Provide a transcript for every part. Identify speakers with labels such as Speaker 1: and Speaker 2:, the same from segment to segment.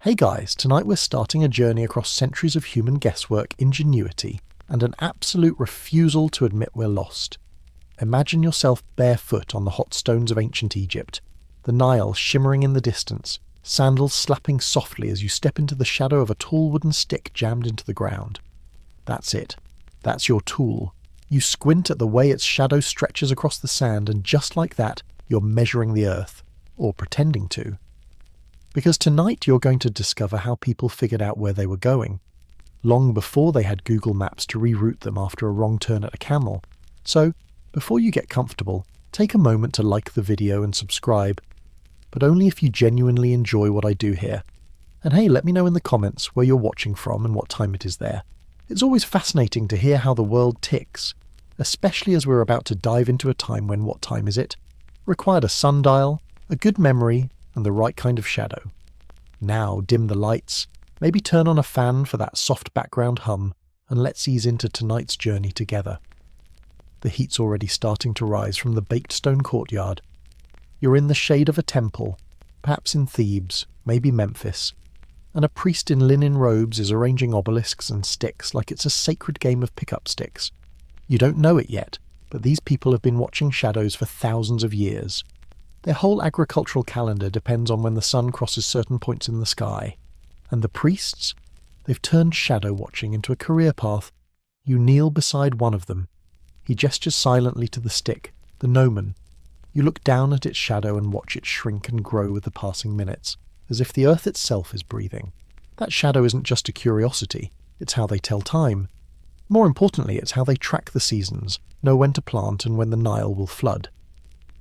Speaker 1: Hey guys, tonight we're starting a journey across centuries of human guesswork, ingenuity, and an absolute refusal to admit we're lost. Imagine yourself barefoot on the hot stones of ancient Egypt, the Nile shimmering in the distance, sandals slapping softly as you step into the shadow of a tall wooden stick jammed into the ground. That's it. That's your tool. You squint at the way its shadow stretches across the sand, and just like that, you're measuring the earth. Or pretending to. Because tonight you're going to discover how people figured out where they were going, long before they had Google Maps to reroute them after a wrong turn at a camel. So, before you get comfortable, take a moment to like the video and subscribe, but only if you genuinely enjoy what I do here. And hey, let me know in the comments where you're watching from and what time it is there. It's always fascinating to hear how the world ticks, especially as we're about to dive into a time when what time is it? Required a sundial, a good memory, and the right kind of shadow. Now dim the lights, maybe turn on a fan for that soft background hum, and let's ease into tonight's journey together. The heat's already starting to rise from the baked stone courtyard. You're in the shade of a temple, perhaps in Thebes, maybe Memphis, and a priest in linen robes is arranging obelisks and sticks like it's a sacred game of pick-up sticks. You don't know it yet, but these people have been watching shadows for thousands of years. Their whole agricultural calendar depends on when the sun crosses certain points in the sky. And the priests? They've turned shadow watching into a career path. You kneel beside one of them. He gestures silently to the stick, the gnomon. You look down at its shadow and watch it shrink and grow with the passing minutes, as if the earth itself is breathing. That shadow isn't just a curiosity, it's how they tell time. More importantly, it's how they track the seasons, know when to plant and when the Nile will flood.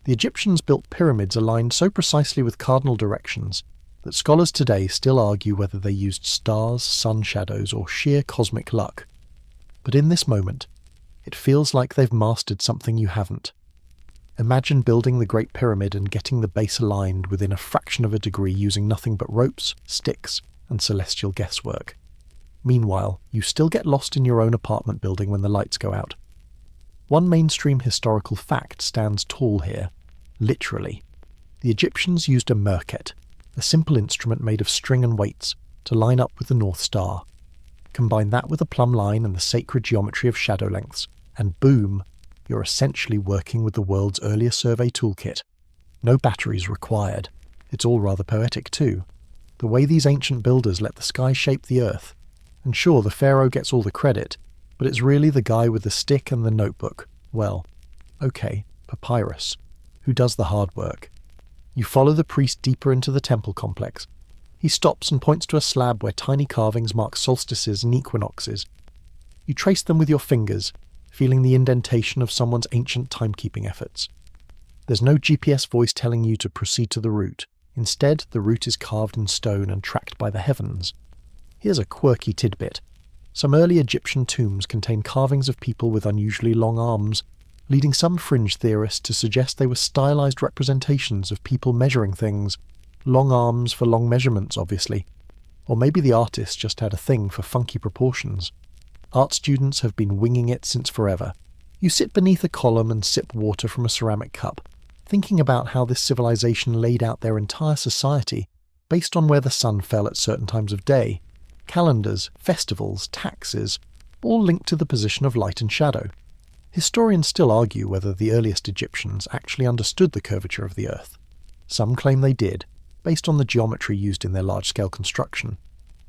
Speaker 1: The Egyptians built pyramids aligned so precisely with cardinal directions that scholars today still argue whether they used stars, sun shadows, or sheer cosmic luck. But in this moment, it feels like they've mastered something you haven't. Imagine building the Great Pyramid and getting the base aligned within a fraction of a degree using nothing but ropes, sticks, and celestial guesswork. Meanwhile, you still get lost in your own apartment building when the lights go out. One mainstream historical fact stands tall here. Literally. The Egyptians used a merket, a simple instrument made of string and weights, to line up with the North Star. Combine that with a plumb line and the sacred geometry of shadow lengths, and boom, you're essentially working with the world's earlier survey toolkit. No batteries required. It's all rather poetic too. The way these ancient builders let the sky shape the earth. And sure, the pharaoh gets all the credit, but it's really the guy with the stick and the notebook. Well, okay, papyrus. Who does the hard work? You follow the priest deeper into the temple complex. He stops and points to a slab where tiny carvings mark solstices and equinoxes. You trace them with your fingers, feeling the indentation of someone's ancient timekeeping efforts. There's no GPS voice telling you to proceed to the route. Instead, the route is carved in stone and tracked by the heavens. Here's a quirky tidbit. Some early Egyptian tombs contain carvings of people with unusually long arms, leading some fringe theorists to suggest they were stylized representations of people measuring things. Long arms for long measurements, obviously. Or maybe the artist just had a thing for funky proportions. Art students have been winging it since forever. You sit beneath a column and sip water from a ceramic cup, thinking about how this civilization laid out their entire society based on where the sun fell at certain times of day. Calendars, festivals, taxes, all linked to the position of light and shadow. Historians still argue whether the earliest Egyptians actually understood the curvature of the earth. Some claim they did, based on the geometry used in their large-scale construction.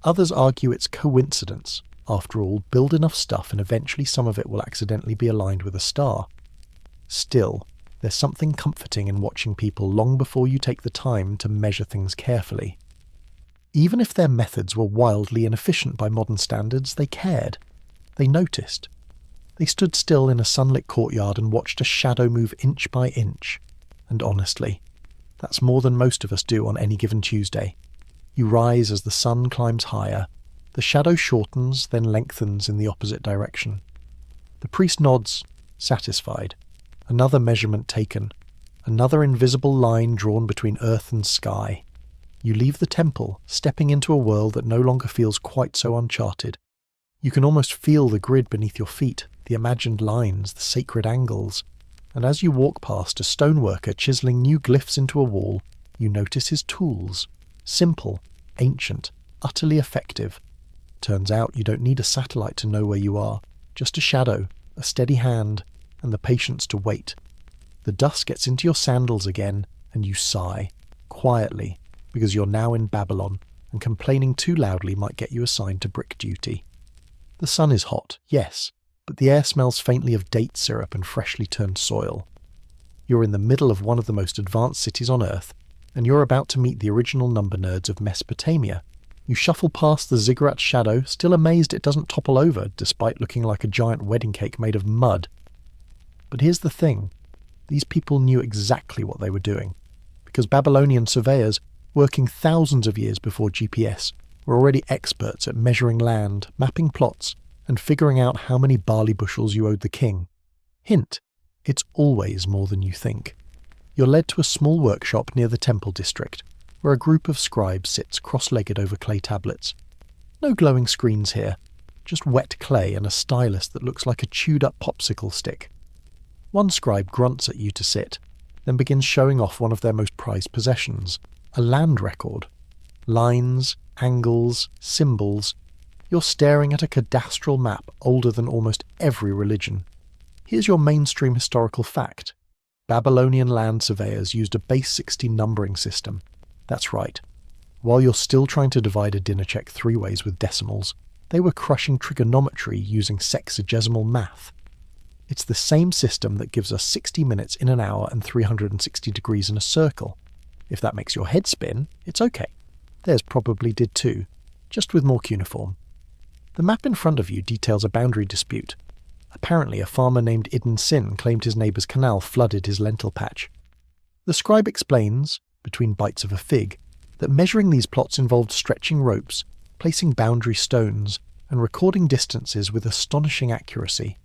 Speaker 1: Others argue it's coincidence. After all, build enough stuff and eventually some of it will accidentally be aligned with a star. Still, there's something comforting in watching people long before you take the time to measure things carefully. Even if their methods were wildly inefficient by modern standards, they cared. They noticed. They stood still in a sunlit courtyard and watched a shadow move inch by inch. And honestly, that's more than most of us do on any given Tuesday. You rise as the sun climbs higher. The shadow shortens, then lengthens in the opposite direction. The priest nods, satisfied. Another measurement taken. Another invisible line drawn between earth and sky. You leave the temple, stepping into a world that no longer feels quite so uncharted. You can almost feel the grid beneath your feet, the imagined lines, the sacred angles. And as you walk past a stoneworker chiseling new glyphs into a wall, you notice his tools. Simple, ancient, utterly effective. Turns out you don't need a satellite to know where you are, just a shadow, a steady hand, and the patience to wait. The dust gets into your sandals again, and you sigh, quietly, because you're now in Babylon, and complaining too loudly might get you assigned to brick duty. The sun is hot, yes, but the air smells faintly of date syrup and freshly turned soil. You're in the middle of one of the most advanced cities on Earth, and you're about to meet the original number nerds of Mesopotamia. You shuffle past the ziggurat shadow, still amazed it doesn't topple over, despite looking like a giant wedding cake made of mud. But here's the thing. These people knew exactly what they were doing, because Babylonian surveyors, working thousands of years before GPS, were already experts at measuring land, mapping plots, and figuring out how many barley bushels you owed the king. Hint, it's always more than you think. You're led to a small workshop near the temple district, where a group of scribes sits cross-legged over clay tablets. No glowing screens here, just wet clay and a stylus that looks like a chewed-up popsicle stick. One scribe grunts at you to sit, then begins showing off one of their most prized possessions, a land record. Lines, angles, symbols. You're staring at a cadastral map older than almost every religion. Here's your mainstream historical fact. Babylonian land surveyors used a base 60 numbering system. That's right. While you're still trying to divide a dinner check 3 ways with decimals, they were crushing trigonometry using sexagesimal math. It's the same system that gives us 60 minutes in an hour and 360 degrees in a circle. If that makes your head spin, it's okay. Theirs probably did too, just with more cuneiform. The map in front of you details a boundary dispute. Apparently a farmer named Ibn Sin claimed his neighbour's canal flooded his lentil patch. The scribe explains, between bites of a fig, that measuring these plots involved stretching ropes, placing boundary stones, and recording distances with astonishing accuracy.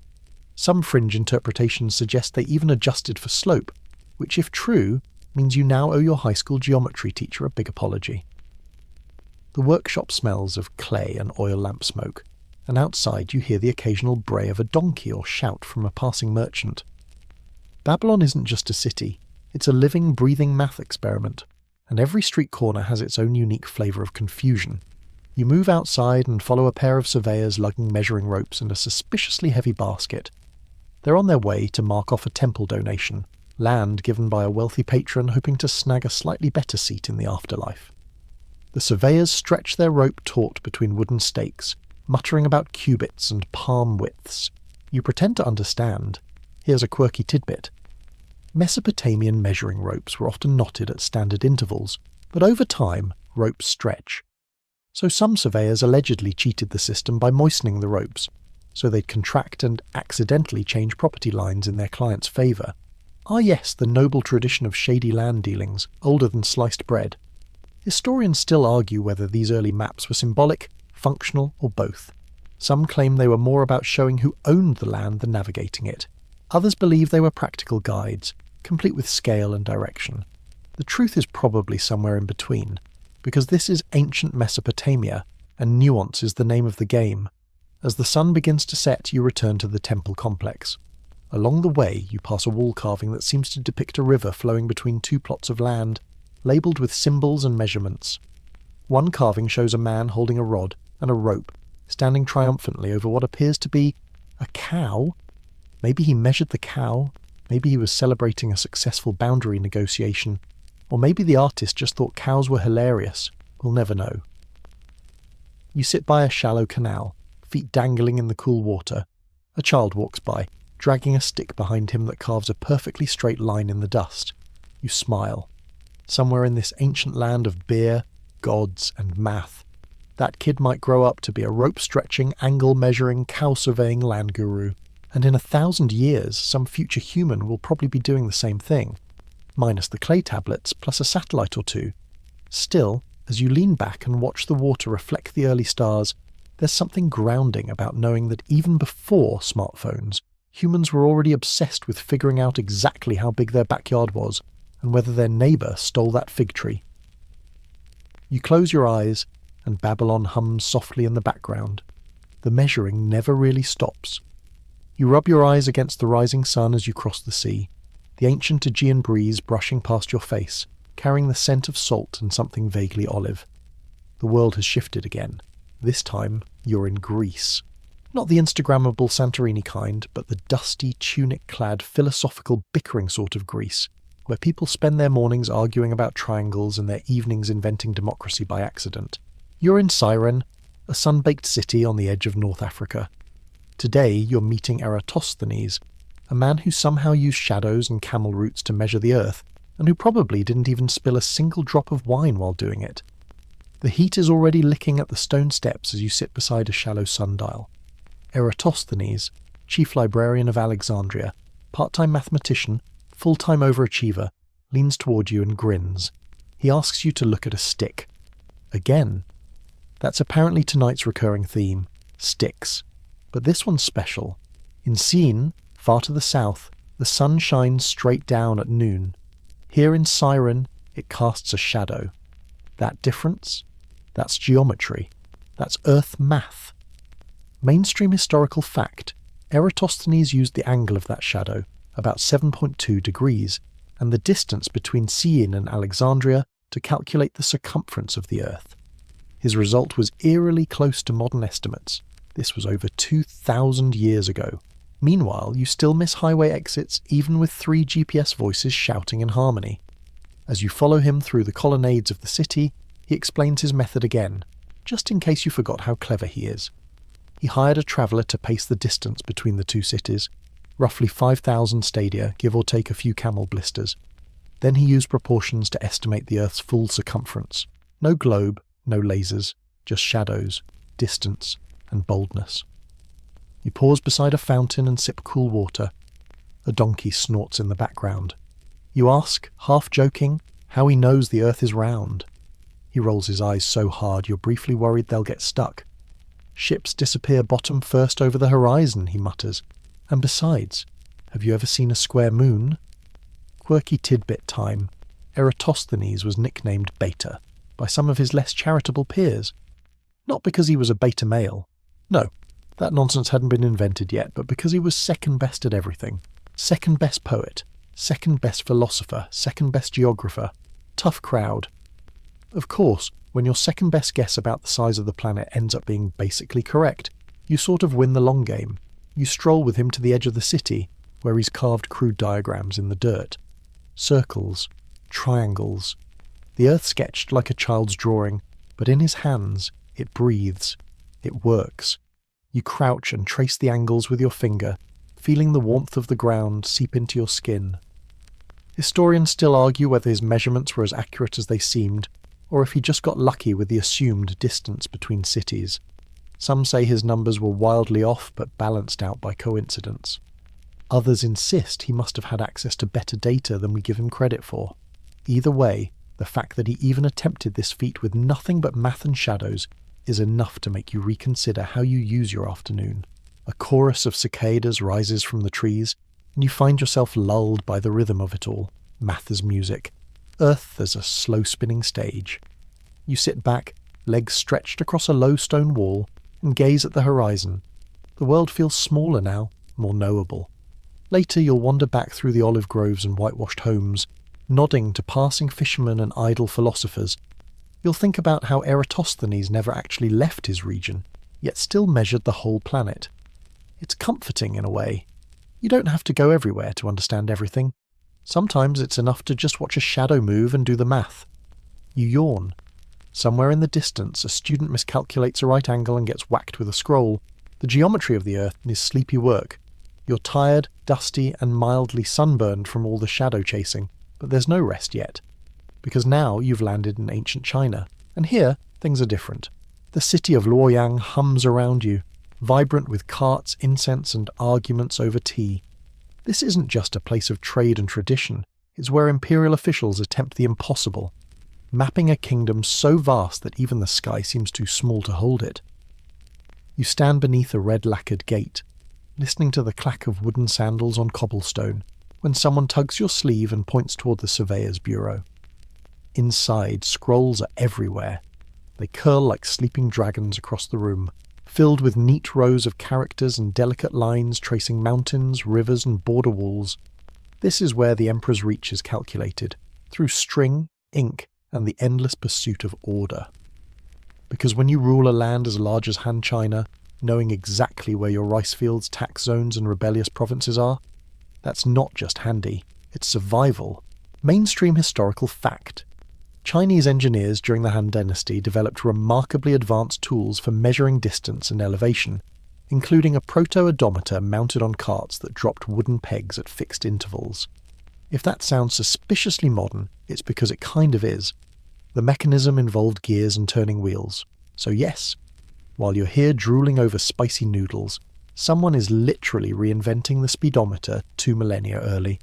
Speaker 1: Some fringe interpretations suggest they even adjusted for slope, which if true, means you now owe your high school geometry teacher a big apology. The workshop smells of clay and oil lamp smoke, and outside you hear the occasional bray of a donkey or shout from a passing merchant. Babylon isn't just a city, it's a living, breathing math experiment, and every street corner has its own unique flavour of confusion. You move outside and follow a pair of surveyors lugging measuring ropes and a suspiciously heavy basket. They're on their way to mark off a temple donation, land given by a wealthy patron hoping to snag a slightly better seat in the afterlife. The surveyors stretch their rope taut between wooden stakes, muttering about cubits and palm widths. You pretend to understand. Here's a quirky tidbit. Mesopotamian measuring ropes were often knotted at standard intervals, but over time, ropes stretch. So some surveyors allegedly cheated the system by moistening the ropes, so they'd contract and accidentally change property lines in their client's favour. Ah yes, the noble tradition of shady land dealings, older than sliced bread. Historians still argue whether these early maps were symbolic, functional, or both. Some claim they were more about showing who owned the land than navigating it. Others believe they were practical guides, complete with scale and direction. The truth is probably somewhere in between, because this is ancient Mesopotamia, and nuance is the name of the game. As the sun begins to set, you return to the temple complex. Along the way, you pass a wall carving that seems to depict a river flowing between 2 plots of land, labelled with symbols and measurements. One carving shows a man holding a rod and a rope, standing triumphantly over what appears to be a cow. Maybe he measured the cow, maybe he was celebrating a successful boundary negotiation, or maybe the artist just thought cows were hilarious. We'll never know. You sit by a shallow canal, feet dangling in the cool water. A child walks by, dragging a stick behind him that carves a perfectly straight line in the dust. You smile. Somewhere in this ancient land of beer, gods, and math, that kid might grow up to be a rope-stretching, angle-measuring, cow-surveying land guru, and in 1,000 years some future human will probably be doing the same thing, minus the clay tablets plus a satellite or 2. Still, as you lean back and watch the water reflect the early stars, there's something grounding about knowing that even before smartphones, humans were already obsessed with figuring out exactly how big their backyard was and whether their neighbour stole that fig tree. You close your eyes, and Babylon hums softly in the background. The measuring never really stops. You rub your eyes against the rising sun as you cross the sea, the ancient Aegean breeze brushing past your face, carrying the scent of salt and something vaguely olive. The world has shifted again. This time, you're in Greece. Not the Instagrammable Santorini kind, but the dusty, tunic-clad, philosophical, bickering sort of Greece, where people spend their mornings arguing about triangles and their evenings inventing democracy by accident. You're in Cyrene, a sun-baked city on the edge of North Africa. Today, you're meeting Eratosthenes, a man who somehow used shadows and camel roots to measure the earth, and who probably didn't even spill a single drop of wine while doing it. The heat is already licking at the stone steps as you sit beside a shallow sundial. Eratosthenes, chief librarian of Alexandria, part-time mathematician, full-time overachiever, leans toward you and grins. He asks you to look at a stick. Again. That's apparently tonight's recurring theme, sticks. But this one's special. In Cyrene, far to the south, the sun shines straight down at noon. Here in Cyrene, it casts a shadow. That difference? That's geometry. That's Earth math. Mainstream historical fact, Eratosthenes used the angle of that shadow, about 7.2 degrees, and the distance between Cyrene and Alexandria to calculate the circumference of the Earth. His result was eerily close to modern estimates. This was over 2,000 years ago. Meanwhile, you still miss highway exits even with 3 GPS voices shouting in harmony. As you follow him through the colonnades of the city, he explains his method again, just in case you forgot how clever he is. He hired a traveller to pace the distance between the two cities, roughly 5,000 stadia, give or take a few camel blisters. Then he used proportions to estimate the Earth's full circumference. No globe, no lasers, just shadows, distance, and boldness. You pause beside a fountain and sip cool water. A donkey snorts in the background. You ask, half joking, how he knows the Earth is round. He rolls his eyes so hard you're briefly worried they'll get stuck. Ships disappear bottom first over the horizon, he mutters. And besides, have you ever seen a square moon? Quirky tidbit time. Eratosthenes was nicknamed Beta by some of his less charitable peers. Not because he was a beta male. No, that nonsense hadn't been invented yet, but because he was second best at everything. Second best poet, second best philosopher, second best geographer. Tough crowd. Of course, when your second best guess about the size of the planet ends up being basically correct, you sort of win the long game. You stroll with him to the edge of the city, where he's carved crude diagrams in the dirt. Circles, triangles. The Earth sketched like a child's drawing, but in his hands, it breathes. It works. You crouch and trace the angles with your finger, feeling the warmth of the ground seep into your skin. Historians still argue whether his measurements were as accurate as they seemed, or if he just got lucky with the assumed distance between cities. Some say his numbers were wildly off but balanced out by coincidence. Others insist he must have had access to better data than we give him credit for. Either way, the fact that he even attempted this feat with nothing but math and shadows is enough to make you reconsider how you use your afternoon. A chorus of cicadas rises from the trees, and you find yourself lulled by the rhythm of it all. Math as music. Earth as a slow-spinning stage. You sit back, legs stretched across a low stone wall, and gaze at the horizon. The world feels smaller now, more knowable. Later you'll wander back through the olive groves and whitewashed homes, nodding to passing fishermen and idle philosophers. You'll think about how Eratosthenes never actually left his region, yet still measured the whole planet. It's comforting in a way. You don't have to go everywhere to understand everything. Sometimes it's enough to just watch a shadow move and do the math. You yawn. Somewhere in the distance, a student miscalculates a right angle and gets whacked with a scroll. The geometry of the Earth is sleepy work. You're tired, dusty, and mildly sunburned from all the shadow chasing, but there's no rest yet. Because now you've landed in ancient China, and here things are different. The city of Luoyang hums around you, vibrant with carts, incense, and arguments over tea. This isn't just a place of trade and tradition, it's where imperial officials attempt the impossible, mapping a kingdom so vast that even the sky seems too small to hold it. You stand beneath a red lacquered gate, listening to the clack of wooden sandals on cobblestone, when someone tugs your sleeve and points toward the surveyor's bureau. Inside, scrolls are everywhere. They curl like sleeping dragons across the room, filled with neat rows of characters and delicate lines tracing mountains, rivers, and border walls. This is where the Emperor's reach is calculated, through string, ink, and the endless pursuit of order. Because when you rule a land as large as Han China, knowing exactly where your rice fields, tax zones and rebellious provinces are, that's not just handy, it's survival. Mainstream historical fact. Chinese engineers during the Han Dynasty developed remarkably advanced tools for measuring distance and elevation, including a proto-odometer mounted on carts that dropped wooden pegs at fixed intervals. If that sounds suspiciously modern, it's because it kind of is. The mechanism involved gears and turning wheels. So yes, while you're here drooling over spicy noodles, someone is literally reinventing the speedometer 2 millennia early.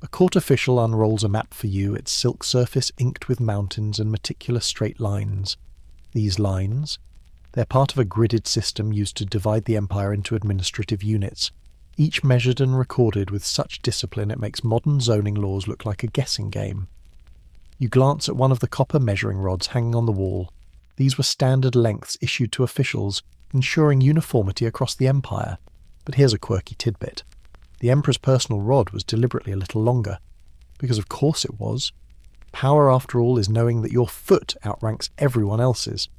Speaker 1: A court official unrolls a map for you, its silk surface inked with mountains and meticulous straight lines. These lines, they're part of a gridded system used to divide the empire into administrative units, each measured and recorded with such discipline it makes modern zoning laws look like a guessing game. You glance at one of the copper measuring rods hanging on the wall. These were standard lengths issued to officials, ensuring uniformity across the empire. But here's a quirky tidbit. The emperor's personal rod was deliberately a little longer. Because of course it was. Power, after all, is knowing that your foot outranks everyone else's.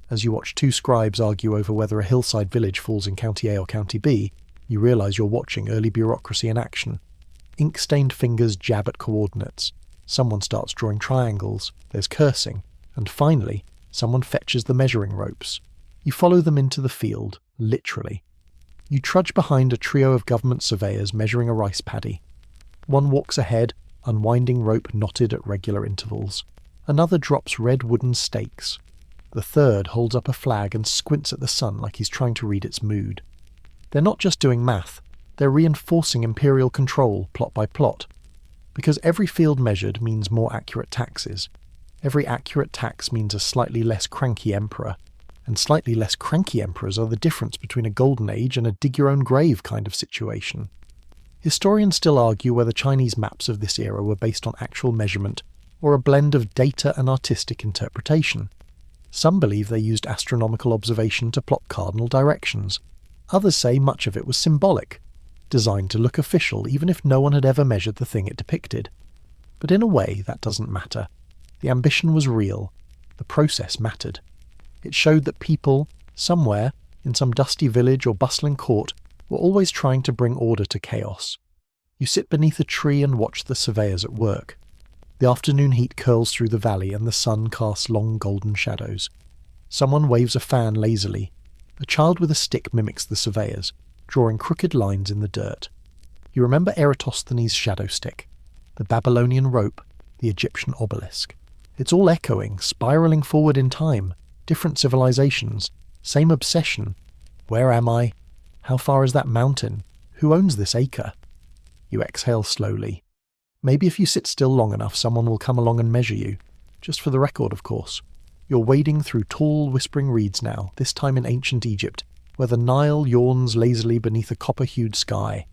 Speaker 1: As you watch two scribes argue over whether a hillside village falls in County A or County B, you realise you're watching early bureaucracy in action. Ink-stained fingers jab at coordinates. Someone starts drawing triangles, there's cursing, and finally, someone fetches the measuring ropes. You follow them into the field, literally. You trudge behind a trio of government surveyors measuring a rice paddy. One walks ahead, unwinding rope knotted at regular intervals. Another drops red wooden stakes. The third holds up a flag and squints at the sun like he's trying to read its mood. They're not just doing math, they're reinforcing imperial control, plot by plot. Because every field measured means more accurate taxes. Every accurate tax means a slightly less cranky emperor. And slightly less cranky emperors are the difference between a golden age and a dig-your-own-grave kind of situation. Historians still argue whether Chinese maps of this era were based on actual measurement or a blend of data and artistic interpretation. Some believe they used astronomical observation to plot cardinal directions. Others say much of it was symbolic, designed to look official even if no one had ever measured the thing it depicted. But in a way, that doesn't matter. The ambition was real. The process mattered. It showed that people, somewhere, in some dusty village or bustling court, were always trying to bring order to chaos. You sit beneath a tree and watch the surveyors at work. The afternoon heat curls through the valley and the sun casts long golden shadows. Someone waves a fan lazily. A child with a stick mimics the surveyors, drawing crooked lines in the dirt. You remember Eratosthenes' shadow stick, the Babylonian rope, the Egyptian obelisk. It's all echoing, spiralling forward in time. Different civilizations, same obsession. Where am I? How far is that mountain? Who owns this acre? You exhale slowly. Maybe if you sit still long enough, someone will come along and measure you. Just for the record, of course. You're wading through tall, whispering reeds now, this time in ancient Egypt, where the Nile yawns lazily beneath a copper-hued sky.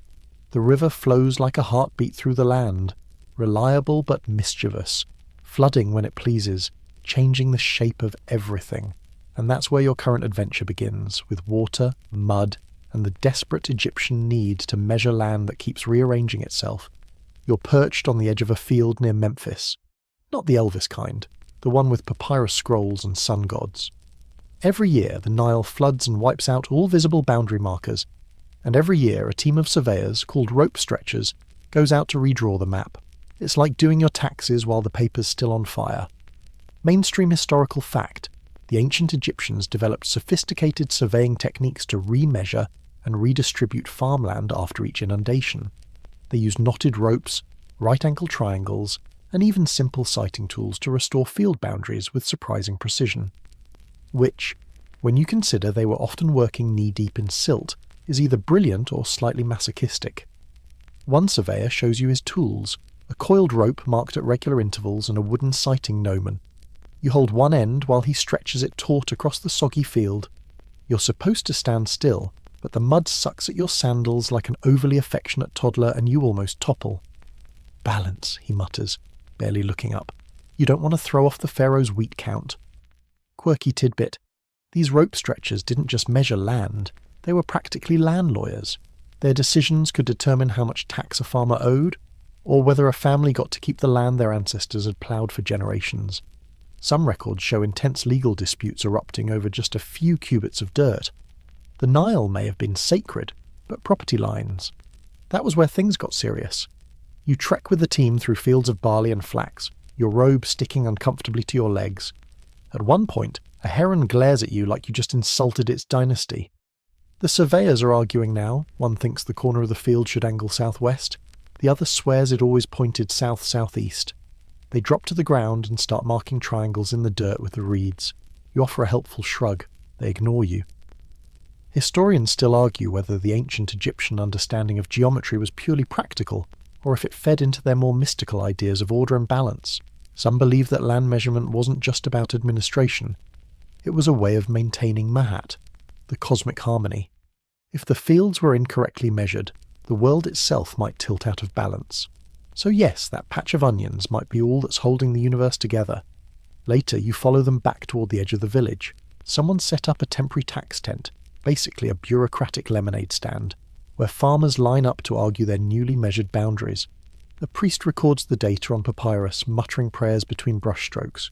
Speaker 1: The river flows like a heartbeat through the land, reliable but mischievous, flooding when it pleases, changing the shape of everything. And that's where your current adventure begins, with water, mud, and the desperate Egyptian need to measure land that keeps rearranging itself. You're perched on the edge of a field near Memphis. Not the Elvis kind, the one with papyrus scrolls and sun gods. Every year the Nile floods and wipes out all visible boundary markers, and every year a team of surveyors, called rope stretchers, goes out to redraw the map. It's like doing your taxes while the paper's still on fire. Mainstream historical fact, the ancient Egyptians developed sophisticated surveying techniques to remeasure and redistribute farmland after each inundation. They used knotted ropes, right-angle triangles, and even simple sighting tools to restore field boundaries with surprising precision. Which, when you consider they were often working knee-deep in silt, is either brilliant or slightly masochistic. One surveyor shows you his tools, a coiled rope marked at regular intervals and a wooden sighting gnomon. You hold one end while he stretches it taut across the soggy field. You're supposed to stand still, but the mud sucks at your sandals like an overly affectionate toddler and you almost topple. Balance, he mutters, barely looking up. You don't want to throw off the pharaoh's wheat count. Quirky tidbit. These rope stretchers didn't just measure land, they were practically land lawyers. Their decisions could determine how much tax a farmer owed, or whether a family got to keep the land their ancestors had ploughed for generations. Some records show intense legal disputes erupting over just a few cubits of dirt. The Nile may have been sacred, but property lines. That was where things got serious. You trek with the team through fields of barley and flax, your robe sticking uncomfortably to your legs. At one point, a heron glares at you like you just insulted its dynasty. The surveyors are arguing now. One thinks the corner of the field should angle southwest. The other swears it always pointed south-southeast. They drop to the ground and start marking triangles in the dirt with the reeds. You offer a helpful shrug. They ignore you. Historians still argue whether the ancient Egyptian understanding of geometry was purely practical, or if it fed into their more mystical ideas of order and balance. Some believe that land measurement wasn't just about administration. It was a way of maintaining Mahat, the cosmic harmony. If the fields were incorrectly measured, the world itself might tilt out of balance. So yes, that patch of onions might be all that's holding the universe together. Later, you follow them back toward the edge of the village. Someone set up a temporary tax tent, basically a bureaucratic lemonade stand, where farmers line up to argue their newly measured boundaries. A priest records the data on papyrus, muttering prayers between brushstrokes.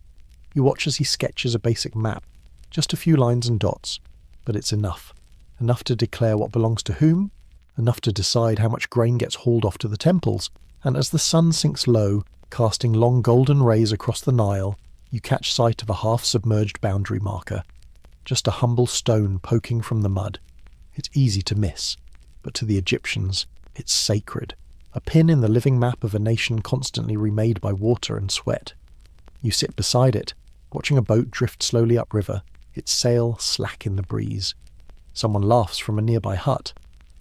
Speaker 1: You watch as he sketches a basic map, just a few lines and dots, but it's enough. Enough to declare what belongs to whom, enough to decide how much grain gets hauled off to the temples, and as the sun sinks low, casting long golden rays across the Nile, you catch sight of a half-submerged boundary marker. Just a humble stone poking from the mud. It's easy to miss, but to the Egyptians, it's sacred. A pin in the living map of a nation constantly remade by water and sweat. You sit beside it, watching a boat drift slowly upriver, its sail slack in the breeze. Someone laughs from a nearby hut.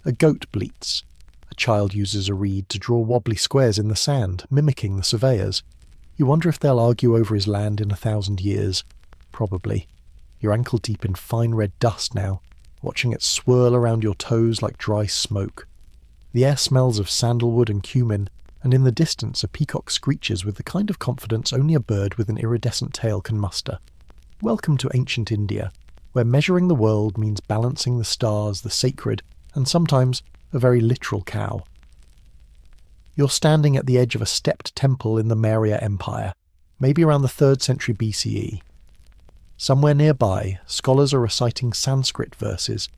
Speaker 1: A goat bleats. A child uses a reed to draw wobbly squares in the sand, mimicking the surveyors. You wonder if they'll argue over his land in 1,000 years. Probably. You're ankle-deep in fine red dust now, watching it swirl around your toes like dry smoke. The air smells of sandalwood and cumin, and in the distance a peacock screeches with the kind of confidence only a bird with an iridescent tail can muster. Welcome to ancient India, where measuring the world means balancing the stars, the sacred, and sometimes a very literal cow. You're standing at the edge of a stepped temple in the Maurya Empire, maybe around the 3rd century BCE. Somewhere nearby, scholars are reciting Sanskrit verses,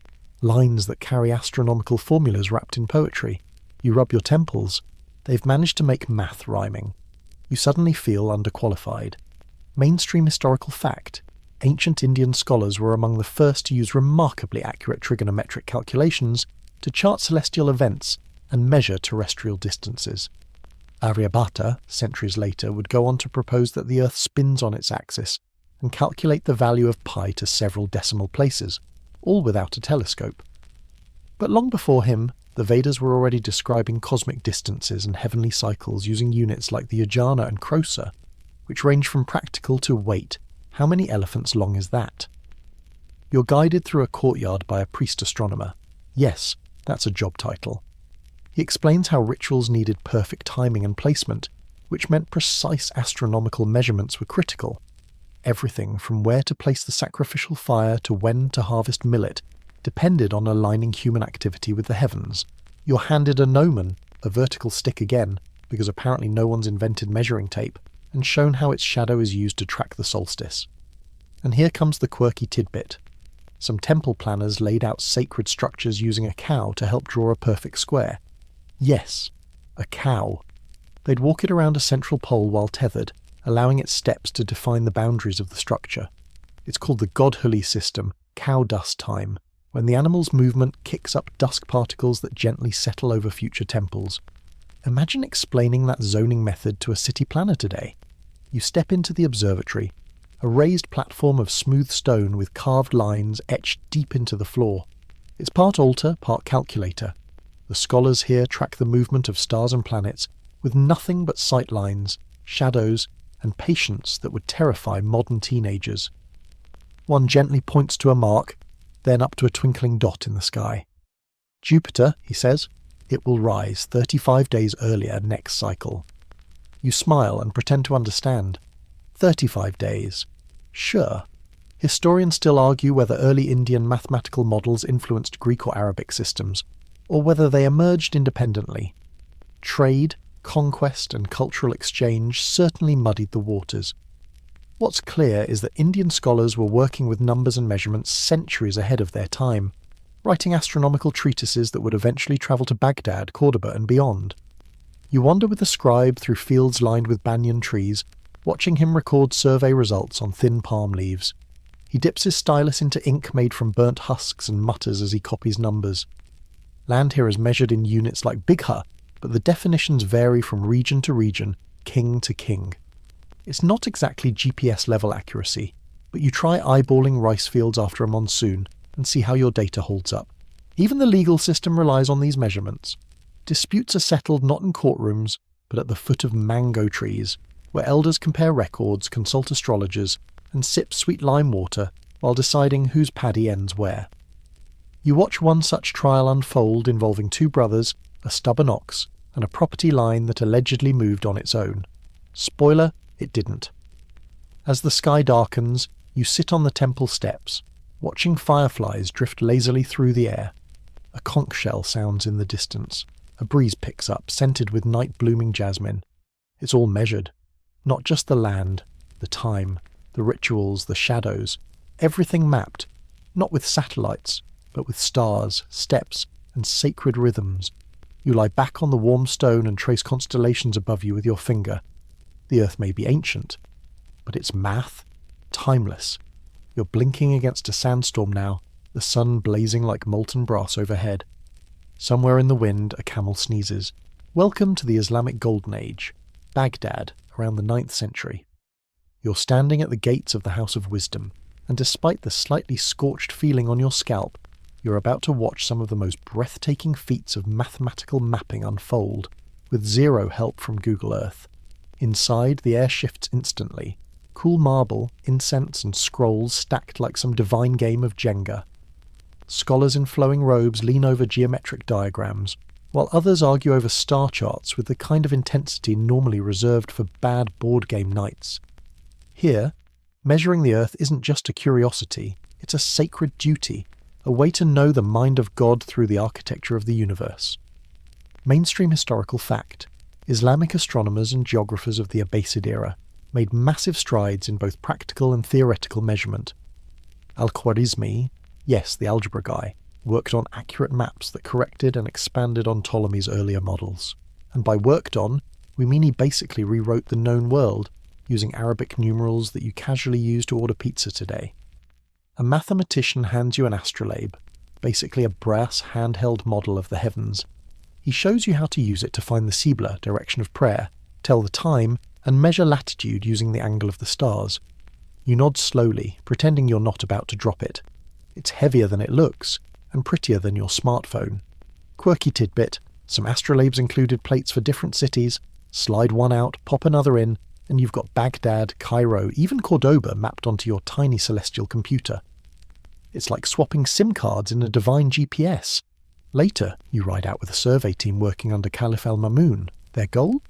Speaker 1: lines that carry astronomical formulas wrapped in poetry. You rub your temples. They've managed to make math rhyming. You suddenly feel underqualified. Mainstream historical fact. Ancient Indian scholars were among the first to use remarkably accurate trigonometric calculations to chart celestial events and measure terrestrial distances. Aryabhata, centuries later, would go on to propose that the Earth spins on its axis and calculate the value of pi to several decimal places, all without a telescope. But long before him, the Vedas were already describing cosmic distances and heavenly cycles using units like the yojana and krosa, which range from practical to weight. How many elephants long is that? You're guided through a courtyard by a priest astronomer. Yes, that's a job title. He explains how rituals needed perfect timing and placement, which meant precise astronomical measurements were critical. Everything from where to place the sacrificial fire to when to harvest millet depended on aligning human activity with the heavens. You're handed a gnomon, a vertical stick again, because apparently no one's invented measuring tape, and shown how its shadow is used to track the solstice. And here comes the quirky tidbit. Some temple planners laid out sacred structures using a cow to help draw a perfect square. Yes, a cow. They'd walk it around a central pole while tethered, allowing its steps to define the boundaries of the structure. It's called the Godhuli system, cow dust time, when the animal's movement kicks up dusk particles that gently settle over future temples. Imagine explaining that zoning method to a city planner today. You step into the observatory, a raised platform of smooth stone with carved lines etched deep into the floor. It's part altar, part calculator. The scholars here track the movement of stars and planets with nothing but sight lines, shadows, and patience that would terrify modern teenagers. One gently points to a mark, then up to a twinkling dot in the sky. Jupiter, he says, it will rise 35 days earlier next cycle. You smile and pretend to understand. 35 days. Sure. Historians still argue whether early Indian mathematical models influenced Greek or Arabic systems, or whether they emerged independently. Trade, conquest, and cultural exchange certainly muddied the waters. What's clear is that Indian scholars were working with numbers and measurements centuries ahead of their time, writing astronomical treatises that would eventually travel to Baghdad, Cordoba and beyond. You wander with the scribe through fields lined with banyan trees, watching him record survey results on thin palm leaves. He dips his stylus into ink made from burnt husks and mutters as he copies numbers. Land here is measured in units like bigha, but the definitions vary from region to region, king to king. It's not exactly GPS-level accuracy, but you try eyeballing rice fields after a monsoon and see how your data holds up. Even the legal system relies on these measurements. Disputes are settled not in courtrooms, but at the foot of mango trees, where elders compare records, consult astrologers, and sip sweet lime water while deciding whose paddy ends where. You watch one such trial unfold involving two brothers, a stubborn ox, and a property line that allegedly moved on its own. Spoiler, it didn't. As the sky darkens, you sit on the temple steps, watching fireflies drift lazily through the air. A conch shell sounds in the distance. A breeze picks up, scented with night-blooming jasmine. It's all measured. Not just the land, the time, the rituals, the shadows. Everything mapped, not with satellites, but with stars, steps, and sacred rhythms. You lie back on the warm stone and trace constellations above you with your finger. The Earth may be ancient, but it's math, timeless. You're blinking against a sandstorm now, the sun blazing like molten brass overhead. Somewhere in the wind, a camel sneezes. Welcome to the Islamic Golden Age, Baghdad, around the 9th century. You're standing at the gates of the House of Wisdom, and despite the slightly scorched feeling on your scalp, you're about to watch some of the most breathtaking feats of mathematical mapping unfold, with zero help from Google Earth. Inside, the air shifts instantly. Cool marble, incense and scrolls stacked like some divine game of Jenga. Scholars in flowing robes lean over geometric diagrams, while others argue over star charts with the kind of intensity normally reserved for bad board game nights. Here, measuring the Earth isn't just a curiosity, it's a sacred duty, a way to know the mind of God through the architecture of the universe. Mainstream historical fact. Islamic astronomers and geographers of the Abbasid era made massive strides in both practical and theoretical measurement. Al-Khwarizmi, yes, the algebra guy, worked on accurate maps that corrected and expanded on Ptolemy's earlier models. And by worked on, we mean he basically rewrote the known world using Arabic numerals that you casually use to order pizza today. A mathematician hands you an astrolabe, basically a brass handheld model of the heavens. He shows you how to use it to find the Qibla, direction of prayer, tell the time, and measure latitude using the angle of the stars. You nod slowly, pretending you're not about to drop it. It's heavier than it looks, and prettier than your smartphone. Quirky tidbit, some astrolabes included plates for different cities, slide one out, pop another in, and you've got Baghdad, Cairo, even Cordoba mapped onto your tiny celestial computer. It's like swapping SIM cards in a divine GPS. Later, you ride out with a survey team working under Caliph al-Mamun. Their goal?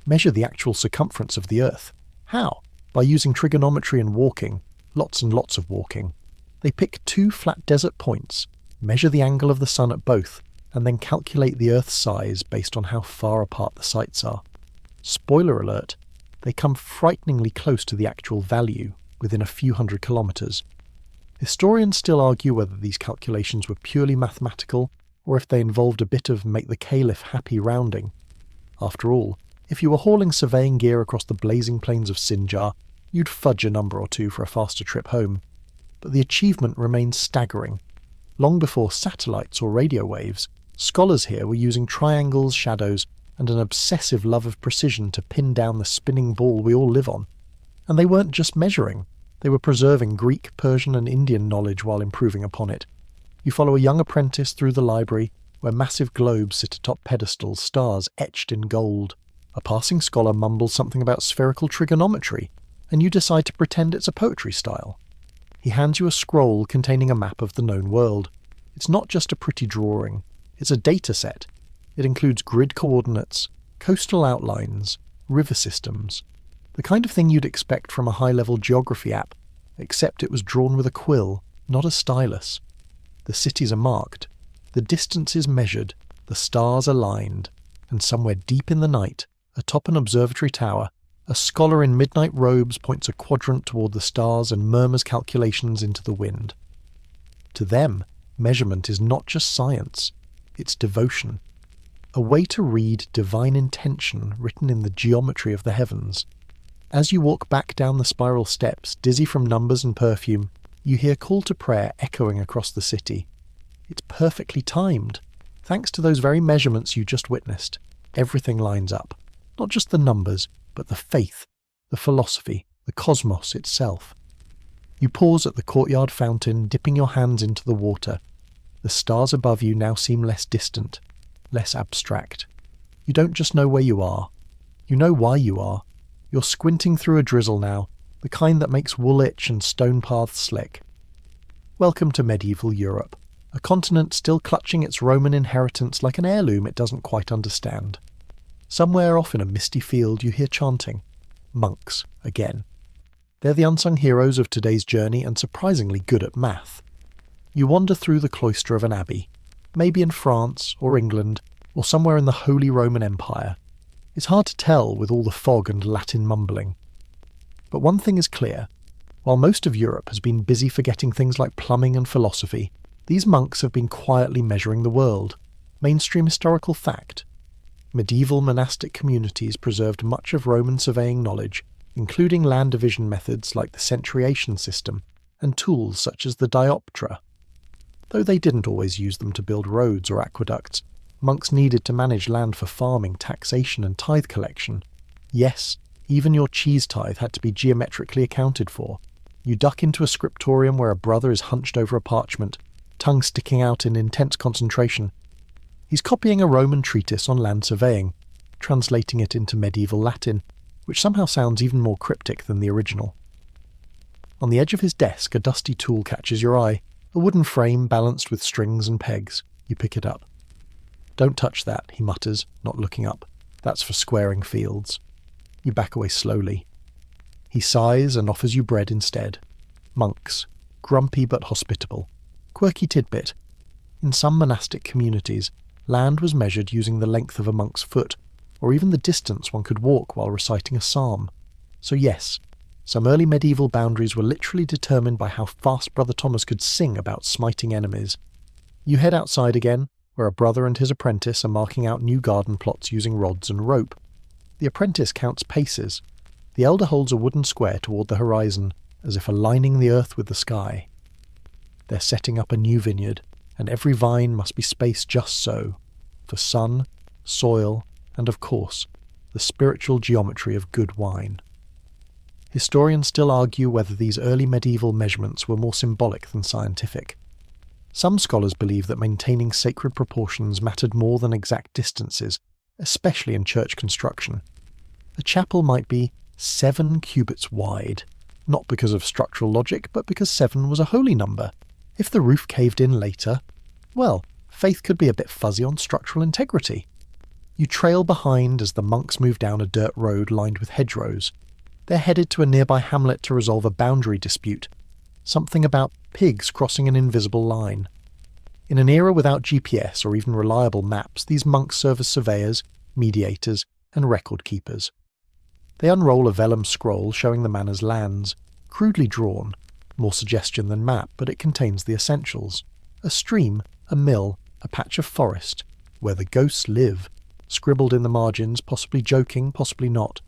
Speaker 1: Measure the actual circumference of the Earth. How? By using trigonometry and walking. Lots and lots of walking. They pick two flat desert points, measure the angle of the sun at both, and then calculate the Earth's size based on how far apart the sites are. Spoiler alert, they come frighteningly close to the actual value, within a few hundred kilometres. Historians still argue whether these calculations were purely mathematical, or if they involved a bit of make the caliph happy rounding. After all, if you were hauling surveying gear across the blazing plains of Sinjar, you'd fudge a number or two for a faster trip home. But the achievement remains staggering. Long before satellites or radio waves, scholars here were using triangles, shadows, and an obsessive love of precision to pin down the spinning ball we all live on. And they weren't just measuring, they were preserving Greek, Persian and Indian knowledge while improving upon it. You follow a young apprentice through the library, where massive globes sit atop pedestals, stars etched in gold. A passing scholar mumbles something about spherical trigonometry, and you decide to pretend it's a poetry style. He hands you a scroll containing a map of the known world. It's not just a pretty drawing, it's a data set. It includes grid coordinates, coastal outlines, river systems, the kind of thing you'd expect from a high-level geography app, except it was drawn with a quill, not a stylus. The cities are marked, the distances measured, the stars aligned, and somewhere deep in the night, atop an observatory tower, A scholar in midnight robes points a quadrant toward the stars and murmurs calculations into the wind. To them, measurement is not just science, it's devotion. A way to read divine intention written in the geometry of the heavens. As you walk back down the spiral steps, dizzy from numbers and perfume, you hear call to prayer echoing across the city. It's perfectly timed. Thanks to those very measurements you just witnessed, everything lines up. Not just the numbers, but the faith, the philosophy, the cosmos itself. You pause at the courtyard fountain, dipping your hands into the water. The stars above you now seem less distant, less abstract. You don't just know where you are. You know why you are. You're squinting through a drizzle now, the kind that makes wool itch and stone paths slick. Welcome to medieval Europe, a continent still clutching its Roman inheritance like an heirloom it doesn't quite understand. Somewhere off in a misty field you hear chanting. Monks, again. They're the unsung heroes of today's journey and surprisingly good at math. You wander through the cloister of an abbey, maybe in France or England or somewhere in the Holy Roman Empire. It's hard to tell with all the fog and Latin mumbling. But one thing is clear. While most of Europe has been busy forgetting things like plumbing and philosophy, these monks have been quietly measuring the world. Mainstream historical fact. Medieval monastic communities preserved much of Roman surveying knowledge, including land division methods like the centuriation system and tools such as the dioptra. Though they didn't always use them to build roads or aqueducts, monks needed to manage land for farming, taxation and tithe collection. Yes, even your cheese tithe had to be geometrically accounted for. You duck into a scriptorium where a brother is hunched over a parchment, tongue sticking out in intense concentration. He's copying a Roman treatise on land surveying, translating it into medieval Latin, which somehow sounds even more cryptic than the original. On the edge of his desk, a dusty tool catches your eye, a wooden frame balanced with strings and pegs. You pick it up. "Don't touch that," he mutters, not looking up. "That's for squaring fields." You back away slowly. He sighs and offers you bread instead. Monks, grumpy but hospitable. Quirky tidbit. In some monastic communities, land was measured using the length of a monk's foot, or even the distance one could walk while reciting a psalm. So yes, some early medieval boundaries were literally determined by how fast Brother Thomas could sing about smiting enemies. You head outside again, where a brother and his apprentice are marking out new garden plots using rods and rope. The apprentice counts paces. The elder holds a wooden square toward the horizon, as if aligning the earth with the sky. They're setting up a new vineyard, and every vine must be spaced just so, for sun, soil, and of course, the spiritual geometry of good wine. Historians still argue whether these early medieval measurements were more symbolic than scientific. Some scholars believe that maintaining sacred proportions mattered more than exact distances, especially in church construction. A chapel might be 7 cubits wide, not because of structural logic, but because 7 was a holy number. If the roof caved in later, well, faith could be a bit fuzzy on structural integrity. You trail behind as the monks move down a dirt road lined with hedgerows. They're headed to a nearby hamlet to resolve a boundary dispute. Something about pigs crossing an invisible line. In an era without GPS or even reliable maps, these monks serve as surveyors, mediators, and record keepers. They unroll a vellum scroll showing the manor's lands, crudely drawn, more suggestion than map, but it contains the essentials. A stream, a mill, a patch of forest, where the ghosts live, scribbled in the margins, possibly joking, possibly not.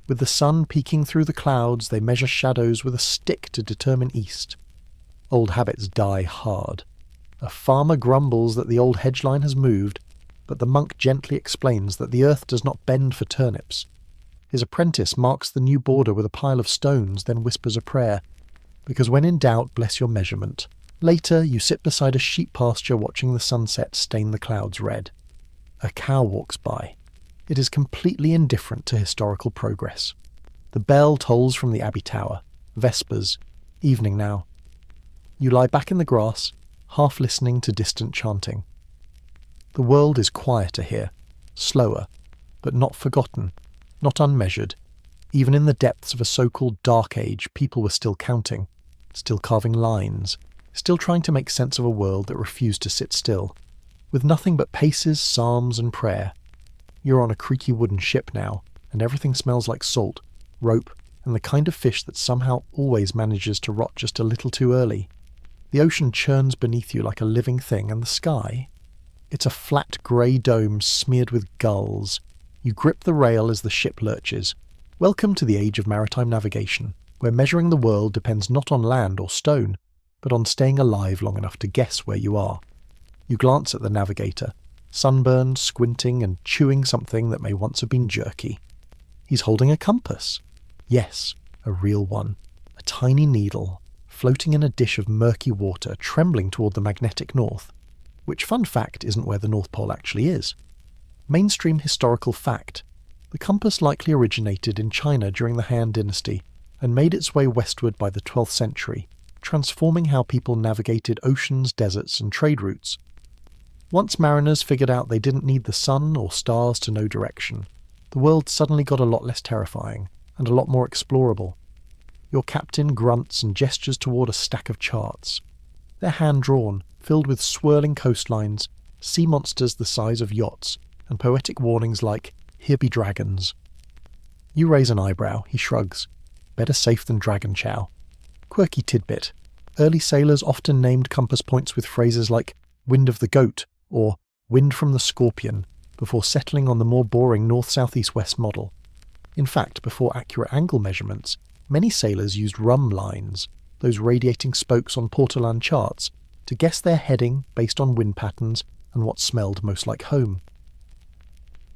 Speaker 1: With the sun peeking through the clouds, they measure shadows with a stick to determine east. Old habits die hard. A farmer grumbles that the old hedgeline has moved, but the monk gently explains that the earth does not bend for turnips. His apprentice marks the new border with a pile of stones, then whispers a prayer, because when in doubt, bless your measurement. Later, you sit beside a sheep pasture watching the sunset stain the clouds red. A cow walks by. It is completely indifferent to historical progress. The bell tolls from the abbey tower. Vespers. Evening now. You lie back in the grass, half listening to distant chanting. The world is quieter here, slower, but not forgotten, not unmeasured. Even in the depths of a so-called dark age, people were still counting, still carving lines, still trying to make sense of a world that refused to sit still. With nothing but paces, psalms, and prayer. You're on a creaky wooden ship now, and everything smells like salt, rope, and the kind of fish that somehow always manages to rot just a little too early. The ocean churns beneath you like a living thing, and the sky? It's a flat grey dome smeared with gulls. You grip the rail as the ship lurches. Welcome to the age of maritime navigation, where measuring the world depends not on land or stone, but on staying alive long enough to guess where you are. You glance at the navigator, sunburned, squinting and chewing something that may once have been jerky. He's holding a compass. Yes, a real one. A tiny needle, floating in a dish of murky water, trembling toward the magnetic north. Which, fun fact, isn't where the North Pole actually is. Mainstream historical fact. The compass likely originated in China during the Han Dynasty and made its way westward by the 12th century, transforming how people navigated oceans, deserts and trade routes. Once mariners figured out they didn't need the sun or stars to know direction, the world suddenly got a lot less terrifying and a lot more explorable. Your captain grunts and gestures toward a stack of charts. They're hand-drawn, filled with swirling coastlines, sea monsters the size of yachts, and poetic warnings like, "Here be dragons." You raise an eyebrow, he shrugs. Better safe than dragon chow. Quirky tidbit. Early sailors often named compass points with phrases like, "wind of the goat," or "wind from the scorpion," before settling on the more boring north-south-east-west model. In fact, before accurate angle measurements, many sailors used rum lines, those radiating spokes on Portolan charts, to guess their heading based on wind patterns and what smelled most like home.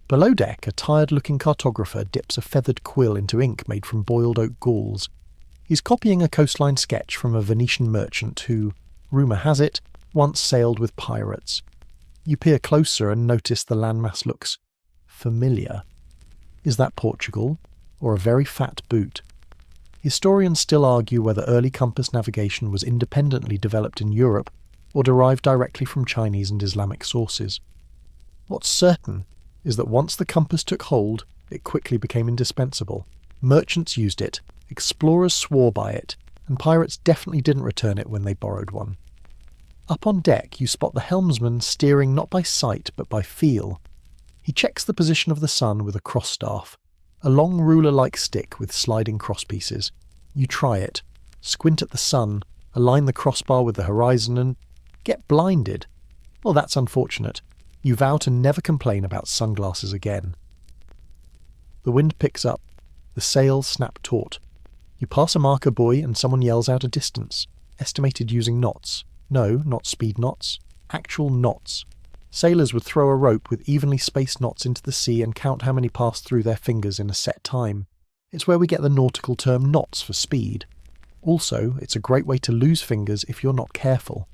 Speaker 1: Below deck, a tired-looking cartographer dips a feathered quill into ink made from boiled oak galls. He's copying a coastline sketch from a Venetian merchant who, rumour has it, once sailed with pirates. You peer closer and notice the landmass looks familiar. Is that Portugal, or a very fat boot? Historians still argue whether early compass navigation was independently developed in Europe or derived directly from Chinese and Islamic sources. What's certain is that once the compass took hold, it quickly became indispensable. Merchants used it, explorers swore by it, and pirates definitely didn't return it when they borrowed one. Up on deck, you spot the helmsman steering not by sight but by feel. He checks the position of the sun with a cross staff, a long ruler-like stick with sliding crosspieces. You try it, squint at the sun, align the crossbar with the horizon and get blinded. Well, that's unfortunate. You vow to never complain about sunglasses again. The wind picks up. The sails snap taut. You pass a marker buoy and someone yells out a distance, estimated using knots. No, not speed knots. Actual knots. Sailors would throw a rope with evenly spaced knots into the sea and count how many pass through their fingers in a set time. It's where we get the nautical term knots for speed. Also, it's a great way to lose fingers if you're not careful.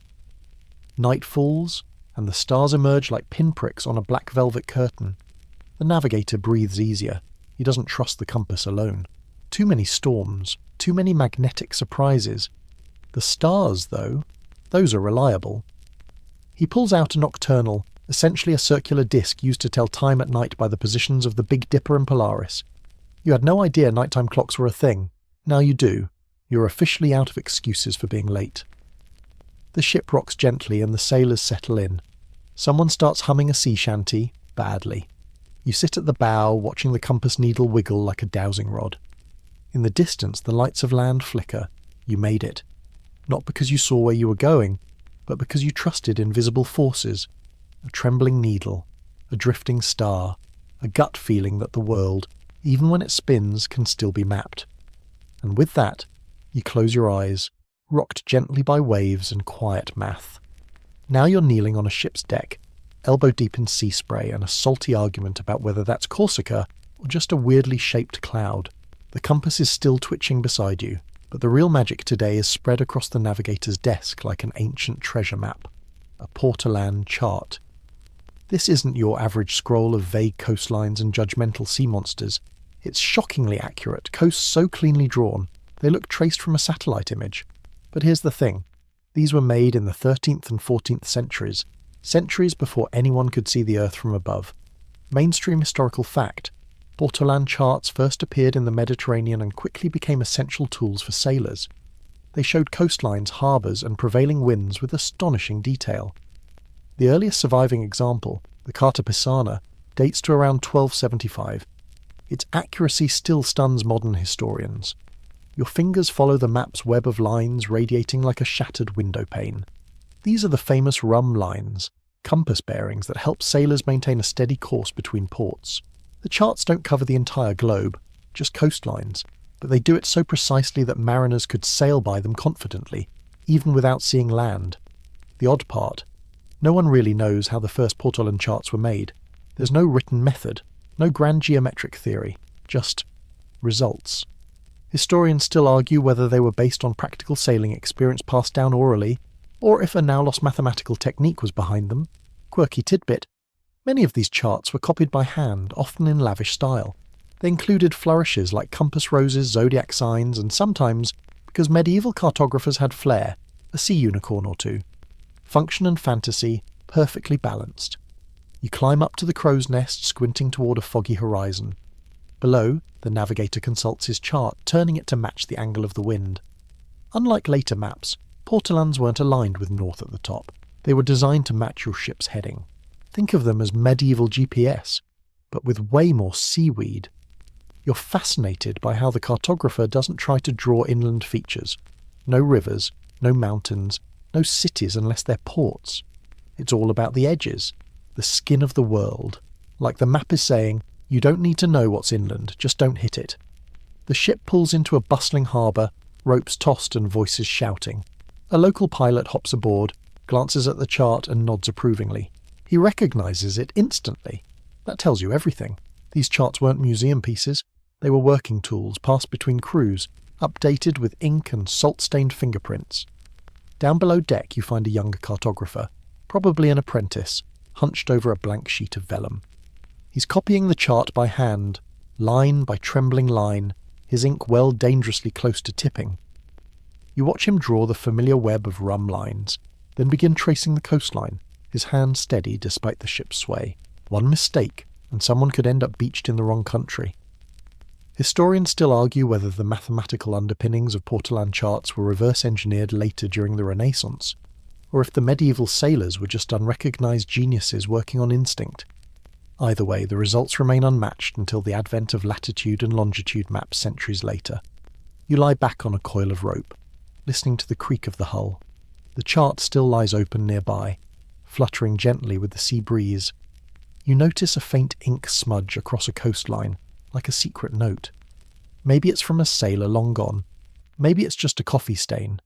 Speaker 1: Night falls, and the stars emerge like pinpricks on a black velvet curtain. The navigator breathes easier. He doesn't trust the compass alone. Too many storms, too many magnetic surprises. The stars, though, those are reliable. He pulls out a nocturnal, essentially a circular disc used to tell time at night by the positions of the Big Dipper and Polaris. You had no idea nighttime clocks were a thing. Now you do. You're officially out of excuses for being late. The ship rocks gently and the sailors settle in. Someone starts humming a sea shanty, badly. You sit at the bow, watching the compass needle wiggle like a dowsing rod. In the distance, the lights of land flicker. You made it. Not because you saw where you were going, but because you trusted invisible forces. A trembling needle, a drifting star, a gut feeling that the world, even when it spins, can still be mapped. And with that, you close your eyes, rocked gently by waves and quiet math. Now you're kneeling on a ship's deck, elbow deep in sea spray and a salty argument about whether that's Corsica or just a weirdly shaped cloud. The compass is still twitching beside you, but the real magic today is spread across the navigator's desk like an ancient treasure map, a Portolan chart. This isn't your average scroll of vague coastlines and judgmental sea monsters. It's shockingly accurate, coasts so cleanly drawn, they look traced from a satellite image. But here's the thing. These were made in the 13th and 14th centuries, centuries before anyone could see the Earth from above. Mainstream historical fact. Portolan charts first appeared in the Mediterranean and quickly became essential tools for sailors. They showed coastlines, harbours and prevailing winds with astonishing detail. The earliest surviving example, the Carta Pisana, dates to around 1275. its accuracy still stuns modern historians. Your fingers follow the map's web of lines radiating like a shattered window pane. These are the famous rum lines, compass bearings that help sailors maintain a steady course between ports. The charts don't cover the entire globe, just coastlines, but they do it so precisely that mariners could sail by them confidently, even without seeing land. The odd part: no one really knows how the first Portolan charts were made. There's no written method, no grand geometric theory, just results. Historians still argue whether they were based on practical sailing experience passed down orally, or if a now-lost mathematical technique was behind them. Quirky tidbit: many of these charts were copied by hand, often in lavish style. They included flourishes like compass roses, zodiac signs, and sometimes, because medieval cartographers had flair, a sea unicorn or two. Function and fantasy, perfectly balanced. You climb up to the crow's nest, squinting toward a foggy horizon. Below, the navigator consults his chart, turning it to match the angle of the wind. Unlike later maps, Portolans weren't aligned with north at the top. They were designed to match your ship's heading. Think of them as medieval GPS, but with way more seaweed. You're fascinated by how the cartographer doesn't try to draw inland features. No rivers, no mountains, no cities unless they're ports. It's all about the edges, the skin of the world. Like the map is saying, you don't need to know what's inland, just don't hit it. The ship pulls into a bustling harbour, ropes tossed and voices shouting. A local pilot hops aboard, glances at the chart and nods approvingly. He recognises it instantly. That tells you everything. These charts weren't museum pieces. They were working tools passed between crews, updated with ink and salt-stained fingerprints. Down below deck you find a younger cartographer, probably an apprentice, hunched over a blank sheet of vellum. He's copying the chart by hand, line by trembling line, his ink well dangerously close to tipping. You watch him draw the familiar web of rum lines, then begin tracing the coastline, his hand steady despite the ship's sway. One mistake, and someone could end up beached in the wrong country. Historians still argue whether the mathematical underpinnings of Portolan charts were reverse-engineered later during the Renaissance, or if the medieval sailors were just unrecognised geniuses working on instinct. Either way, the results remain unmatched until the advent of latitude and longitude maps centuries later. You lie back on a coil of rope, listening to the creak of the hull. The chart still lies open nearby, fluttering gently with the sea breeze. You notice a faint ink smudge across a coastline, like a secret note. Maybe it's from a sailor long gone. Maybe it's just a coffee stain.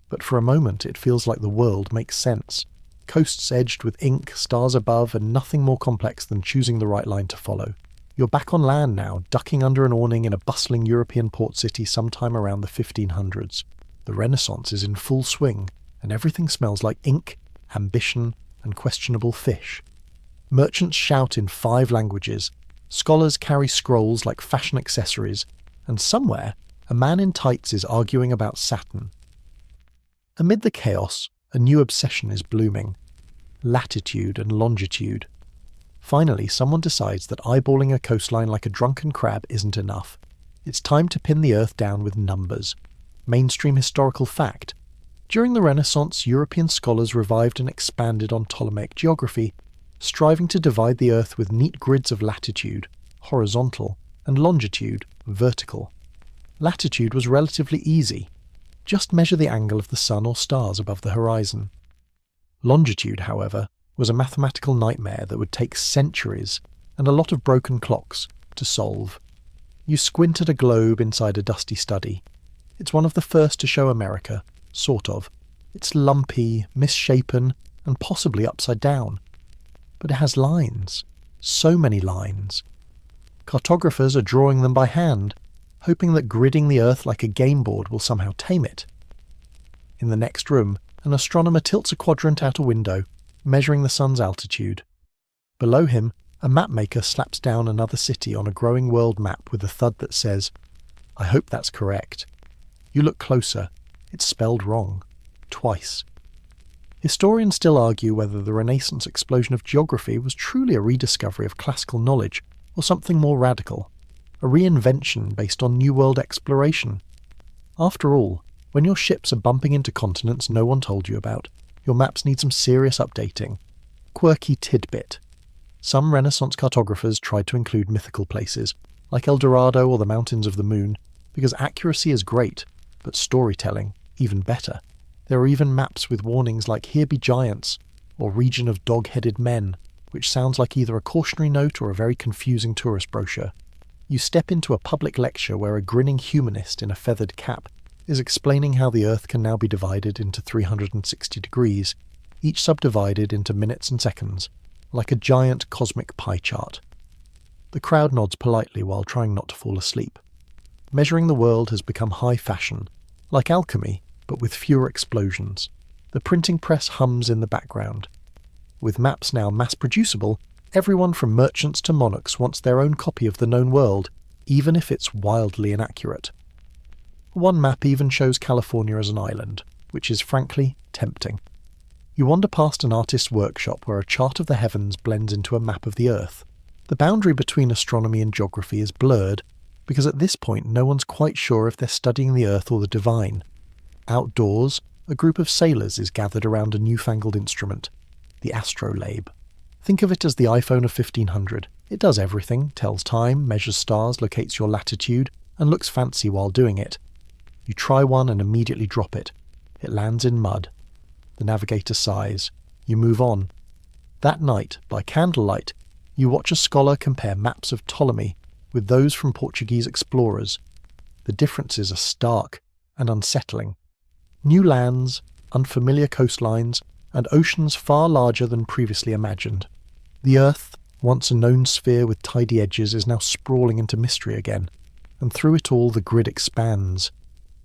Speaker 1: But for a moment it feels like the world makes sense. Coasts edged with ink, stars above, and nothing more complex than choosing the right line to follow. You're back on land now, ducking under an awning in a bustling European port city sometime around the 1500s. The Renaissance is in full swing, and everything smells like ink, ambition, and questionable fish. Merchants shout in 5 languages, scholars carry scrolls like fashion accessories, and somewhere, a man in tights is arguing about Saturn. Amid the chaos, a new obsession is blooming: latitude and longitude. Finally, someone decides that eyeballing a coastline like a drunken crab isn't enough. It's time to pin the Earth down with numbers. Mainstream historical fact: during the Renaissance, European scholars revived and expanded on Ptolemaic geography, striving to divide the Earth with neat grids of latitude, horizontal, and longitude, vertical. Latitude was relatively easy. Just measure the angle of the sun or stars above the horizon. Longitude, however, was a mathematical nightmare that would take centuries and a lot of broken clocks to solve. You squint at a globe inside a dusty study. It's one of the first to show America, sort of. It's lumpy, misshapen, and possibly upside down. But it has lines. So many lines. Cartographers are drawing them by hand, hoping that gridding the Earth like a game board will somehow tame it. In the next room, an astronomer tilts a quadrant out a window, measuring the sun's altitude. Below him, a mapmaker slaps down another city on a growing world map with a thud that says, "I hope that's correct." You look closer. It's spelled wrong. Twice. Historians still argue whether the Renaissance explosion of geography was truly a rediscovery of classical knowledge, or something more radical, a reinvention based on New World exploration. After all, when your ships are bumping into continents no one told you about, your maps need some serious updating. Quirky tidbit: some Renaissance cartographers tried to include mythical places, like El Dorado or the Mountains of the Moon, because accuracy is great, but storytelling even better. There are even maps with warnings like "Here be giants" or "Region of dog-headed men," which sounds like either a cautionary note or a very confusing tourist brochure. You step into a public lecture where a grinning humanist in a feathered cap is explaining how the Earth can now be divided into 360 degrees, each subdivided into minutes and seconds, like a giant cosmic pie chart. The crowd nods politely while trying not to fall asleep. Measuring the world has become high fashion, like alchemy, but with fewer explosions. The printing press hums in the background. With maps now mass-producible, everyone from merchants to monarchs wants their own copy of the known world, even if it's wildly inaccurate. One map even shows California as an island, which is frankly tempting. You wander past an artist's workshop where a chart of the heavens blends into a map of the Earth. The boundary between astronomy and geography is blurred, because at this point no one's quite sure if they're studying the Earth or the divine. Outdoors, a group of sailors is gathered around a newfangled instrument, the astrolabe. Think of it as the iPhone of 1500. It does everything, tells time, measures stars, locates your latitude, and looks fancy while doing it. You try one and immediately drop it. It lands in mud. The navigator sighs. You move on. That night, by candlelight, you watch a scholar compare maps of Ptolemy with those from Portuguese explorers. The differences are stark and unsettling. New lands, unfamiliar coastlines, and oceans far larger than previously imagined. The Earth, once a known sphere with tidy edges, is now sprawling into mystery again, and through it all the grid expands.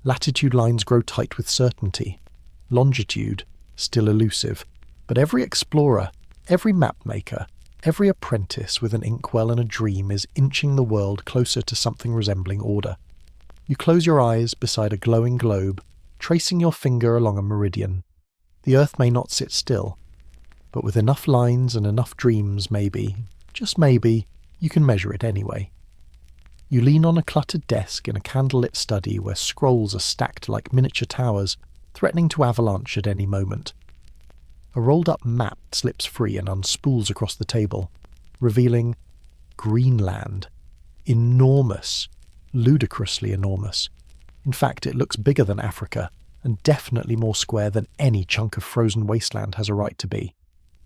Speaker 1: Latitude lines grow tight with certainty. Longitude, still elusive. But every explorer, every mapmaker, every apprentice with an inkwell and a dream is inching the world closer to something resembling order. You close your eyes beside a glowing globe, tracing your finger along a meridian. The Earth may not sit still, but with enough lines and enough dreams, maybe, just maybe, you can measure it anyway. You lean on a cluttered desk in a candlelit study where scrolls are stacked like miniature towers, threatening to avalanche at any moment. A rolled-up map slips free and unspools across the table, revealing Greenland. Enormous, ludicrously enormous. In fact, it looks bigger than Africa, and definitely more square than any chunk of frozen wasteland has a right to be.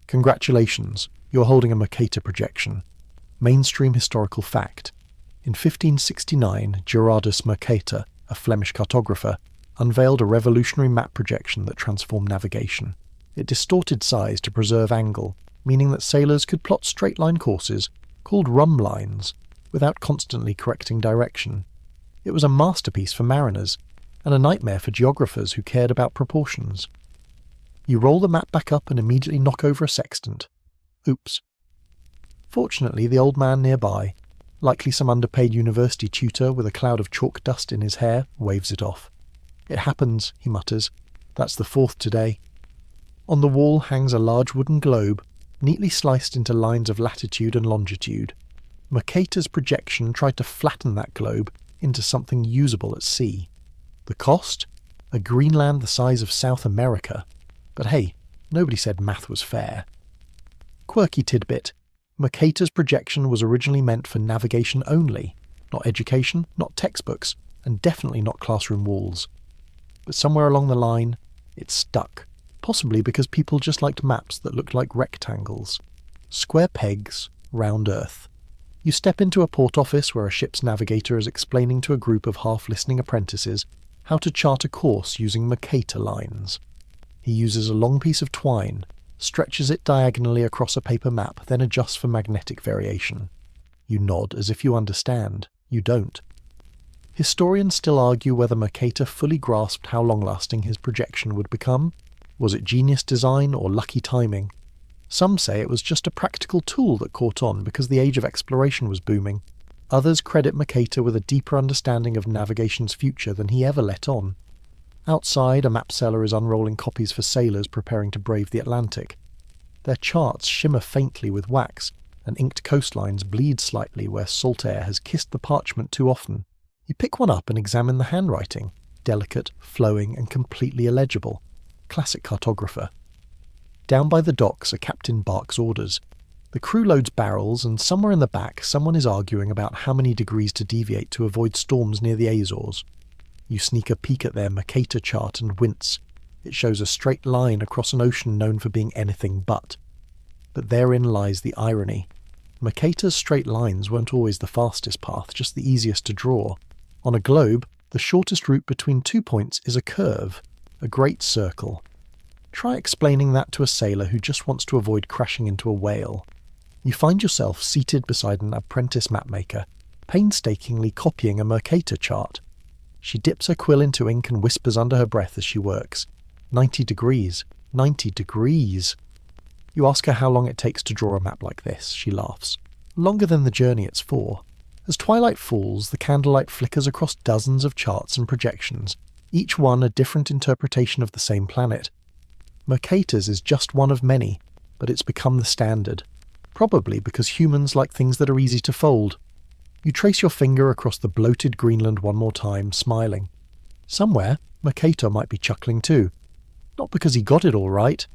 Speaker 1: Congratulations, you're holding a Mercator projection. Mainstream historical fact. In 1569, Gerardus Mercator, a Flemish cartographer, unveiled a revolutionary map projection that transformed navigation. It distorted size to preserve angle, meaning that sailors could plot straight-line courses, called rum lines, without constantly correcting direction. It was a masterpiece for mariners, and a nightmare for geographers who cared about proportions. You roll the map back up and immediately knock over a sextant. Oops. Fortunately, the old man nearby, likely some underpaid university tutor with a cloud of chalk dust in his hair, waves it off. It happens, he mutters. That's the fourth today. On the wall hangs a large wooden globe, neatly sliced into lines of latitude and longitude. Mercator's projection tried to flatten that globe into something usable at sea. The cost? A Greenland the size of South America. But hey, nobody said math was fair. Quirky tidbit. Mercator's projection was originally meant for navigation only, not education, not textbooks, and definitely not classroom walls. But somewhere along the line, it stuck. Possibly because people just liked maps that looked like rectangles. Square pegs, round Earth. You step into a port office where a ship's navigator is explaining to a group of half-listening apprentices how to chart a course using Mercator lines. He uses a long piece of twine, stretches it diagonally across a paper map, then adjusts for magnetic variation. You nod as if you understand. You don't. Historians still argue whether Mercator fully grasped how long-lasting his projection would become. Was it genius design or lucky timing? Some say it was just a practical tool that caught on because the age of exploration was booming. Others credit Mercator with a deeper understanding of navigation's future than he ever let on. Outside, a map seller is unrolling copies for sailors preparing to brave the Atlantic. Their charts shimmer faintly with wax, and inked coastlines bleed slightly where salt air has kissed the parchment too often. You pick one up and examine the handwriting, delicate, flowing, and completely illegible. Classic cartographer. Down by the docks, a captain barks orders. The crew loads barrels, and somewhere in the back someone is arguing about how many degrees to deviate to avoid storms near the Azores. You sneak a peek at their Mercator chart and wince. It shows a straight line across an ocean known for being anything but. But therein lies the irony. Mercator's straight lines weren't always the fastest path, just the easiest to draw. On a globe, the shortest route between 2 points is a curve, a great circle. Try explaining that to a sailor who just wants to avoid crashing into a whale. You find yourself seated beside an apprentice mapmaker, painstakingly copying a Mercator chart. She dips her quill into ink and whispers under her breath as she works. 90 degrees. 90 degrees. You ask her how long it takes to draw a map like this. She laughs. Longer than the journey it's for. As twilight falls, the candlelight flickers across dozens of charts and projections, each one a different interpretation of the same planet. Mercator's is just one of many, but it's become the standard. Probably because humans like things that are easy to fold. You trace your finger across the bloated Greenland one more time, smiling. Somewhere, Mercator might be chuckling too. Not because he got it all right,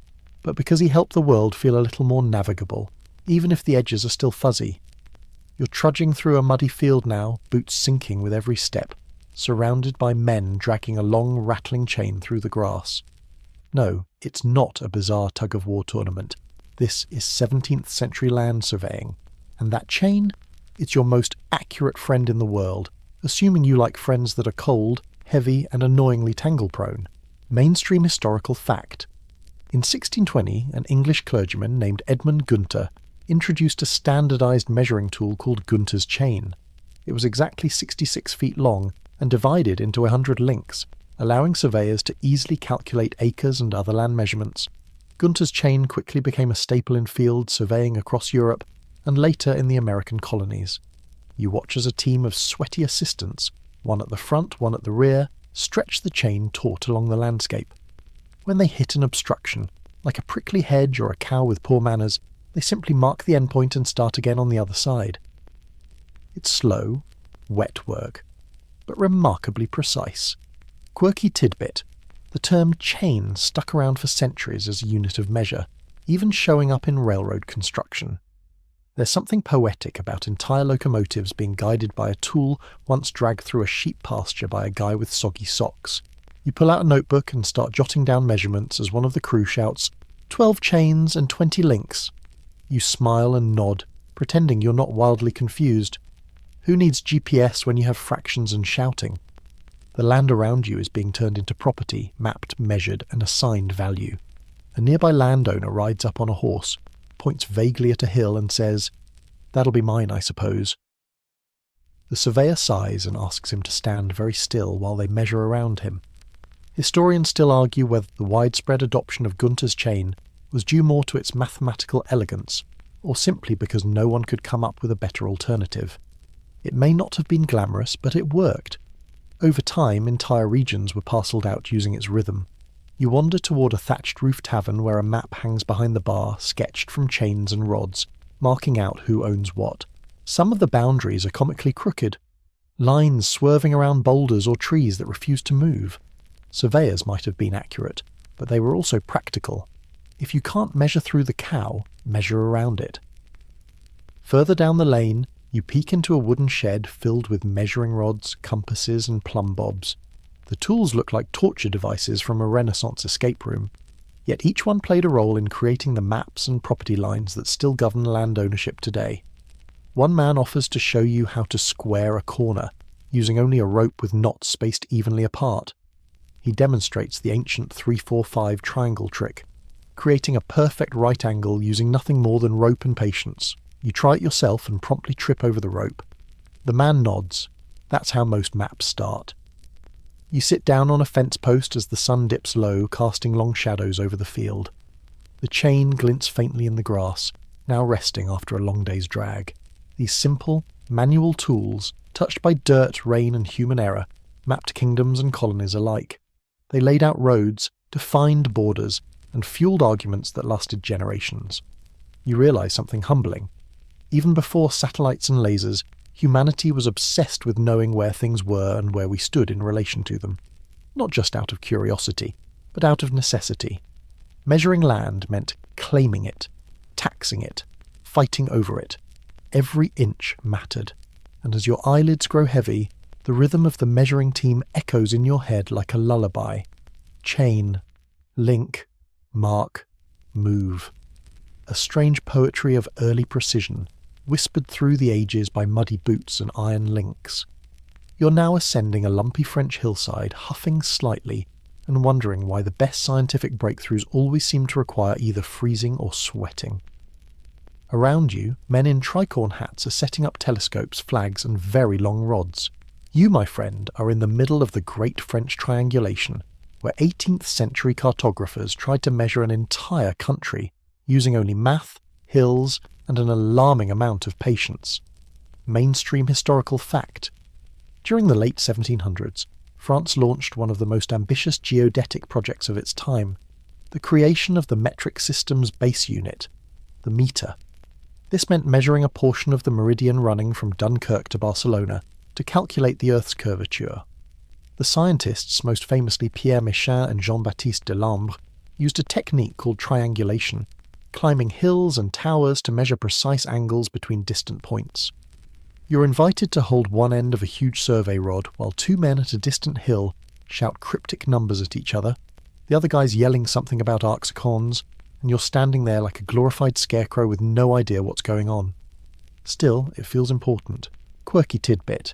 Speaker 1: but because he helped the world feel a little more navigable, even if the edges are still fuzzy. You're trudging through a muddy field now, boots sinking with every step, surrounded by men dragging a long, rattling chain through the grass. No, it's not a bizarre tug-of-war tournament. This is 17th century land surveying. And that chain? It's your most accurate friend in the world, assuming you like friends that are cold, heavy, and annoyingly tangle-prone. Mainstream historical fact. In 1620, an English clergyman named Edmund Gunter introduced a standardized measuring tool called Gunter's chain. It was exactly 66 feet long and divided into 100 links, allowing surveyors to easily calculate acres and other land measurements. Gunter's chain quickly became a staple in field surveying across Europe and later in the American colonies. You watch as a team of sweaty assistants, one at the front, one at the rear, stretch the chain taut along the landscape. When they hit an obstruction, like a prickly hedge or a cow with poor manners, they simply mark the endpoint and start again on the other side. It's slow, wet work, but remarkably precise. Quirky tidbit. The term chain stuck around for centuries as a unit of measure, even showing up in railroad construction. There's something poetic about entire locomotives being guided by a tool once dragged through a sheep pasture by a guy with soggy socks. You pull out a notebook and start jotting down measurements as one of the crew shouts, 12 chains and 20 links. You smile and nod, pretending you're not wildly confused. Who needs GPS when you have fractions and shouting? The land around you is being turned into property, mapped, measured, and assigned value. A nearby landowner rides up on a horse, points vaguely at a hill and says, "That'll be mine, I suppose." The surveyor sighs and asks him to stand very still while they measure around him. Historians still argue whether the widespread adoption of Gunter's chain was due more to its mathematical elegance, or simply because no one could come up with a better alternative. It may not have been glamorous, but it worked. Over time, entire regions were parcelled out using its rhythm. You wander toward a thatched roof tavern where a map hangs behind the bar, sketched from chains and rods, marking out who owns what. Some of the boundaries are comically crooked. Lines swerving around boulders or trees that refuse to move. Surveyors might have been accurate, but they were also practical. If you can't measure through the cow, measure around it. Further down the lane, you peek into a wooden shed filled with measuring rods, compasses, and plumb bobs. The tools look like torture devices from a Renaissance escape room, yet each one played a role in creating the maps and property lines that still govern land ownership today. One man offers to show you how to square a corner, using only a rope with knots spaced evenly apart. He demonstrates the ancient 3-4-5 triangle trick, creating a perfect right angle using nothing more than rope and patience. You try it yourself and promptly trip over the rope. The man nods. That's how most maps start. You sit down on a fence post as the sun dips low, casting long shadows over the field. The chain glints faintly in the grass, now resting after a long day's drag. These simple, manual tools, touched by dirt, rain, and human error, mapped kingdoms and colonies alike. They laid out roads, defined borders, and fueled arguments that lasted generations. You realise something humbling. Even before satellites and lasers, humanity was obsessed with knowing where things were and where we stood in relation to them. Not just out of curiosity, but out of necessity. Measuring land meant claiming it, taxing it, fighting over it. Every inch mattered, and as your eyelids grow heavy, the rhythm of the measuring team echoes in your head like a lullaby. Chain, link, mark, move. A strange poetry of early precision, whispered through the ages by muddy boots and iron links. You're now ascending a lumpy French hillside, huffing slightly, and wondering why the best scientific breakthroughs always seem to require either freezing or sweating. Around you, men in tricorn hats are setting up telescopes, flags, and very long rods. You, my friend, are in the middle of the Great French Triangulation, where 18th century cartographers tried to measure an entire country, using only math, hills, and an alarming amount of patience. Mainstream historical fact. During the late 1700s, France launched one of the most ambitious geodetic projects of its time, the creation of the metric system's base unit, the metre. This meant measuring a portion of the meridian running from Dunkirk to Barcelona to calculate the Earth's curvature. The scientists, most famously Pierre Méchain and Jean-Baptiste Delambre, used a technique called triangulation, climbing hills and towers to measure precise angles between distant points. You're invited to hold one end of a huge survey rod while two men at a distant hill shout cryptic numbers at each other, the other guy's yelling something about arcsicons, and you're standing there like a glorified scarecrow with no idea what's going on. Still, it feels important. Quirky tidbit.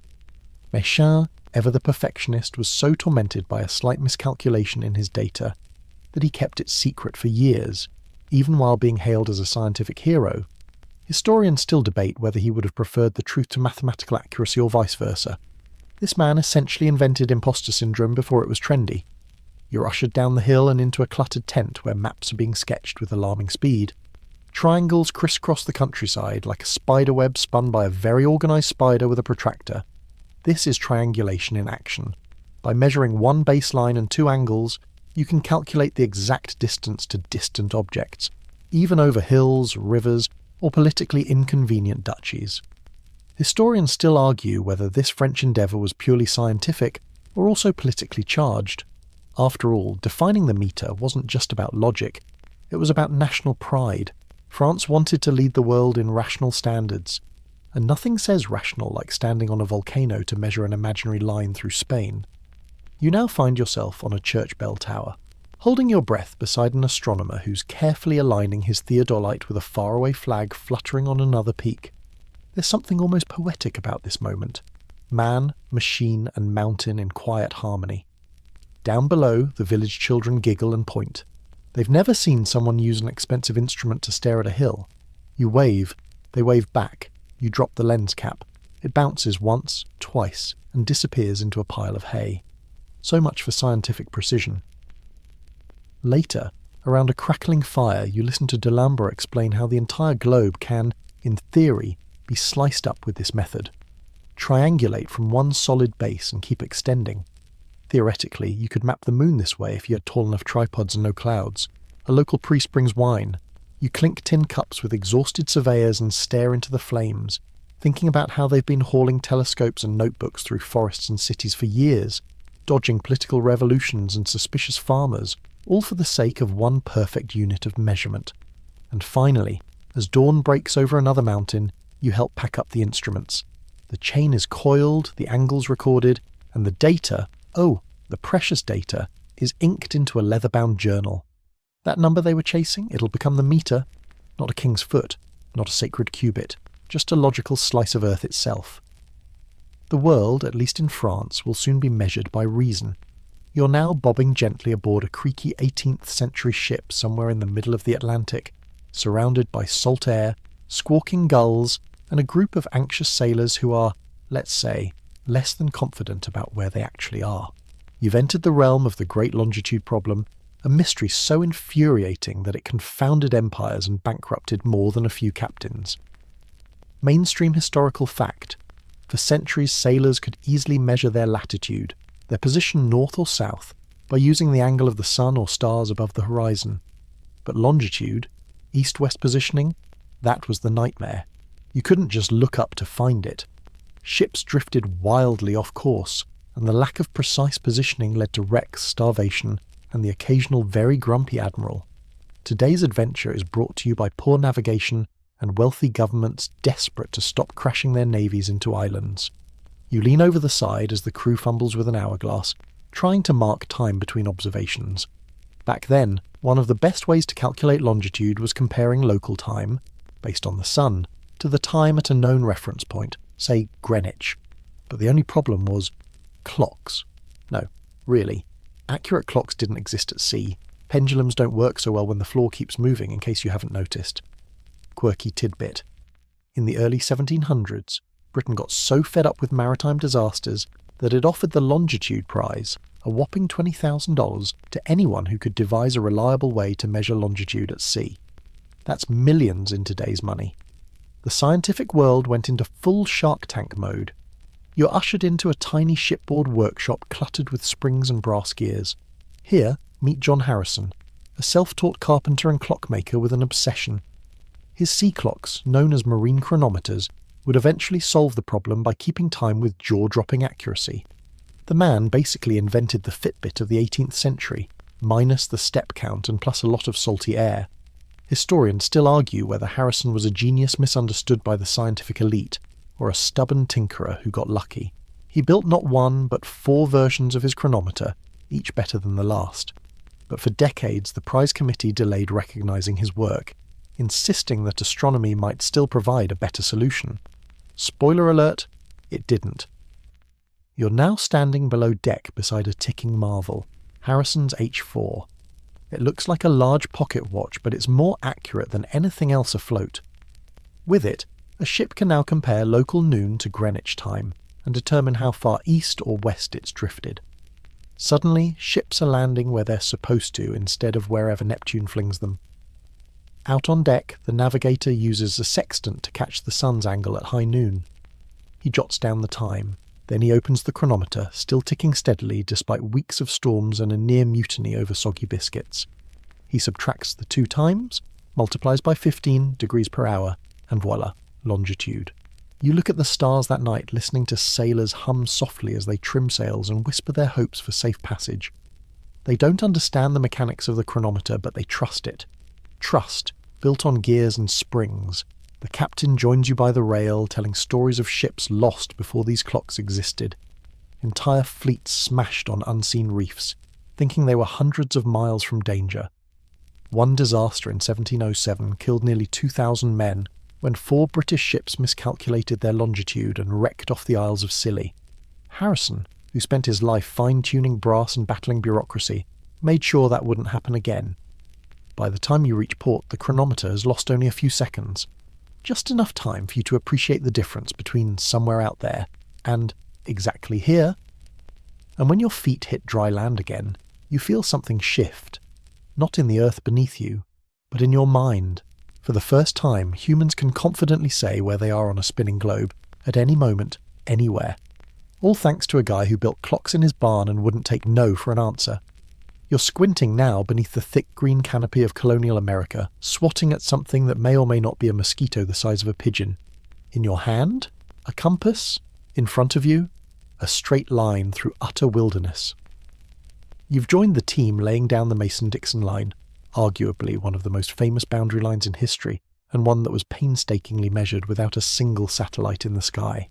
Speaker 1: Méchain, ever the perfectionist, was so tormented by a slight miscalculation in his data that he kept it secret for years, even while being hailed as a scientific hero. Historians still debate whether he would have preferred the truth to mathematical accuracy or vice versa. This man essentially invented imposter syndrome before it was trendy. You're ushered down the hill and into a cluttered tent where maps are being sketched with alarming speed. Triangles crisscross the countryside like a spider web spun by a very organised spider with a protractor. This is triangulation in action. By measuring one baseline and two angles, you can calculate the exact distance to distant objects, even over hills, rivers, or politically inconvenient duchies. Historians still argue whether this French endeavour was purely scientific or also politically charged. After all, defining the metre wasn't just about logic, it was about national pride. France wanted to lead the world in rational standards, and nothing says rational like standing on a volcano to measure an imaginary line through Spain. You now find yourself on a church bell tower, holding your breath beside an astronomer who's carefully aligning his theodolite with a faraway flag fluttering on another peak. There's something almost poetic about this moment. Man, machine, and mountain in quiet harmony. Down below, the village children giggle and point. They've never seen someone use an expensive instrument to stare at a hill. You wave, they wave back. You drop the lens cap. It bounces once, twice, and disappears into a pile of hay. So much for scientific precision. Later, around a crackling fire, you listen to Delambre explain how the entire globe can, in theory, be sliced up with this method. Triangulate from one solid base and keep extending. Theoretically, you could map the moon this way if you had tall enough tripods and no clouds. A local priest brings wine. You clink tin cups with exhausted surveyors and stare into the flames, thinking about how they've been hauling telescopes and notebooks through forests and cities for years, dodging political revolutions and suspicious farmers, all for the sake of one perfect unit of measurement. And finally, as dawn breaks over another mountain, you help pack up the instruments. The chain is coiled, the angles recorded, and the data, the precious data, is inked into a leather-bound journal. That number they were chasing, it'll become the metre, not a king's foot, not a sacred cubit, just a logical slice of earth itself. The world, at least in France, will soon be measured by reason. You're now bobbing gently aboard a creaky 18th century ship somewhere in the middle of the Atlantic, surrounded by salt air, squawking gulls, and a group of anxious sailors who are, let's say, less than confident about where they actually are. You've entered the realm of the Great Longitude Problem, a mystery so infuriating that it confounded empires and bankrupted more than a few captains. Mainstream historical fact. For centuries, sailors could easily measure their latitude, their position north or south, by using the angle of the sun or stars above the horizon. But longitude, east-west positioning, that was the nightmare. You couldn't just look up to find it. Ships drifted wildly off course, and the lack of precise positioning led to wrecks, starvation, and the occasional very grumpy admiral. Today's adventure is brought to you by poor navigation and wealthy governments desperate to stop crashing their navies into islands. You lean over the side as the crew fumbles with an hourglass, trying to mark time between observations. Back then, one of the best ways to calculate longitude was comparing local time, based on the sun, to the time at a known reference point, say Greenwich. But the only problem was clocks. No, really. Accurate clocks didn't exist at sea. Pendulums don't work so well when the floor keeps moving, in case you haven't noticed. Quirky tidbit. In the early 1700s, Britain got so fed up with maritime disasters that it offered the Longitude Prize, a whopping $20,000, to anyone who could devise a reliable way to measure longitude at sea. That's millions in today's money. The scientific world went into full Shark Tank mode. You're ushered into a tiny shipboard workshop cluttered with springs and brass gears. Here, meet John Harrison, a self-taught carpenter and clockmaker with an obsession. His sea clocks, known as marine chronometers, would eventually solve the problem by keeping time with jaw-dropping accuracy. The man basically invented the Fitbit of the 18th century, minus the step count and plus a lot of salty air. Historians still argue whether Harrison was a genius misunderstood by the scientific elite, or a stubborn tinkerer who got lucky. He built not one, but 4 versions of his chronometer, each better than the last. But for decades the prize committee delayed recognising his work, insisting that astronomy might still provide a better solution. Spoiler alert, it didn't. You're now standing below deck beside a ticking marvel, Harrison's H4. It looks like a large pocket watch, but it's more accurate than anything else afloat. With it, a ship can now compare local noon to Greenwich time and determine how far east or west it's drifted. Suddenly, ships are landing where they're supposed to instead of wherever Neptune flings them. Out on deck, the navigator uses a sextant to catch the sun's angle at high noon. He jots down the time. Then he opens the chronometer, still ticking steadily despite weeks of storms and a near mutiny over soggy biscuits. He subtracts the 2 times, multiplies by 15 degrees per hour, and voila, longitude. You look at the stars that night, listening to sailors hum softly as they trim sails and whisper their hopes for safe passage. They don't understand the mechanics of the chronometer, but they trust it. Trust, built on gears and springs. The captain joins you by the rail, telling stories of ships lost before these clocks existed. Entire fleets smashed on unseen reefs, thinking they were hundreds of miles from danger. One disaster in 1707 killed nearly 2,000 men when 4 British ships miscalculated their longitude and wrecked off the Isles of Scilly. Harrison, who spent his life fine-tuning brass and battling bureaucracy, made sure that wouldn't happen again. By the time you reach port, the chronometer has lost only a few seconds. Just enough time for you to appreciate the difference between somewhere out there and exactly here. And when your feet hit dry land again, you feel something shift. Not in the earth beneath you, but in your mind. For the first time, humans can confidently say where they are on a spinning globe, at any moment, anywhere. All thanks to a guy who built clocks in his barn and wouldn't take no for an answer. You're squinting now beneath the thick green canopy of colonial America, swatting at something that may or may not be a mosquito the size of a pigeon. In your hand, a compass. In front of you, a straight line through utter wilderness. You've joined the team laying down the Mason-Dixon line, arguably one of the most famous boundary lines in history, and one that was painstakingly measured without a single satellite in the sky.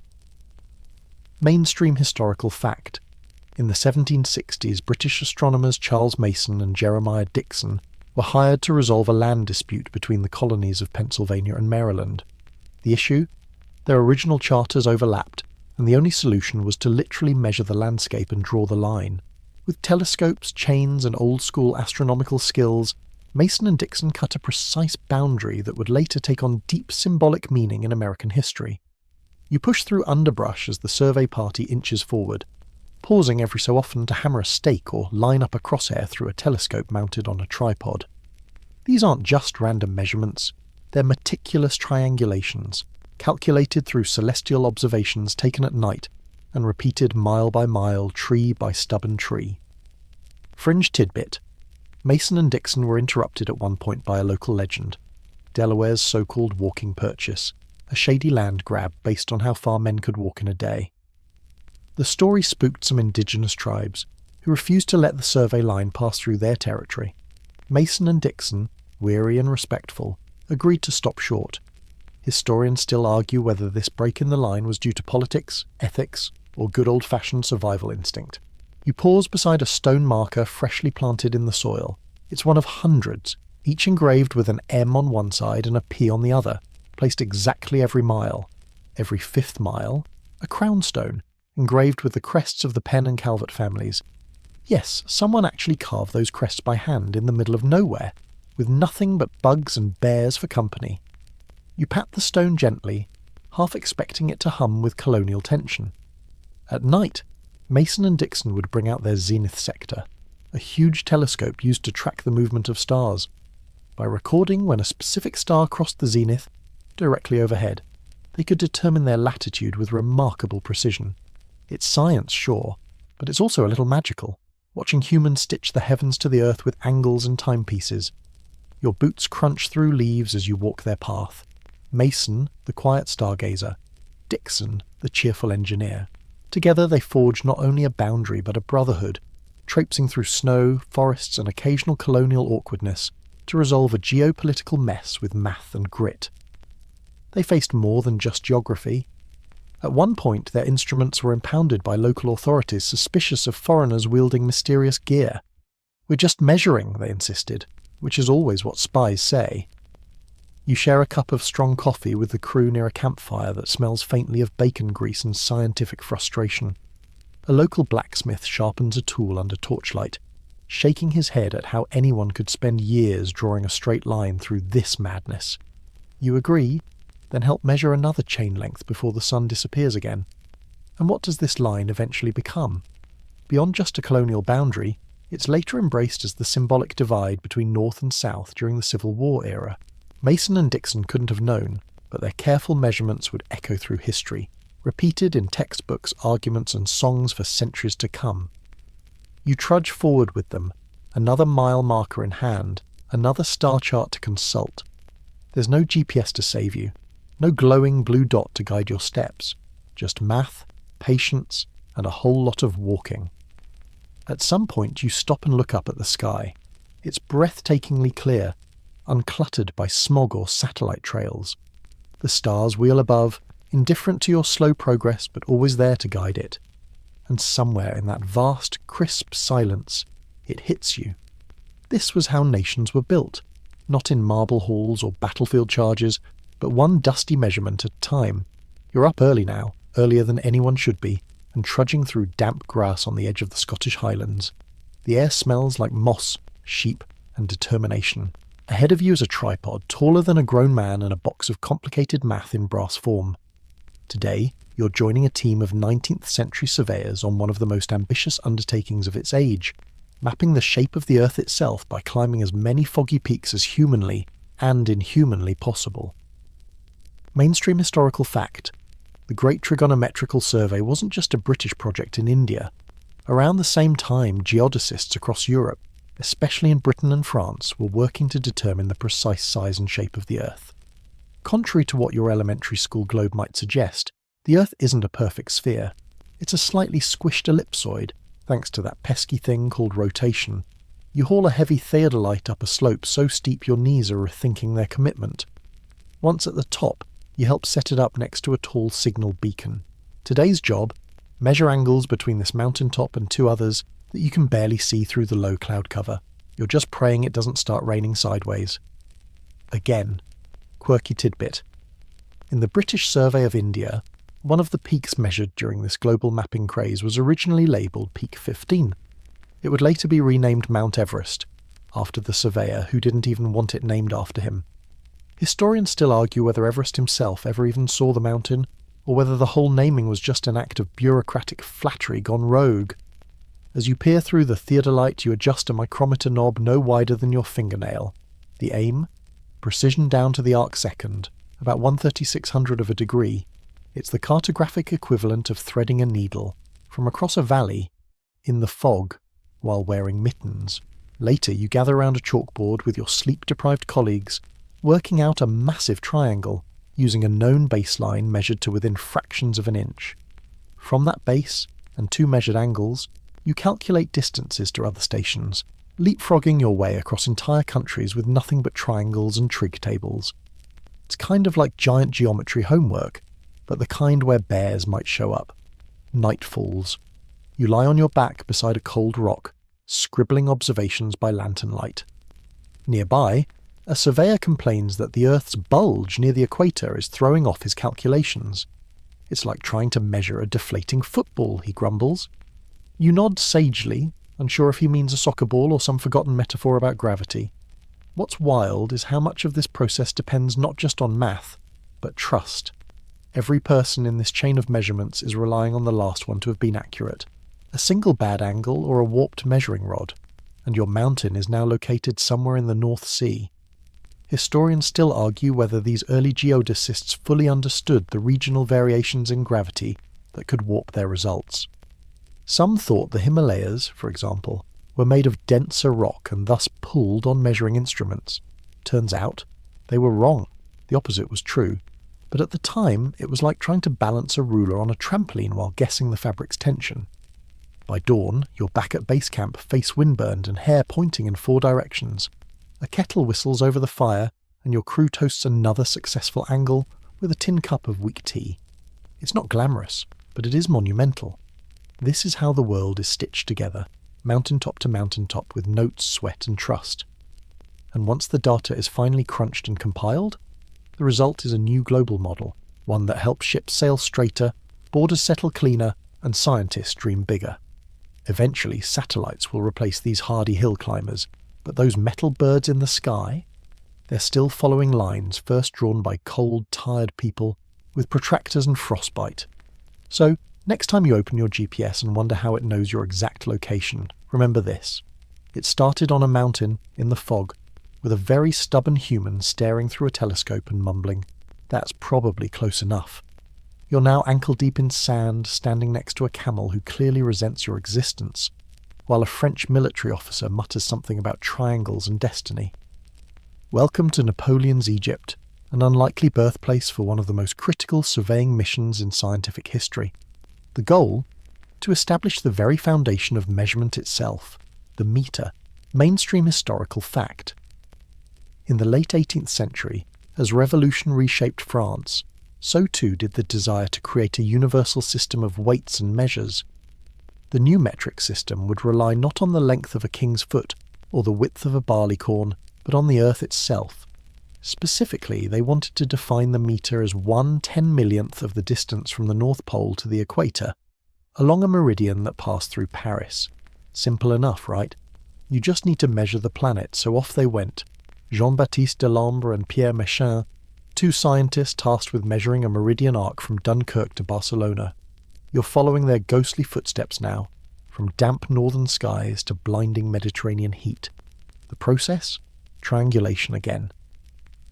Speaker 1: Mainstream historical fact. In the 1760s, British astronomers Charles Mason and Jeremiah Dixon were hired to resolve a land dispute between the colonies of Pennsylvania and Maryland. The issue? Their original charters overlapped, and the only solution was to literally measure the landscape and draw the line. With telescopes, chains, and old-school astronomical skills, Mason and Dixon cut a precise boundary that would later take on deep symbolic meaning in American history. You push through underbrush as the survey party inches forward, pausing every so often to hammer a stake or line up a crosshair through a telescope mounted on a tripod. These aren't just random measurements, they're meticulous triangulations, calculated through celestial observations taken at night and repeated mile by mile, tree by stubborn tree. Fringe tidbit. Mason and Dixon were interrupted at one point by a local legend, Delaware's so-called walking purchase, a shady land grab based on how far men could walk in a day. The story spooked some indigenous tribes, who refused to let the survey line pass through their territory. Mason and Dixon, weary and respectful, agreed to stop short. Historians still argue whether this break in the line was due to politics, ethics, or good old-fashioned survival instinct. You pause beside a stone marker freshly planted in the soil. It's one of hundreds, each engraved with an M on one side and a P on the other, placed exactly every mile. Every 5th mile, a crown stone, engraved with the crests of the Penn and Calvert families. Yes, someone actually carved those crests by hand in the middle of nowhere, with nothing but bugs and bears for company. You pat the stone gently, half expecting it to hum with colonial tension. At night, Mason and Dixon would bring out their zenith sector, a huge telescope used to track the movement of stars. By recording when a specific star crossed the zenith, directly overhead, they could determine their latitude with remarkable precision. It's science, sure, but it's also a little magical, watching humans stitch the heavens to the earth with angles and timepieces. Your boots crunch through leaves as you walk their path. Mason, the quiet stargazer, Dixon, the cheerful engineer. Together they forge not only a boundary but a brotherhood, traipsing through snow, forests and occasional colonial awkwardness to resolve a geopolitical mess with math and grit. They faced more than just geography. At one point their instruments were impounded by local authorities suspicious of foreigners wielding mysterious gear. "We're just measuring," they insisted, which is always what spies say. You share a cup of strong coffee with the crew near a campfire that smells faintly of bacon grease and scientific frustration. A local blacksmith sharpens a tool under torchlight, shaking his head at how anyone could spend years drawing a straight line through this madness. You agree, then help measure another chain length before the sun disappears again. And what does this line eventually become? Beyond just a colonial boundary, it's later embraced as the symbolic divide between North and South during the Civil War era. Mason and Dixon couldn't have known, but their careful measurements would echo through history, repeated in textbooks, arguments and songs for centuries to come. You trudge forward with them, another mile marker in hand, another star chart to consult. There's no GPS to save you, no glowing blue dot to guide your steps, just math, patience, and a whole lot of walking. At some point you stop and look up at the sky. It's breathtakingly clear, uncluttered by smog or satellite trails. The stars wheel above, indifferent to your slow progress but always there to guide it. And somewhere in that vast, crisp silence, it hits you. This was how nations were built, not in marble halls or battlefield charges, but one dusty measurement at a time. You're up early now, earlier than anyone should be, and trudging through damp grass on the edge of the Scottish Highlands. The air smells like moss, sheep, and determination. Ahead of you is a tripod taller than a grown man and a box of complicated math in brass form. Today, you're joining a team of 19th century surveyors on one of the most ambitious undertakings of its age, mapping the shape of the Earth itself by climbing as many foggy peaks as humanly and inhumanly possible. Mainstream historical fact: the Great Trigonometrical Survey wasn't just a British project in India. Around the same time, geodesists across Europe, especially in Britain and France, were working to determine the precise size and shape of the Earth. Contrary to what your elementary school globe might suggest, the Earth isn't a perfect sphere. It's a slightly squished ellipsoid, thanks to that pesky thing called rotation. You haul a heavy theodolite up a slope so steep your knees are rethinking their commitment. Once at the top, you help set it up next to a tall signal beacon. Today's job: measure angles between this mountaintop and two others that you can barely see through the low cloud cover. You're just praying it doesn't start raining sideways. Again, quirky tidbit. In the British Survey of India, one of the peaks measured during this global mapping craze was originally labelled Peak 15. It would later be renamed Mount Everest, after the surveyor who didn't even want it named after him. Historians still argue whether Everest himself ever even saw the mountain, or whether the whole naming was just an act of bureaucratic flattery gone rogue. As you peer through the theodolite, you adjust a micrometer knob no wider than your fingernail. The aim? Precision down to the arcsecond, about 1/3600 of a degree. It's the cartographic equivalent of threading a needle, from across a valley, in the fog, while wearing mittens. Later you gather around a chalkboard with your sleep-deprived colleagues, working out a massive triangle, using a known baseline measured to within fractions of an inch. From that base, and two measured angles, you calculate distances to other stations, leapfrogging your way across entire countries with nothing but triangles and trig tables. It's kind of like giant geometry homework, but the kind where bears might show up. Night falls. You lie on your back beside a cold rock, scribbling observations by lantern light. Nearby, a surveyor complains that the Earth's bulge near the equator is throwing off his calculations. It's like trying to measure a deflating football, he grumbles. You nod sagely, unsure if he means a soccer ball or some forgotten metaphor about gravity. What's wild is how much of this process depends not just on math, but trust. Every person in this chain of measurements is relying on the last one to have been accurate. A single bad angle or a warped measuring rod, and your mountain is now located somewhere in the North Sea. Historians still argue whether these early geodesists fully understood the regional variations in gravity that could warp their results. Some thought the Himalayas, for example, were made of denser rock and thus pulled on measuring instruments. Turns out, they were wrong. The opposite was true. But at the time, it was like trying to balance a ruler on a trampoline while guessing the fabric's tension. By dawn, you're back at base camp, face windburned and hair pointing in 4 directions. A kettle whistles over the fire, and your crew toasts another successful angle with a tin cup of weak tea. It's not glamorous, but it is monumental. This is how the world is stitched together, mountaintop to mountaintop, with notes, sweat and trust. And once the data is finally crunched and compiled, the result is a new global model, one that helps ships sail straighter, borders settle cleaner, and scientists dream bigger. Eventually, satellites will replace these hardy hill climbers, but those metal birds in the sky, they're still following lines first drawn by cold, tired people with protractors and frostbite. So, next time you open your GPS and wonder how it knows your exact location, remember this. It started on a mountain in the fog, with a very stubborn human staring through a telescope and mumbling, "That's probably close enough." You're now ankle-deep in sand, standing next to a camel who clearly resents your existence, while a French military officer mutters something about triangles and destiny. Welcome to Napoleon's Egypt, an unlikely birthplace for one of the most critical surveying missions in scientific history. The goal? To establish the very foundation of measurement itself, the meter, mainstream historical fact. In the late 18th century, as revolution reshaped France, so too did the desire to create a universal system of weights and measures. The new metric system would rely not on the length of a king's foot or the width of a barleycorn, but on the Earth itself. Specifically, they wanted to define the meter as 1/10,000,000th of the distance from the North Pole to the equator, along a meridian that passed through Paris. Simple enough, right? You just need to measure the planet, so off they went. Jean-Baptiste Delambre and Pierre Méchain, 2 scientists tasked with measuring a meridian arc from Dunkirk to Barcelona. You're following their ghostly footsteps now, from damp northern skies to blinding Mediterranean heat. The process? Triangulation again.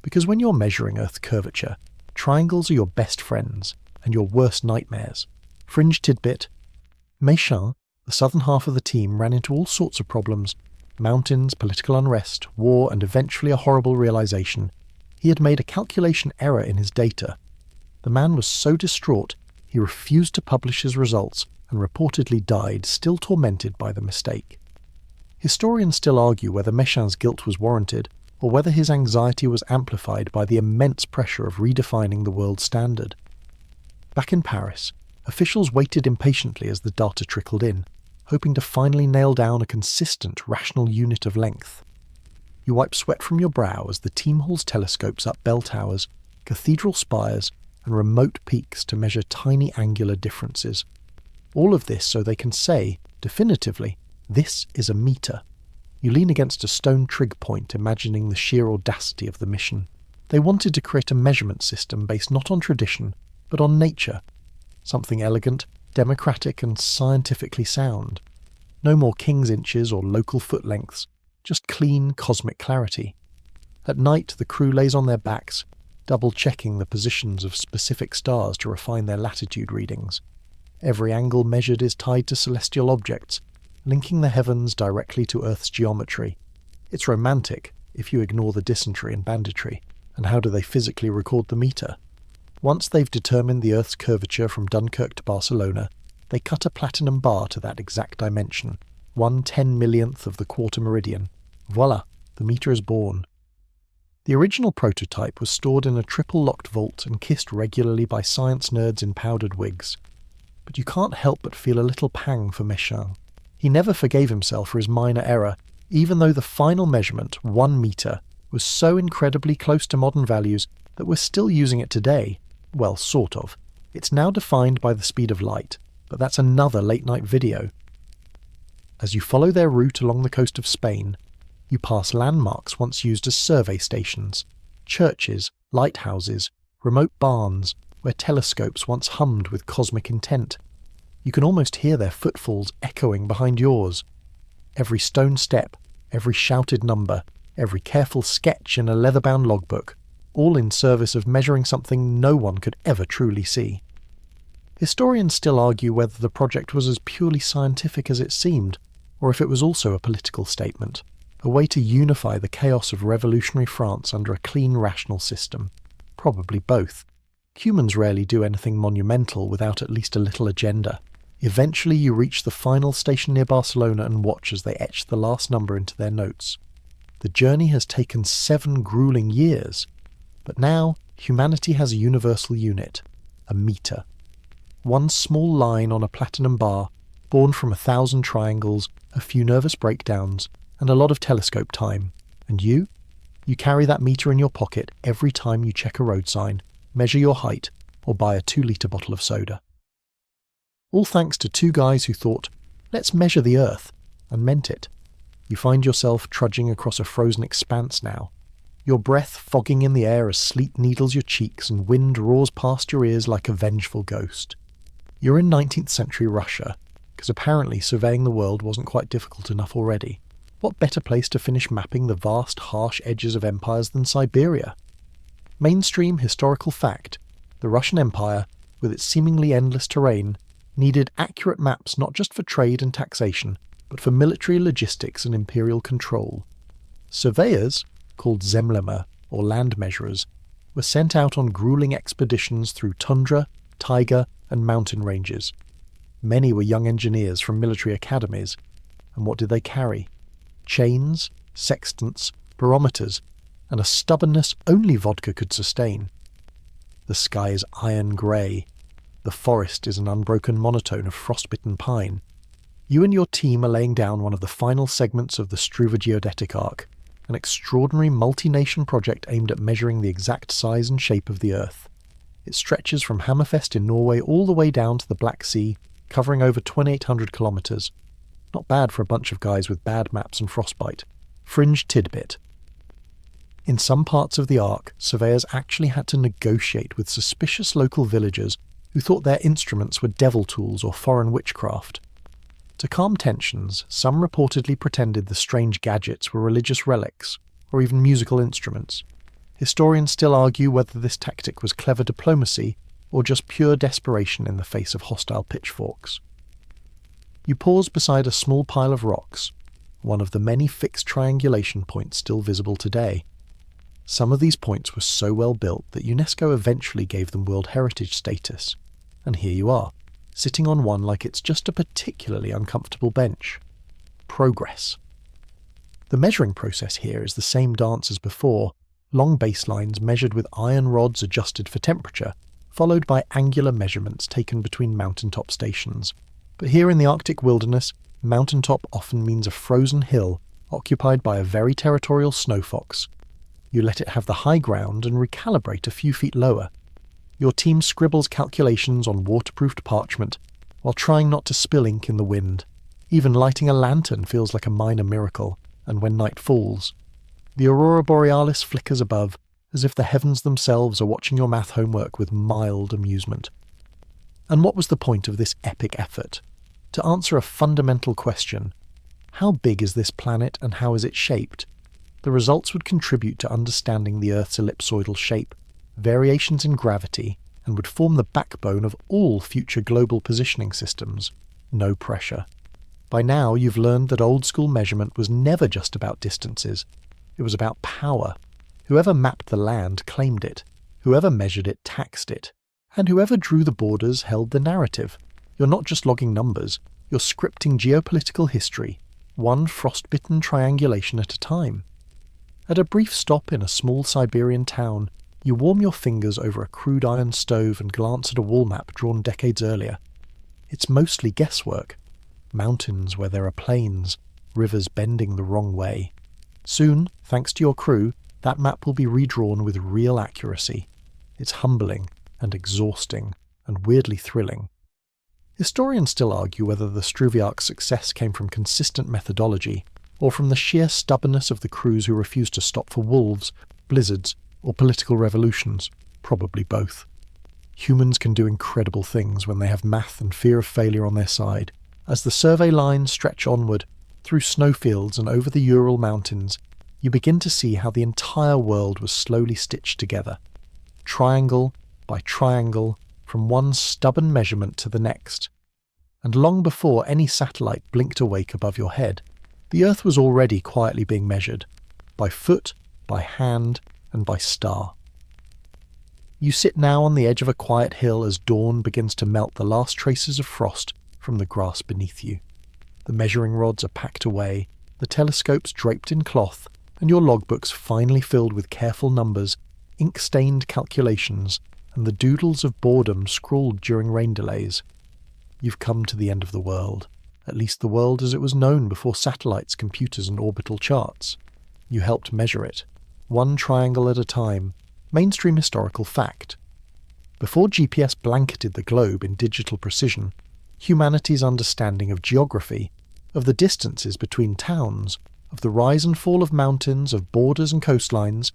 Speaker 1: Because when you're measuring Earth's curvature, triangles are your best friends and your worst nightmares. Fringe tidbit: Méchain, the southern half of the team, ran into all sorts of problems: mountains, political unrest, war, and eventually a horrible realization. He had made a calculation error in his data. The man was so distraught, he refused to publish his results and reportedly died, still tormented by the mistake. Historians still argue whether Méchain's guilt was warranted, or whether his anxiety was amplified by the immense pressure of redefining the world standard. Back in Paris, officials waited impatiently as the data trickled in, hoping to finally nail down a consistent, rational unit of length. You wipe sweat from your brow as the team hauls telescopes up bell towers, cathedral spires, and remote peaks to measure tiny angular differences. All of this so they can say, definitively, this is a meter. You lean against a stone trig point, imagining the sheer audacity of the mission. They wanted to create a measurement system based not on tradition, but on nature. Something elegant, democratic, and scientifically sound. No more king's inches or local foot lengths, just clean cosmic clarity. At night, the crew lays on their backs, double-checking the positions of specific stars to refine their latitude readings. Every angle measured is tied to celestial objects, linking the heavens directly to Earth's geometry. It's romantic, if you ignore the dysentery and banditry. And how do they physically record the meter? Once they've determined the Earth's curvature from Dunkirk to Barcelona, they cut a platinum bar to that exact dimension, 1/10,000,000th of the quarter meridian. Voila, the meter is born. The original prototype was stored in a triple-locked vault and kissed regularly by science nerds in powdered wigs. But you can't help but feel a little pang for Méchain. He never forgave himself for his minor error, even though the final measurement, 1 metre, was so incredibly close to modern values that we're still using it today. Well, sort of. It's now defined by the speed of light, but that's another late-night video. As you follow their route along the coast of Spain, you pass landmarks once used as survey stations, churches, lighthouses, remote barns, where telescopes once hummed with cosmic intent. You can almost hear their footfalls echoing behind yours. Every stone step, every shouted number, every careful sketch in a leather-bound logbook, all in service of measuring something no one could ever truly see. Historians still argue whether the project was as purely scientific as it seemed, or if it was also a political statement, a way to unify the chaos of revolutionary France under a clean, rational system. Probably both. Humans rarely do anything monumental without at least a little agenda. Eventually you reach the final station near Barcelona and watch as they etch the last number into their notes. The journey has taken 7 grueling years, but now humanity has a universal unit, a meter. One small line on a platinum bar, born from 1,000 triangles, a few nervous breakdowns, and a lot of telescope time. And you? You carry that meter in your pocket every time you check a road sign, measure your height, or buy a 2-litre bottle of soda. All thanks to 2 guys who thought, let's measure the Earth, and meant it. You find yourself trudging across a frozen expanse now, your breath fogging in the air as sleet needles your cheeks and wind roars past your ears like a vengeful ghost. You're in 19th century Russia, because apparently surveying the world wasn't quite difficult enough already. What better place to finish mapping the vast, harsh edges of empires than Siberia? Mainstream historical fact, the Russian Empire, with its seemingly endless terrain, needed accurate maps not just for trade and taxation, but for military logistics and imperial control. Surveyors, called zemlema, or land measurers, were sent out on grueling expeditions through tundra, taiga, and mountain ranges. Many were young engineers from military academies, and what did they carry? Chains, sextants, barometers, and a stubbornness only vodka could sustain. The sky is iron grey. The forest is an unbroken monotone of frostbitten pine. You and your team are laying down one of the final segments of the Struve geodetic arc, an extraordinary multi-nation project aimed at measuring the exact size and shape of the Earth. It stretches from Hammerfest in Norway all the way down to the Black Sea, covering over 2,800 kilometres. Not bad for a bunch of guys with bad maps and frostbite. Fringe tidbit. In some parts of the arc, surveyors actually had to negotiate with suspicious local villagers who thought their instruments were devil tools or foreign witchcraft. To calm tensions, some reportedly pretended the strange gadgets were religious relics, or even musical instruments. Historians still argue whether this tactic was clever diplomacy or just pure desperation in the face of hostile pitchforks. You pause beside a small pile of rocks, one of the many fixed triangulation points still visible today. Some of these points were so well built that UNESCO eventually gave them World Heritage status, and here you are, sitting on one like it's just a particularly uncomfortable bench. Progress. The measuring process here is the same dance as before, long baselines measured with iron rods adjusted for temperature, followed by angular measurements taken between mountaintop stations. But here in the Arctic wilderness, mountaintop often means a frozen hill occupied by a very territorial snow fox. You let it have the high ground and recalibrate a few feet lower. Your team scribbles calculations on waterproofed parchment while trying not to spill ink in the wind. Even lighting a lantern feels like a minor miracle, and when night falls, the aurora borealis flickers above as if the heavens themselves are watching your math homework with mild amusement. And what was the point of this epic effort? To answer a fundamental question: how big is this planet and how is it shaped? The results would contribute to understanding the Earth's ellipsoidal shape, variations in gravity, and would form the backbone of all future global positioning systems. No pressure. By now you've learned that old-school measurement was never just about distances. It was about power. Whoever mapped the land claimed it. Whoever measured it taxed it. And whoever drew the borders held the narrative. You're not just logging numbers, you're scripting geopolitical history, one frostbitten triangulation at a time. At a brief stop in a small Siberian town, you warm your fingers over a crude iron stove and glance at a wall map drawn decades earlier. It's mostly guesswork. Mountains where there are plains, rivers bending the wrong way. Soon, thanks to your crew, that map will be redrawn with real accuracy. It's humbling and exhausting and weirdly thrilling. Historians still argue whether the Struviark's success came from consistent methodology or from the sheer stubbornness of the crews who refused to stop for wolves, blizzards, or political revolutions. Probably both. Humans can do incredible things when they have math and fear of failure on their side. As the survey lines stretch onward, through snowfields and over the Ural Mountains, you begin to see how the entire world was slowly stitched together, triangle by triangle, from one stubborn measurement to the next. And long before any satellite blinked awake above your head, the Earth was already quietly being measured, by foot, by hand, and by star. You sit now on the edge of a quiet hill as dawn begins to melt the last traces of frost from the grass beneath you. The measuring rods are packed away, the telescopes draped in cloth, and your logbooks finally filled with careful numbers, ink-stained calculations, and the doodles of boredom scrawled during rain delays. You've come to the end of the world, at least the world as it was known before satellites, computers, and orbital charts. You helped measure it, one triangle at a time, mainstream historical fact. Before GPS blanketed the globe in digital precision, humanity's understanding of geography, of the distances between towns, of the rise and fall of mountains, of borders and coastlines,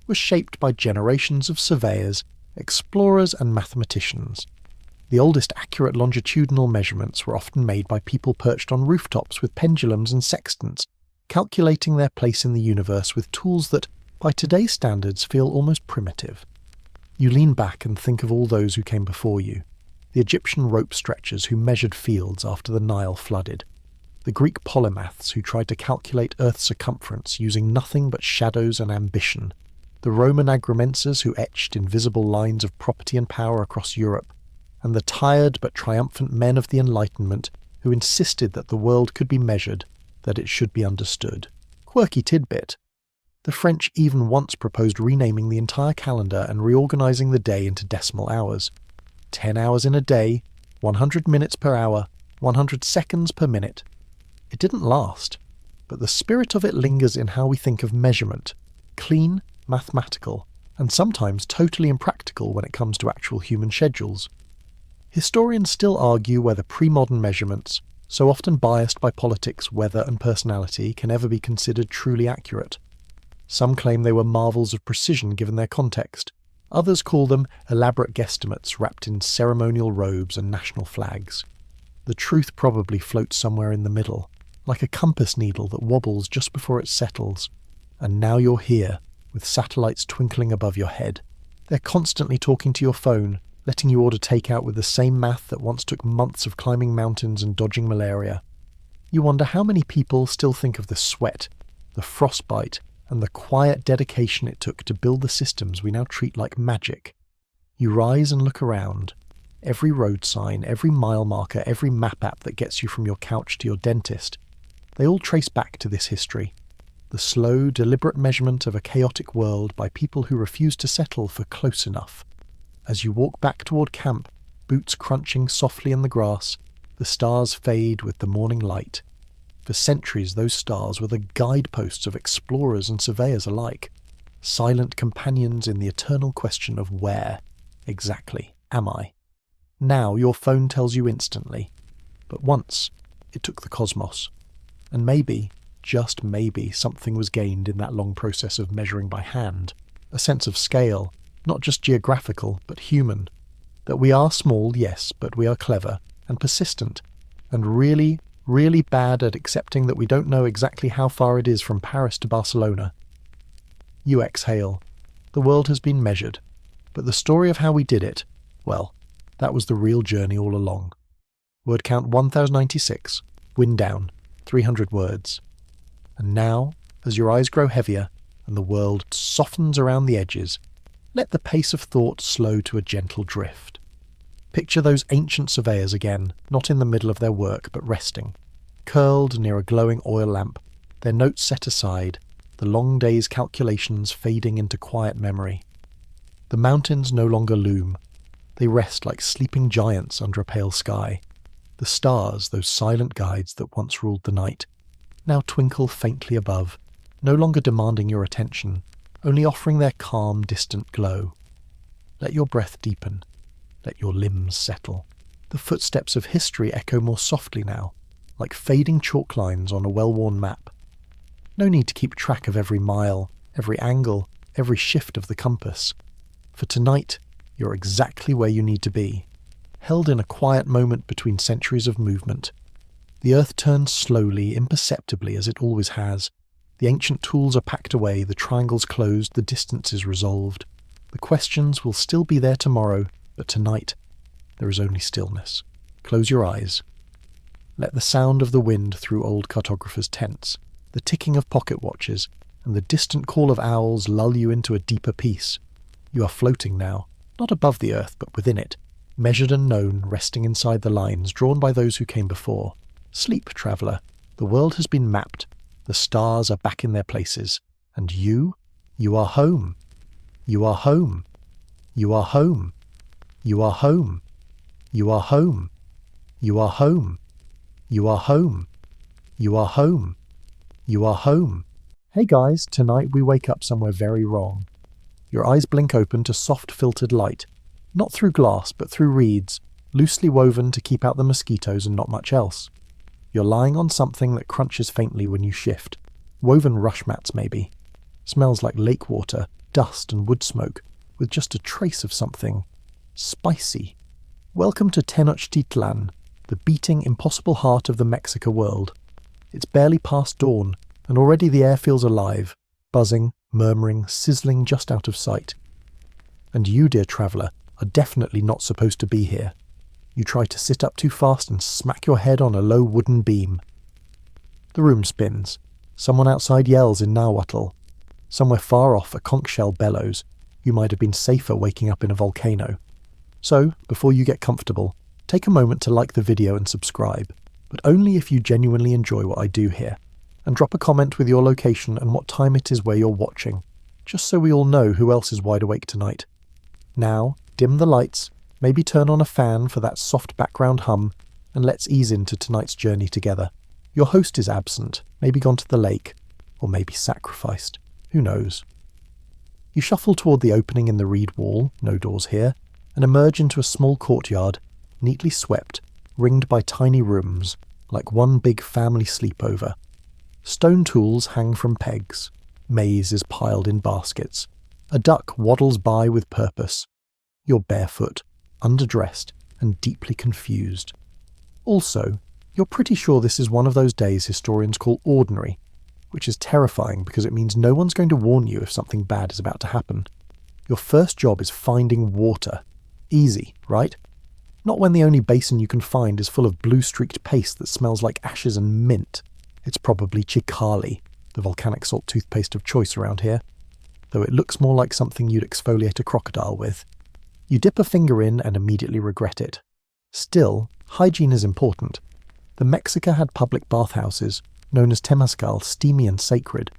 Speaker 1: was shaped by generations of surveyors, explorers and mathematicians. The oldest accurate longitudinal measurements were often made by people perched on rooftops with pendulums and sextants, calculating their place in the universe with tools that, by today's standards, feel almost primitive. You lean back and think of all those who came before you, the Egyptian rope stretchers who measured fields after the Nile flooded, the Greek polymaths who tried to calculate Earth's circumference using nothing but shadows and ambition, the Roman agrimensors who etched invisible lines of property and power across Europe, and the tired but triumphant men of the Enlightenment who insisted that the world could be measured, that it should be understood. Quirky tidbit. The French even once proposed renaming the entire calendar and reorganising the day into decimal hours. 10 hours in a day, 100 minutes per hour, 100 seconds per minute. It didn't last, but the spirit of it lingers in how we think of measurement, clean, mathematical, and sometimes totally impractical when it comes to actual human schedules. Historians still argue whether pre-modern measurements, so often biased by politics, weather and personality, can ever be considered truly accurate. Some claim they were marvels of precision given their context. Others call them elaborate guesstimates wrapped in ceremonial robes and national flags. The truth probably floats somewhere in the middle, like a compass needle that wobbles just before it settles. And now you're here, with satellites twinkling above your head. They're constantly talking to your phone, letting you order takeout with the same math that once took months of climbing mountains and dodging malaria. You wonder how many people still think of the sweat, the frostbite, and the quiet dedication it took to build the systems we now treat like magic. You rise and look around. Every road sign, every mile marker, every map app that gets you from your couch to your dentist, they all trace back to this history. The slow, deliberate measurement of a chaotic world by people who refuse to settle for close enough. As you walk back toward camp, boots crunching softly in the grass, the stars fade with the morning light. For centuries, those stars were the guideposts of explorers and surveyors alike, silent companions in the eternal question of where, exactly, am I? Now your phone tells you instantly, but once it took the cosmos. And maybe, just maybe, something was gained in that long process of measuring by hand, a sense of scale, not just geographical, but human. That we are small, yes, but we are clever and persistent, and really, really bad at accepting that we don't know exactly how far it is from Paris to Barcelona. You exhale. The world has been measured, but the story of how we did it, well, that was the real journey all along. Word count 1096, wind down, 300 words. And now, as your eyes grow heavier and the world softens around the edges, let the pace of thought slow to a gentle drift. Picture those ancient surveyors again, not in the middle of their work, but resting, curled near a glowing oil lamp, their notes set aside, the long day's calculations fading into quiet memory. The mountains no longer loom. They rest like sleeping giants under a pale sky. The stars, those silent guides that once ruled the night, now twinkle faintly above, no longer demanding your attention, only offering their calm, distant glow. Let your breath deepen. Let your limbs settle. The footsteps of history echo more softly now, like fading chalk lines on a well-worn map. No need to keep track of every mile, every angle, every shift of the compass. For tonight, you're exactly where you need to be, held in a quiet moment between centuries of movement. The earth turns slowly, imperceptibly, as it always has. The ancient tools are packed away, the triangles closed, the distances resolved. The questions will still be there tomorrow, but tonight, there is only stillness. Close your eyes. Let the sound of the wind through old cartographers' tents, the ticking of pocket watches, and the distant call of owls lull you into a deeper peace. You are floating now, not above the earth, but within it, measured and known, resting inside the lines drawn by those who came before. Sleep, traveller. The world has been mapped. The stars are back in their places. And you are home. You are home. You are home. You are home. You are home. You are home. You are home. You are home. You are home. Hey guys, tonight we wake up somewhere very wrong. Your eyes blink open to soft filtered light, not through glass but through reeds, loosely woven to keep out the mosquitoes and not much else. You're lying on something that crunches faintly when you shift. Woven rush mats maybe. Smells like lake water, dust and wood smoke, with just a trace of something spicy. Welcome to Tenochtitlan, the beating, impossible heart of the Mexica world. It's barely past dawn, and already the air feels alive, buzzing, murmuring, sizzling just out of sight. And you, dear traveller, are definitely not supposed to be here. You try to sit up too fast and smack your head on a low wooden beam. The room spins. Someone outside yells in Nahuatl. Somewhere far off, a conch shell bellows. You might have been safer waking up in a volcano. So, before you get comfortable, take a moment to like the video and subscribe, but only if you genuinely enjoy what I do here. And drop a comment with your location and what time it is where you're watching, just so we all know who else is wide awake tonight. Now, dim the lights, maybe turn on a fan for that soft background hum, and let's ease into tonight's journey together. Your host is absent, maybe gone to the lake, or maybe sacrificed. Who knows? You shuffle toward the opening in the reed wall, no doors here, and emerge into a small courtyard, neatly swept, ringed by tiny rooms, like one big family sleepover. Stone tools hang from pegs. Maize is piled in baskets. A duck waddles by with purpose. You're barefoot, underdressed, and deeply confused. Also, you're pretty sure this is one of those days historians call ordinary, which is terrifying because it means no one's going to warn you if something bad is about to happen. Your first job is finding water. Easy, right? Not when the only basin you can find is full of blue-streaked paste that smells like ashes and mint. It's probably Chikali, the volcanic salt toothpaste of choice around here, though it looks more like something you'd exfoliate a crocodile with. You dip a finger in and immediately regret it. Still, hygiene is important. The Mexica had public bathhouses, known as temazcal, steamy and sacred.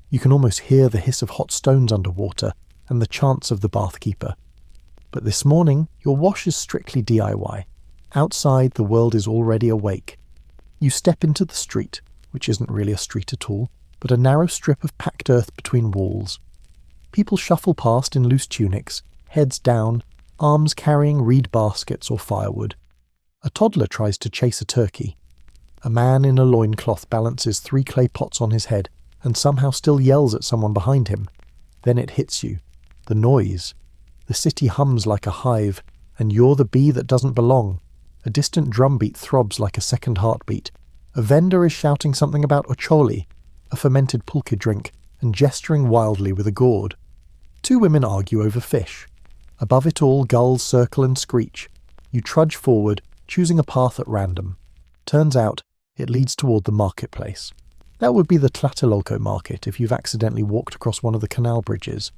Speaker 1: You can almost hear the hiss of hot stones underwater and the chants of the bathkeeper. But this morning, your wash is strictly DIY. Outside, the world is already awake. You step into the street, which isn't really a street at all, but a narrow strip of packed earth between walls. People shuffle past in loose tunics, heads down, arms carrying reed baskets or firewood. A toddler tries to chase a turkey. A man in a loincloth balances 3 clay pots on his head and somehow still yells at someone behind him. Then it hits you. The noise. The city hums like a hive, and you're the bee that doesn't belong. A distant drumbeat throbs like a second heartbeat. A vendor is shouting something about ocholi, a fermented pulque drink, and gesturing wildly with a gourd. 2 women argue over fish. Above it all, gulls circle and screech. You trudge forward, choosing a path at random. Turns out, it leads toward the marketplace. That would be the Tlatelolco market if you've accidentally walked across one of the canal bridges.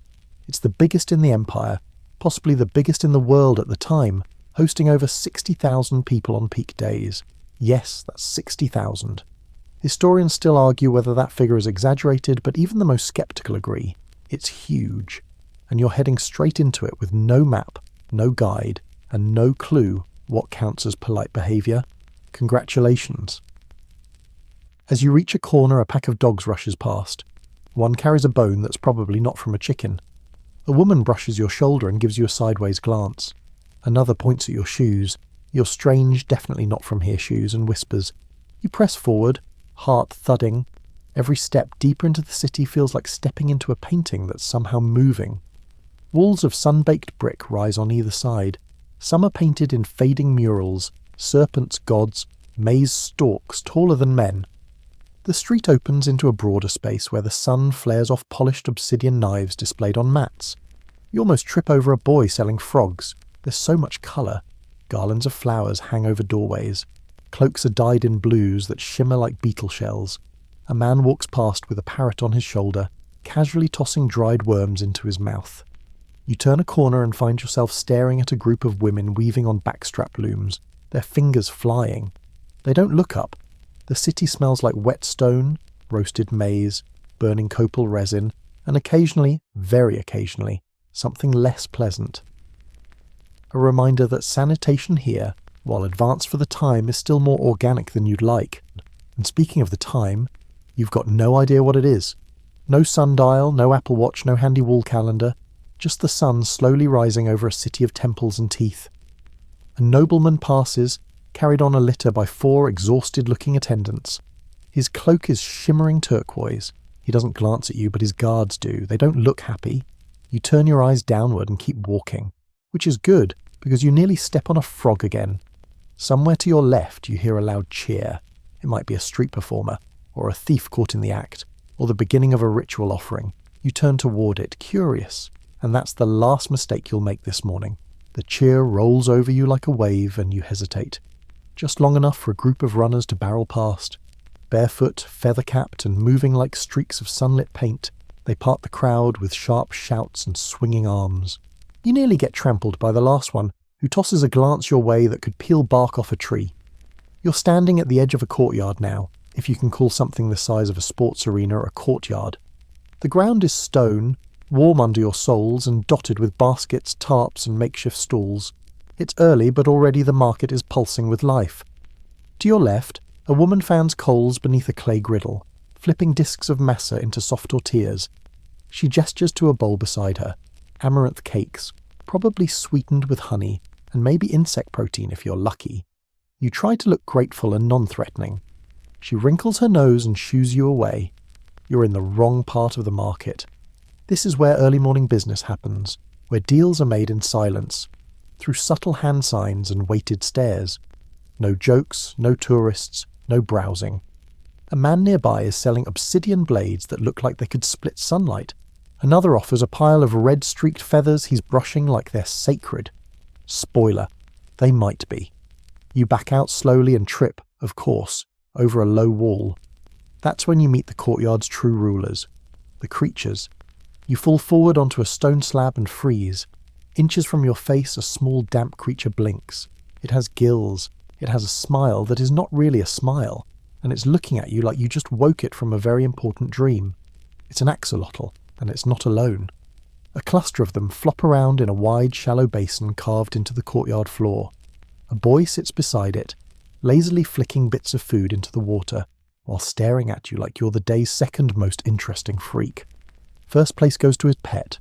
Speaker 1: It's the biggest in the empire, possibly the biggest in the world at the time, hosting over 60,000 people on peak days. Yes, that's 60,000. Historians still argue whether that figure is exaggerated, but even the most skeptical agree. It's huge, and you're heading straight into it with no map, no guide, and no clue what counts as polite behaviour. Congratulations. As you reach a corner, a pack of dogs rushes past. One carries a bone that's probably not from a chicken. A woman brushes your shoulder and gives you a sideways glance. Another points at your shoes, your strange, definitely not from here shoes, and whispers. You press forward, heart thudding. Every step deeper into the city feels like stepping into a painting that's somehow moving. Walls of sun-baked brick rise on either side. Some are painted in fading murals, serpents, gods, maze stalks taller than men. The street opens into a broader space where the sun flares off polished obsidian knives displayed on mats. You almost trip over a boy selling frogs. There's so much colour. Garlands of flowers hang over doorways. Cloaks are dyed in blues that shimmer like beetle shells. A man walks past with a parrot on his shoulder, casually tossing dried worms into his mouth. You turn a corner and find yourself staring at a group of women weaving on backstrap looms, their fingers flying. They don't look up. The city smells like wet stone, roasted maize, burning copal resin, and occasionally, very occasionally, something less pleasant. A reminder that sanitation here, while advanced for the time, is still more organic than you'd like. And speaking of the time, you've got no idea what it is. No sundial, no Apple Watch, no handy wall calendar, just the sun slowly rising over a city of temples and teeth. A nobleman passes, carried on a litter by 4 exhausted-looking attendants. His cloak is shimmering turquoise. He doesn't glance at you, but his guards do. They don't look happy. You turn your eyes downward and keep walking, which is good, because you nearly step on a frog again. Somewhere to your left you hear a loud cheer. It might be a street performer, or a thief caught in the act, or the beginning of a ritual offering. You turn toward it, curious, and that's the last mistake you'll make this morning. The cheer rolls over you like a wave and you hesitate. Just long enough for a group of runners to barrel past. Barefoot, feather-capped, and moving like streaks of sunlit paint, they part the crowd with sharp shouts and swinging arms. You nearly get trampled by the last one, who tosses a glance your way that could peel bark off a tree. You're standing at the edge of a courtyard now, if you can call something the size of a sports arena a courtyard. The ground is stone, warm under your soles and dotted with baskets, tarps and makeshift stalls. It's early, but already the market is pulsing with life. To your left, a woman fans coals beneath a clay griddle, flipping discs of masa into soft tortillas. She gestures to a bowl beside her. Amaranth cakes, probably sweetened with honey, and maybe insect protein if you're lucky. You try to look grateful and non-threatening. She wrinkles her nose and shoos you away. You're in the wrong part of the market. This is where early morning business happens, where deals are made in silence, through subtle hand signs and weighted stares. No jokes, no tourists, no browsing. A man nearby is selling obsidian blades that look like they could split sunlight. Another offers a pile of red-streaked feathers he's brushing like they're sacred. Spoiler, they might be. You back out slowly and trip, of course, over a low wall. That's when you meet the courtyard's true rulers, the creatures. You fall forward onto a stone slab and freeze. Inches from your face, a small damp creature blinks. It has gills. It has a smile that is not really a smile, and it's looking at you like you just woke it from a very important dream. It's an axolotl, and it's not alone. A cluster of them flop around in a wide, shallow basin carved into the courtyard floor. A boy sits beside it, lazily flicking bits of food into the water, while staring at you like you're the day's second most interesting freak. First place goes to his pet.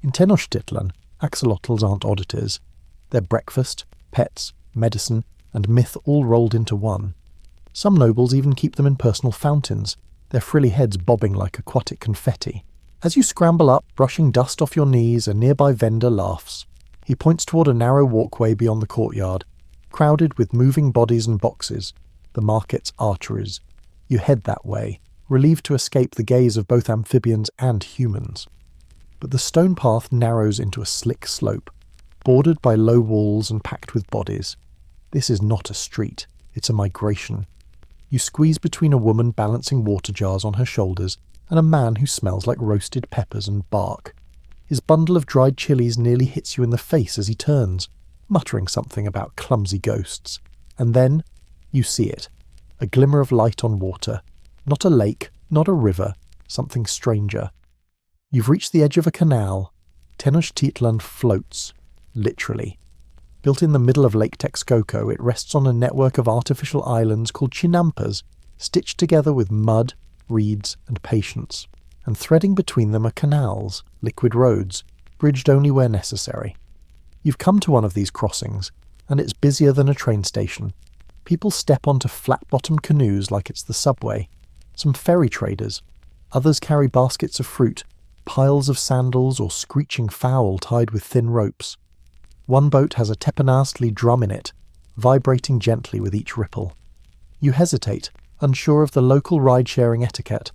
Speaker 1: In Tenochtitlan, axolotls aren't oddities. They're breakfast, pets, medicine, and myth all rolled into one. Some nobles even keep them in personal fountains, their frilly heads bobbing like aquatic confetti. As you scramble up, brushing dust off your knees, a nearby vendor laughs. He points toward a narrow walkway beyond the courtyard, crowded with moving bodies and boxes, the market's arteries. You head that way, relieved to escape the gaze of both amphibians and humans. But the stone path narrows into a slick slope, bordered by low walls and packed with bodies. This is not a street, it's a migration. You squeeze between a woman balancing water jars on her shoulders and a man who smells like roasted peppers and bark. His bundle of dried chilies nearly hits you in the face as he turns, muttering something about clumsy ghosts. And then you see it. a glimmer of light on water. Not a lake, not a river, something stranger. You've reached the edge of a canal. Tenochtitlan floats, literally. Built in the middle of Lake Texcoco, it rests on a network of artificial islands called chinampas, stitched together with mud, reeds, and patience. And threading between them are canals, liquid roads, bridged only where necessary. You've come to one of these crossings, and it's busier than a train station. People step onto flat-bottomed canoes like it's the subway. Some ferry traders. Others carry baskets of fruit, piles of sandals or screeching fowl tied with thin ropes. One boat has a teponaztli drum in it, vibrating gently with each ripple. You hesitate, unsure of the local ride-sharing etiquette.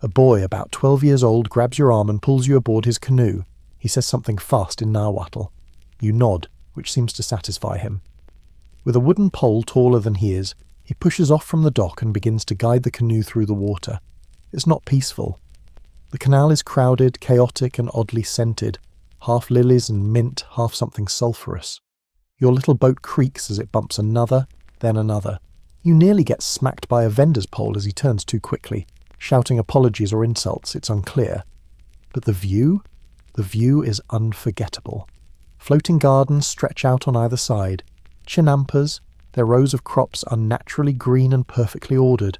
Speaker 1: A boy about 12 years old grabs your arm and pulls you aboard his canoe. He says something fast in Nahuatl. You nod, which seems to satisfy him. With a wooden pole taller than he is, he pushes off from the dock and begins to guide the canoe through the water. It's not peaceful. The canal is crowded, chaotic, and oddly scented. Half lilies and mint, half something sulphurous. Your little boat creaks as it bumps another, then another. You nearly get smacked by a vendor's pole as he turns too quickly, shouting apologies or insults, it's unclear. But the view? The view is unforgettable. Floating gardens stretch out on either side. Chinampas, their rows of crops unnaturally green and perfectly ordered.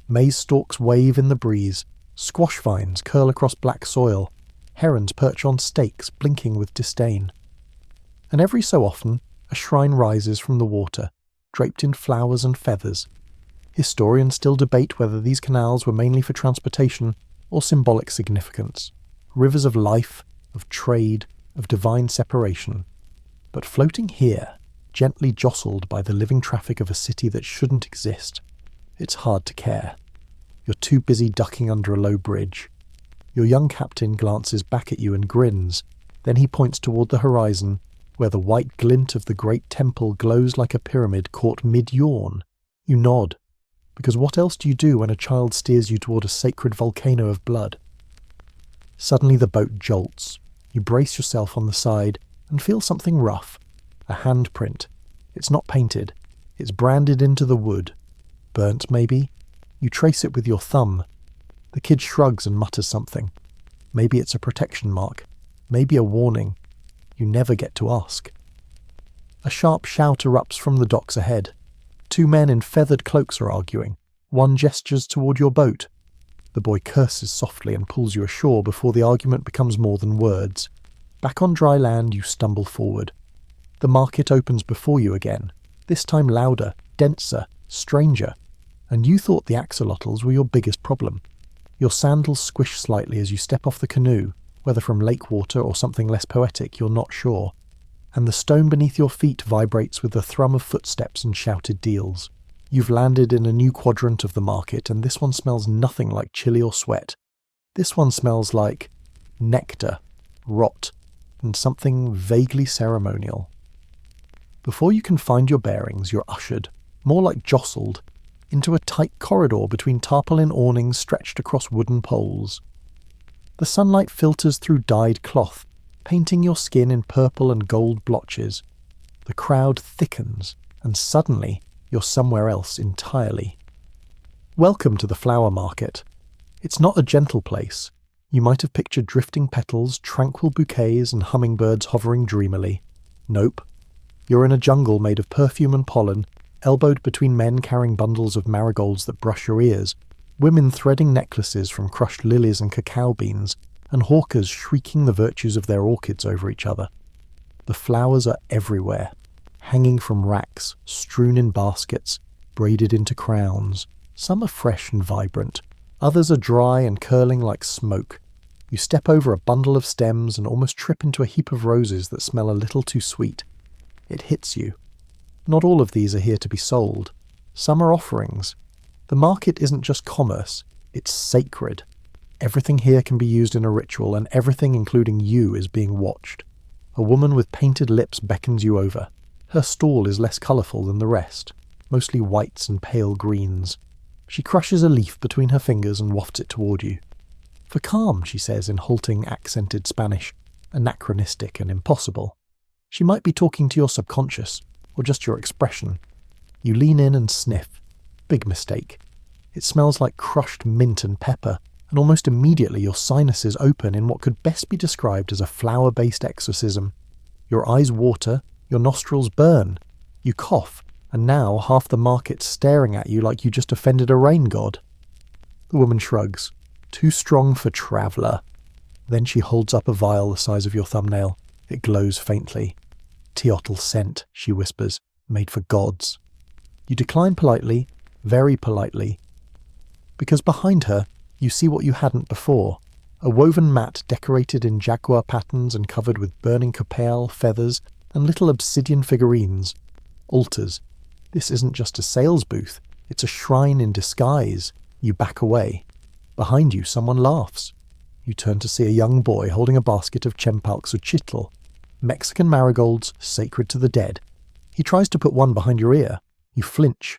Speaker 1: Maize stalks wave in the breeze. Squash vines curl across black soil. Herons perch on stakes, blinking with disdain. And every so often, a shrine rises from the water, draped in flowers and feathers. Historians still debate whether these canals were mainly for transportation or symbolic significance. Rivers of life, of trade, of divine separation. But floating here, gently jostled by the living traffic of a city that shouldn't exist, it's hard to care. You're too busy ducking under a low bridge. Your young captain glances back at you and grins. Then he points toward the horizon, where the white glint of the great temple glows like a pyramid caught mid-yawn. You nod, because what else do you do when a child steers you toward a sacred volcano of blood? Suddenly the boat jolts. You brace yourself on the side and feel something rough. A handprint. It's not painted. It's branded into the wood. Burnt, maybe? You trace it with your thumb. The kid shrugs and mutters something. Maybe it's a protection mark. Maybe a warning. You never get to ask. A sharp shout erupts from the docks ahead. Two men in feathered cloaks are arguing. One gestures toward your boat. The boy curses softly and pulls you ashore before the argument becomes more than words. Back on dry land, you stumble forward. The market opens before you again, this time louder, denser, stranger. And you thought the axolotls were your biggest problem. Your sandals squish slightly as you step off the canoe, whether from lake water or something less poetic, you're not sure. And the stone beneath your feet vibrates with the thrum of footsteps and shouted deals. You've landed in a new quadrant of the market, and this one smells nothing like chili or sweat. This one smells like nectar, rot, and something vaguely ceremonial. Before you can find your bearings, you're ushered, more like jostled, into a tight corridor between tarpaulin awnings stretched across wooden poles. The sunlight filters through dyed cloth, painting your skin in purple and gold blotches. The crowd thickens, and suddenly you're somewhere else entirely. Welcome to the flower market. It's not a gentle place. You might have pictured drifting petals, tranquil bouquets, and hummingbirds hovering dreamily. Nope. You're in a jungle made of perfume and pollen, elbowed between men carrying bundles of marigolds that brush your ears, women threading necklaces from crushed lilies and cacao beans, and hawkers shrieking the virtues of their orchids over each other. The flowers are everywhere, hanging from racks, strewn in baskets, braided into crowns. Some are fresh and vibrant, others are dry and curling like smoke. You step over a bundle of stems and almost trip into a heap of roses that smell a little too sweet. It hits you. Not all of these are here to be sold. Some are offerings. The market isn't just commerce, it's sacred. Everything here can be used in a ritual, and everything, including you, is being watched. A woman with painted lips beckons you over. Her stall is less colourful than the rest, mostly whites and pale greens. She crushes a leaf between her fingers and wafts it toward you. For calm, she says in halting, accented Spanish, anachronistic and impossible. She might be talking to your subconscious, or just your expression. You lean in and sniff. big mistake. It smells like crushed mint and pepper, and almost immediately your sinuses open in what could best be described as a flower-based exorcism. Your eyes water, your nostrils burn, you cough, and now half the market's staring at you like you just offended a rain god. The woman shrugs. Too strong for traveller. Then she holds up a vial the size of your thumbnail. It glows faintly. Teotl scent, she whispers, made for gods. You decline politely, very politely, because behind her you see what you hadn't before. A woven mat decorated in jaguar patterns and covered with burning capel, feathers, and little obsidian figurines. Altars. This isn't just a sales booth, it's a shrine in disguise. You back away. Behind you someone laughs. You turn to see a young boy holding a basket of chempalxuchitl, Mexican marigolds sacred to the dead. He tries to put one behind your ear. You flinch.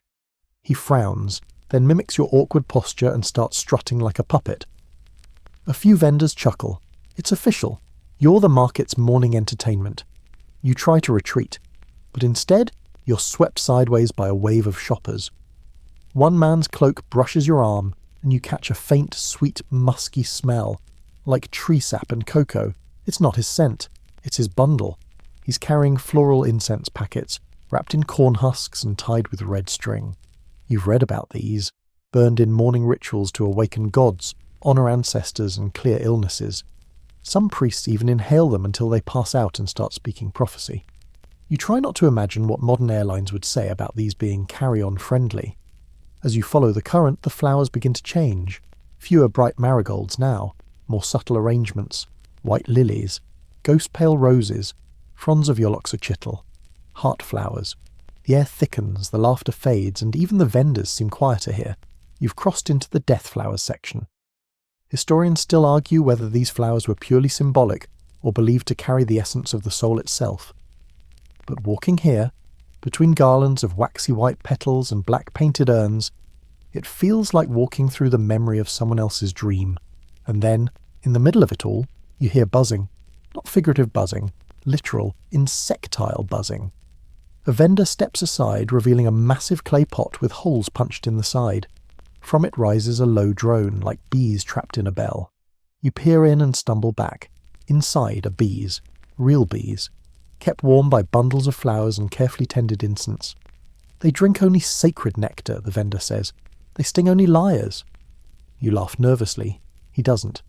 Speaker 1: He frowns, then mimics your awkward posture and starts strutting like a puppet. A few vendors chuckle. It's official. You're the market's morning entertainment. You try to retreat, but instead you're swept sideways by a wave of shoppers. One man's cloak brushes your arm, and you catch a faint, sweet, musky smell, like tree sap and cocoa. It's not his scent, it's his bundle. He's carrying floral incense packets, wrapped in corn husks and tied with red string. You've read about these, burned in morning rituals to awaken gods, honour ancestors and clear illnesses. Some priests even inhale them until they pass out and start speaking prophecy. You try not to imagine what modern airlines would say about these being carry-on friendly. As you follow the current, the flowers begin to change. Fewer bright marigolds now, more subtle arrangements, white lilies, ghost-pale roses, fronds of Yoloxochitl, heart flowers. The air thickens, the laughter fades, and even the vendors seem quieter here. You've crossed into the death flowers section. Historians still argue whether these flowers were purely symbolic or believed to carry the essence of the soul itself. But walking here, between garlands of waxy white petals and black painted urns, it feels like walking through the memory of someone else's dream. And then, in the middle of it all, you hear buzzing. Not figurative buzzing, literal, insectile buzzing. A vendor steps aside, revealing a massive clay pot with holes punched in the side. From it rises a low drone, like bees trapped in a bell. You peer in and stumble back. Inside are bees, real bees, kept warm by bundles of flowers and carefully tended incense. They drink only sacred nectar, the vendor says. They sting only liars. You laugh nervously. He doesn't.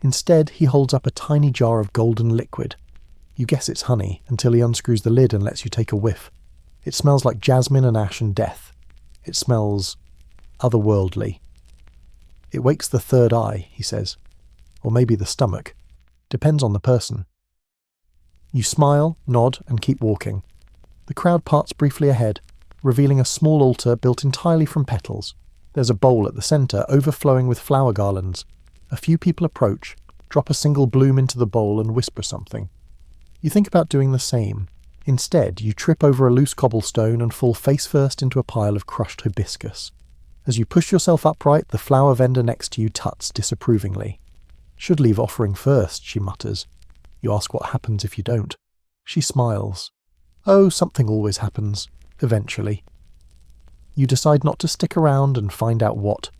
Speaker 1: Instead, he holds up a tiny jar of golden liquid. You guess it's honey, until he unscrews the lid and lets you take a whiff. It smells like jasmine and ash and death. It smells otherworldly. It wakes the third eye, he says. Or maybe the stomach. Depends on the person. You smile, nod, and keep walking. The crowd parts briefly ahead, revealing a small altar built entirely from petals. There's a bowl at the centre, overflowing with flower garlands. A few people approach, drop a single bloom into the bowl and whisper something. You think about doing the same. Instead, you trip over a loose cobblestone and fall face first into a pile of crushed hibiscus. As you push yourself upright, the flower vendor next to you tuts disapprovingly. Should leave offering first, she mutters. You ask what happens if you don't. She smiles. Oh, something always happens. Eventually. You decide not to stick around and find out what.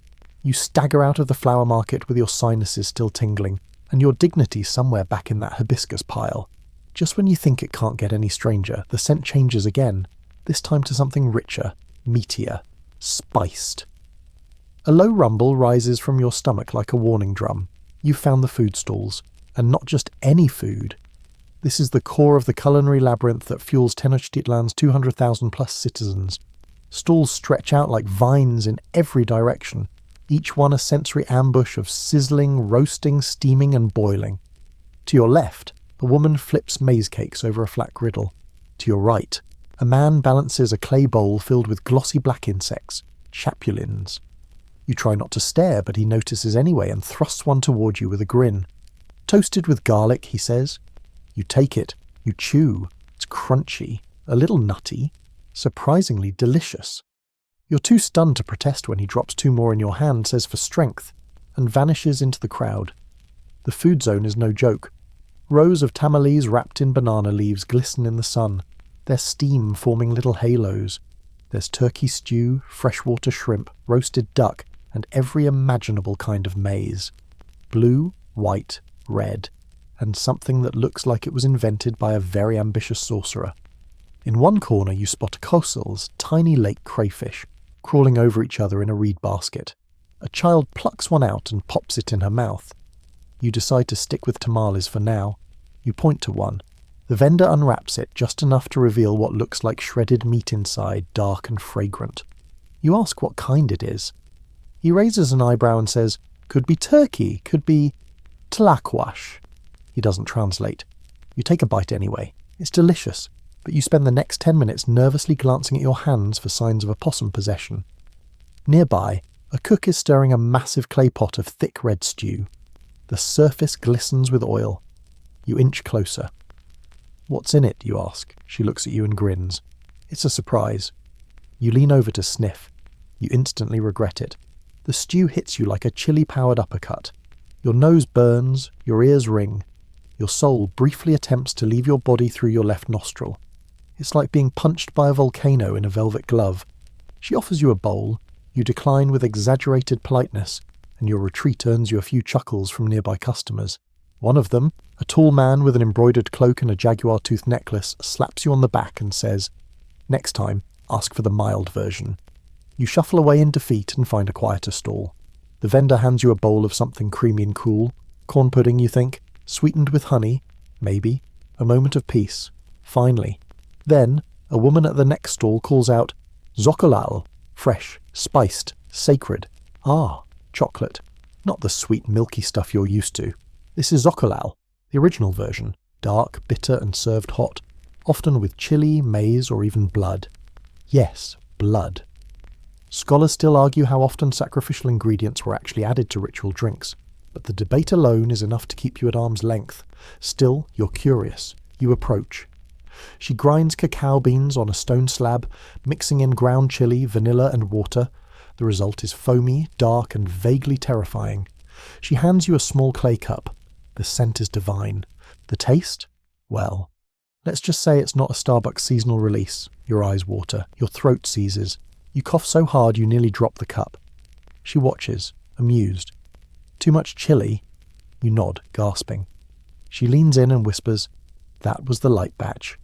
Speaker 1: You stagger out of the flower market with your sinuses still tingling, and your dignity somewhere back in that hibiscus pile. Just when you think it can't get any stranger, the scent changes again, this time to something richer, meatier, spiced. A low rumble rises from your stomach like a warning drum. You've found the food stalls, and not just any food. This is the core of the culinary labyrinth that fuels Tenochtitlan's 200,000 plus citizens. Stalls stretch out like vines in every direction, each one a sensory ambush of sizzling, roasting, steaming and boiling. To your left, a woman flips maize cakes over a flat griddle. To your right, a man balances a clay bowl filled with glossy black insects, chapulins. You try not to stare, but he notices anyway and thrusts one toward you with a grin. Toasted with garlic, he says. You take it, you chew. It's crunchy, a little nutty, surprisingly delicious. You're too stunned to protest when he drops two more in your hand, says for strength, and vanishes into the crowd. The food zone is no joke. Rows of tamales wrapped in banana leaves glisten in the sun, their steam forming little halos. There's turkey stew, freshwater shrimp, roasted duck, and every imaginable kind of maize. Blue, white, red, and something that looks like it was invented by a very ambitious sorcerer. In one corner you spot Kosel's tiny lake crayfish, crawling over each other in a reed basket. A child plucks one out and pops it in her mouth. You decide to stick with tamales for now. You point to one. The vendor unwraps it just enough to reveal what looks like shredded meat inside, dark and fragrant. You ask what kind it is. He raises an eyebrow and says, "Could be turkey, could be tlaquash." He doesn't translate. You take a bite anyway. It's delicious, but you spend the next 10 minutes nervously glancing at your hands for signs of opossum possession. Nearby, a cook is stirring a massive clay pot of thick red stew. The surface glistens with oil. You inch closer. "What's in it?" you ask. She looks at you and grins. It's a surprise. You lean over to sniff. You instantly regret it. The stew hits you like a chili-powered uppercut. Your nose burns, your ears ring. Your soul briefly attempts to leave your body through your left nostril. It's like being punched by a volcano in a velvet glove. She offers you a bowl. You decline with exaggerated politeness, and your retreat earns you a few chuckles from nearby customers. One of them, a tall man with an embroidered cloak and a jaguar tooth necklace, slaps you on the back and says, "Next time, ask for the mild version." You shuffle away in defeat and find a quieter stall. The vendor hands you a bowl of something creamy and cool. Corn pudding, you think? Sweetened with honey? Maybe. A moment of peace. Finally. Then, a woman at the next stall calls out, "Zocolal. Fresh, spiced, sacred." Ah, chocolate. Not the sweet milky stuff you're used to. This is Zocolal, the original version. Dark, bitter and served hot. Often with chili, maize or even blood. Yes, blood. Scholars still argue how often sacrificial ingredients were actually added to ritual drinks, but the debate alone is enough to keep you at arm's length. Still, you're curious. You approach. She grinds cacao beans on a stone slab, mixing in ground chili, vanilla and water. The result is foamy, dark and vaguely terrifying. She hands you a small clay cup. The scent is divine. The taste? Well, let's just say it's not a Starbucks seasonal release. Your eyes water. Your throat seizes. You cough so hard you nearly drop the cup. She watches, amused. "Too much chili?" You nod, gasping. She leans in and whispers, "That was the light batch."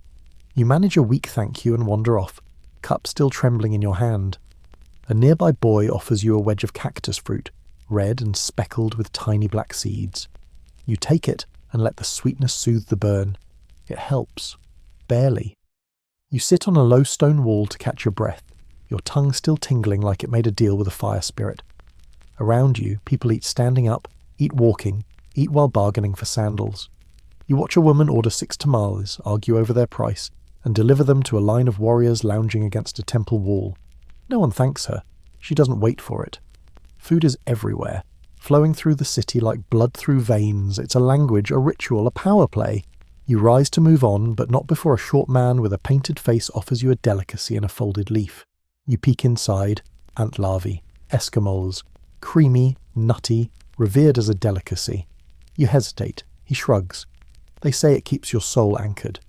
Speaker 1: You manage a weak thank you and wander off, cup still trembling in your hand. A nearby boy offers you a wedge of cactus fruit, red and speckled with tiny black seeds. You take it and let the sweetness soothe the burn. It helps. Barely. You sit on a low stone wall to catch your breath, your tongue still tingling like it made a deal with a fire spirit. Around you, people eat standing up, eat walking, eat while bargaining for sandals. You watch a woman order 6 tamales, argue over their price, and deliver them to a line of warriors lounging against a temple wall. No one thanks her. She doesn't wait for it. Food is everywhere, flowing through the city like blood through veins. It's a language, a ritual, a power play. You rise to move on, but not before a short man with a painted face offers you a delicacy in a folded leaf. You peek inside. Ant larvae, Eskimos, creamy, nutty, revered as a delicacy. You hesitate. He shrugs. They say it keeps your soul anchored.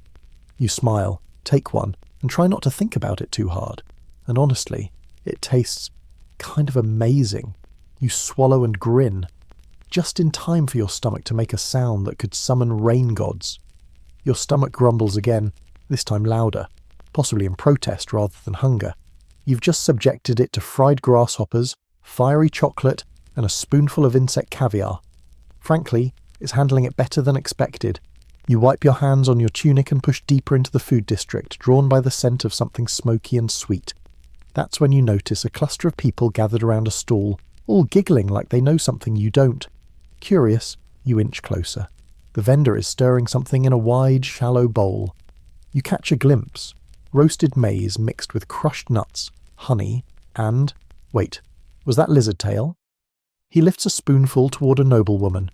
Speaker 1: You smile, take one, and try not to think about it too hard. And honestly, it tastes kind of amazing. You swallow and grin, just in time for your stomach to make a sound that could summon rain gods. Your stomach grumbles again, this time louder, possibly in protest rather than hunger. You've just subjected it to fried grasshoppers, fiery chocolate, and a spoonful of insect caviar. Frankly, it's handling it better than expected. You wipe your hands on your tunic and push deeper into the food district, drawn by the scent of something smoky and sweet. That's when you notice a cluster of people gathered around a stall, all giggling like they know something you don't. Curious, you inch closer. The vendor is stirring something in a wide, shallow bowl. You catch a glimpse. Roasted maize mixed with crushed nuts, honey, and... Wait, was that lizard tail? He lifts a spoonful toward a noblewoman.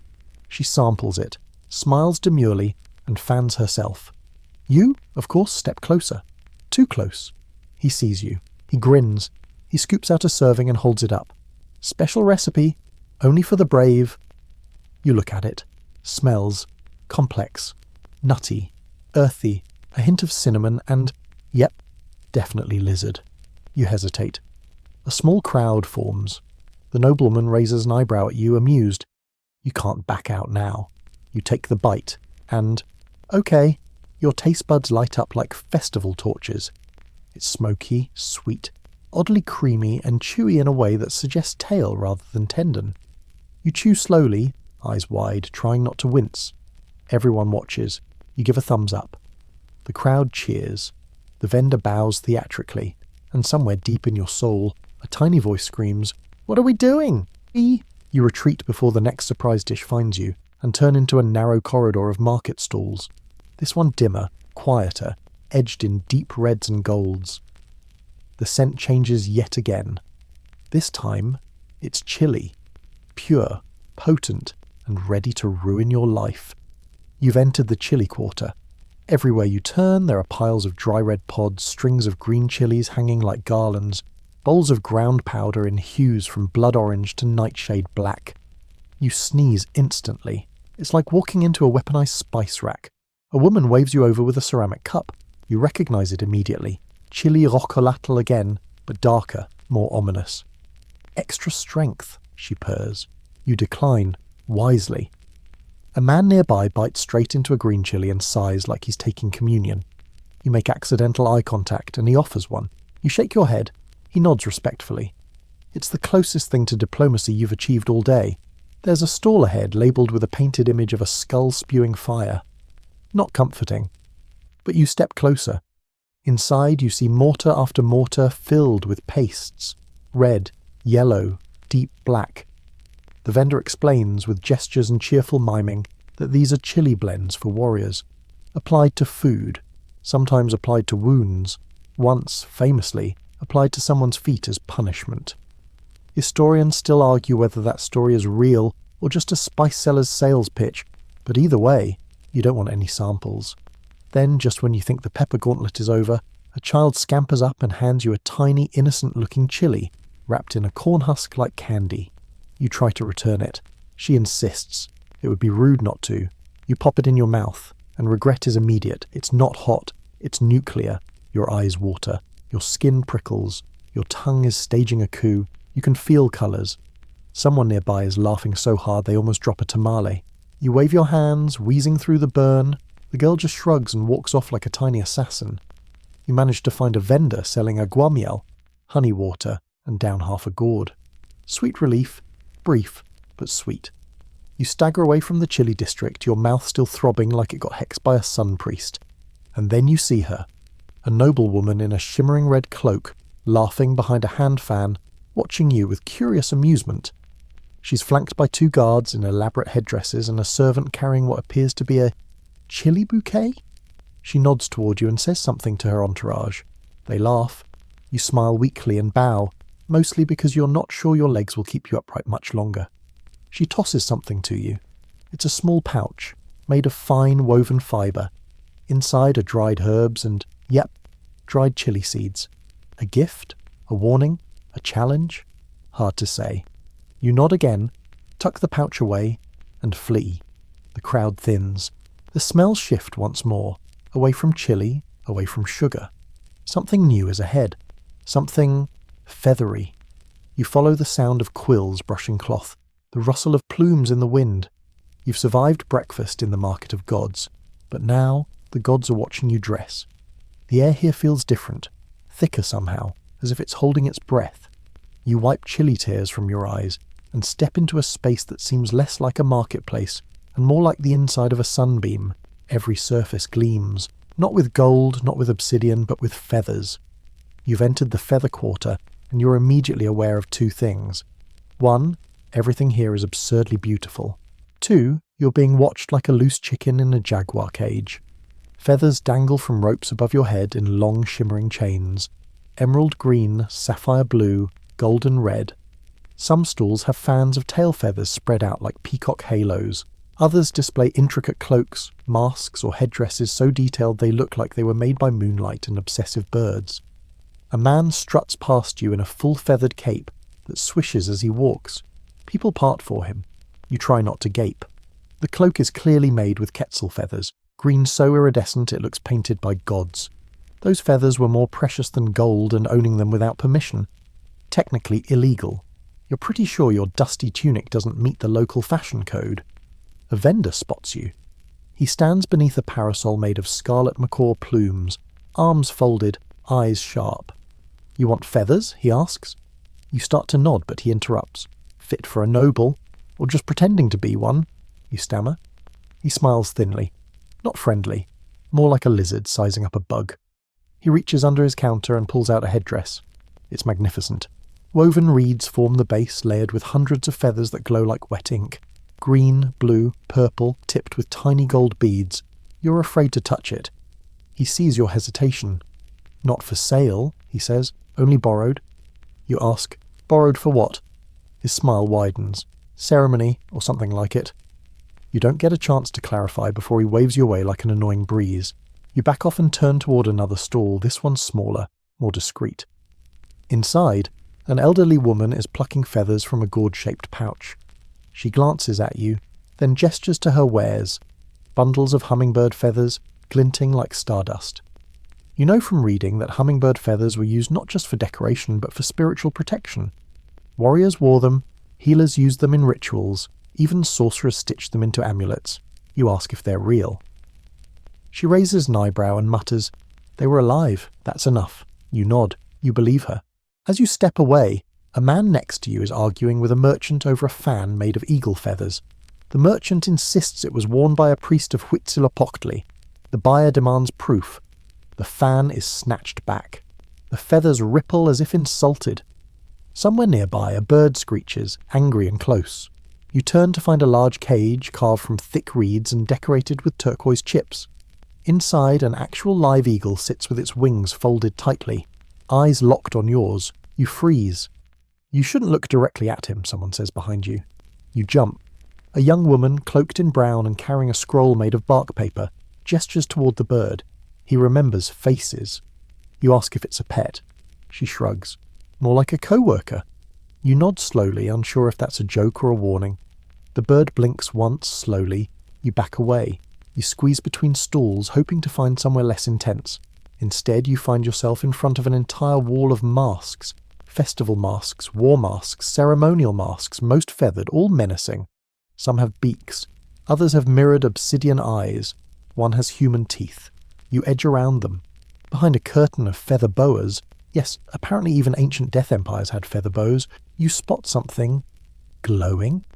Speaker 1: She samples it, smiles demurely, and fans herself. You, of course, step closer. Too close. He sees you. He grins. He scoops out a serving and holds it up. Special recipe, only for the brave. You look at it. Smells. Complex. Nutty. Earthy. A hint of cinnamon and, yep, definitely lizard. You hesitate. A small crowd forms. The nobleman raises an eyebrow at you, amused. You can't back out now. You take the bite, and, okay, your taste buds light up like festival torches. It's smoky, sweet, oddly creamy and chewy in a way that suggests tail rather than tendon. You chew slowly, eyes wide, trying not to wince. Everyone watches. You give a thumbs up. The crowd cheers. The vendor bows theatrically, and somewhere deep in your soul, a tiny voice screams, "What are we doing?" You retreat before the next surprise dish finds you, and turn into a narrow corridor of market stalls. This one dimmer, quieter, edged in deep reds and golds. The scent changes yet again. This time, it's chili, pure, potent, and ready to ruin your life. You've entered the chili quarter. Everywhere you turn, there are piles of dry red pods, strings of green chilies hanging like garlands, bowls of ground powder in hues from blood orange to nightshade black. You sneeze instantly. It's like walking into a weaponized spice rack. A woman waves you over with a ceramic cup. You recognize it immediately. Chili rocolatl again, but darker, more ominous. "Extra strength," she purrs. You decline, wisely. A man nearby bites straight into a green chili and sighs like he's taking communion. You make accidental eye contact and he offers one. You shake your head. He nods respectfully. It's the closest thing to diplomacy you've achieved all day. There's a stall ahead labelled with a painted image of a skull spewing fire. Not comforting. But you step closer. Inside you see mortar after mortar filled with pastes. Red, yellow, deep black. The vendor explains with gestures and cheerful miming that these are chili blends for warriors. Applied to food. Sometimes applied to wounds. Once, famously, applied to someone's feet as punishment. Historians still argue whether that story is real or just a spice seller's sales pitch, but either way, you don't want any samples. Then, just when you think the pepper gauntlet is over, a child scampers up and hands you a tiny, innocent-looking chili, wrapped in a corn husk like candy. You try to return it. She insists. It would be rude not to. You pop it in your mouth, and regret is immediate. It's not hot. It's nuclear. Your eyes water. Your skin prickles. Your tongue is staging a coup. You can feel colours. Someone nearby is laughing so hard they almost drop a tamale. You wave your hands, wheezing through the burn. The girl just shrugs and walks off like a tiny assassin. You manage to find a vendor selling aguamiel, honey water, and down half a gourd. Sweet relief, brief, but sweet. You stagger away from the chili district, your mouth still throbbing like it got hexed by a sun priest. And then you see her, a noblewoman in a shimmering red cloak, laughing behind a hand fan, watching you with curious amusement. She's flanked by two guards in elaborate headdresses and a servant carrying what appears to be a chili bouquet? She nods toward you and says something to her entourage. They laugh. You smile weakly and bow, mostly because you're not sure your legs will keep you upright much longer. She tosses something to you. It's a small pouch, made of fine woven fibre. Inside are dried herbs and, yep, dried chili seeds. A gift? A warning? A challenge? Hard to say. You nod again, tuck the pouch away, and flee. The crowd thins. The smells shift once more, away from chili, away from sugar. Something new is ahead. Something feathery. You follow the sound of quills brushing cloth, the rustle of plumes in the wind. You've survived breakfast in the market of gods, but now the gods are watching you dress. The air here feels different, thicker somehow, as if it's holding its breath. You wipe chili tears from your eyes and step into a space that seems less like a marketplace and more like the inside of a sunbeam. Every surface gleams, not with gold, not with obsidian, but with feathers. You've entered the feather quarter, and you're immediately aware of two things. One, everything here is absurdly beautiful. Two, you're being watched like a loose chicken in a jaguar cage. Feathers dangle from ropes above your head in long shimmering chains. Emerald green, sapphire blue, golden red. Some stalls have fans of tail feathers spread out like peacock halos. Others display intricate cloaks, masks, or headdresses so detailed they look like they were made by moonlight and obsessive birds. A man struts past you in a full feathered cape that swishes as he walks. People part for him. You try not to gape. The cloak is clearly made with quetzal feathers, green so iridescent it looks painted by gods. Those feathers were more precious than gold, and owning them without permission. Technically illegal. You're pretty sure your dusty tunic doesn't meet the local fashion code. A vendor spots you. He stands beneath a parasol made of scarlet macaw plumes, arms folded, eyes sharp. "You want feathers?" he asks. You start to nod, but he interrupts. "Fit for a noble, or just pretending to be one?" you stammer. He smiles thinly. Not friendly, more like a lizard sizing up a bug. He reaches under his counter and pulls out a headdress. It's magnificent. Woven reeds form the base, layered with hundreds of feathers that glow like wet ink. Green, blue, purple, tipped with tiny gold beads. You're afraid to touch it. He sees your hesitation. "Not for sale," he says, "only borrowed." You ask, "Borrowed for what?" His smile widens. "Ceremony, or something like it." You don't get a chance to clarify before he waves you away like an annoying breeze. You back off and turn toward another stall, this one smaller, more discreet. Inside, an elderly woman is plucking feathers from a gourd-shaped pouch. She glances at you, then gestures to her wares, bundles of hummingbird feathers, glinting like stardust. You know from reading that hummingbird feathers were used not just for decoration but for spiritual protection. Warriors wore them, healers used them in rituals, even sorcerers stitched them into amulets. You ask if they're real. She raises an eyebrow and mutters, "They were alive, that's enough." You nod. You believe her. As you step away, a man next to you is arguing with a merchant over a fan made of eagle feathers. The merchant insists it was worn by a priest of Huitzilopochtli. The buyer demands proof. The fan is snatched back. The feathers ripple as if insulted. Somewhere nearby, a bird screeches, angry and close. You turn to find a large cage carved from thick reeds and decorated with turquoise chips. Inside, an actual live eagle sits with its wings folded tightly, eyes locked on yours. You freeze. "You shouldn't look directly at him," someone says behind you. You jump. A young woman, cloaked in brown and carrying a scroll made of bark paper, gestures toward the bird. He remembers faces. You ask if it's a pet. She shrugs. "More like a co-worker." You nod slowly, unsure if that's a joke or a warning. The bird blinks once, slowly. You back away. You squeeze between stools, hoping to find somewhere less intense. Instead, you find yourself in front of an entire wall of masks. Festival masks, war masks, ceremonial masks, most feathered, all menacing. Some have beaks. Others have mirrored obsidian eyes. One has human teeth. You edge around them. Behind a curtain of feather boas, yes, apparently even ancient death empires had feather bows, you spot something glowing.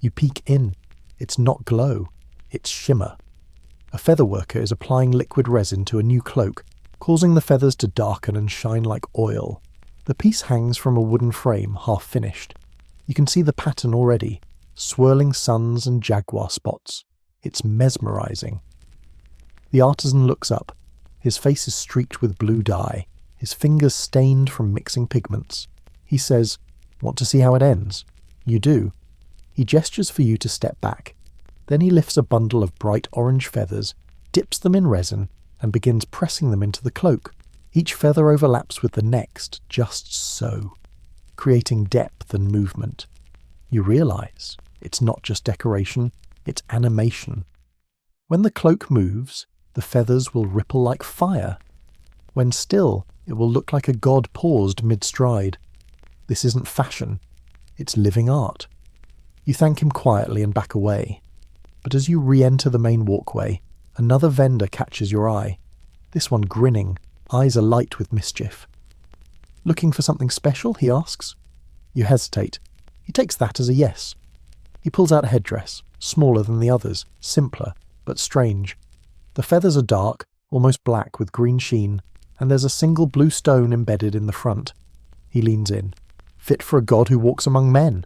Speaker 1: You peek in. It's not glow. It's shimmer. A feather worker is applying liquid resin to a new cloak, causing the feathers to darken and shine like oil. The piece hangs from a wooden frame, half finished. You can see the pattern already, swirling suns and jaguar spots. It's mesmerizing. The artisan looks up. His face is streaked with blue dye, his fingers stained from mixing pigments. He says, "Want to see how it ends?" You do. He gestures for you to step back. Then he lifts a bundle of bright orange feathers, dips them in resin, and begins pressing them into the cloak. Each feather overlaps with the next, just so, creating depth and movement. You realize it's not just decoration, it's animation. When the cloak moves, the feathers will ripple like fire. When still, it will look like a god paused mid-stride. This isn't fashion, it's living art. You thank him quietly and back away. But as you re-enter the main walkway, another vendor catches your eye. This one grinning, eyes alight with mischief. "Looking for something special?" he asks. You hesitate. He takes that as a yes. He pulls out a headdress, smaller than the others, simpler, but strange. The feathers are dark, almost black with green sheen, and there's a single blue stone embedded in the front. He leans in. "Fit for a god who walks among men."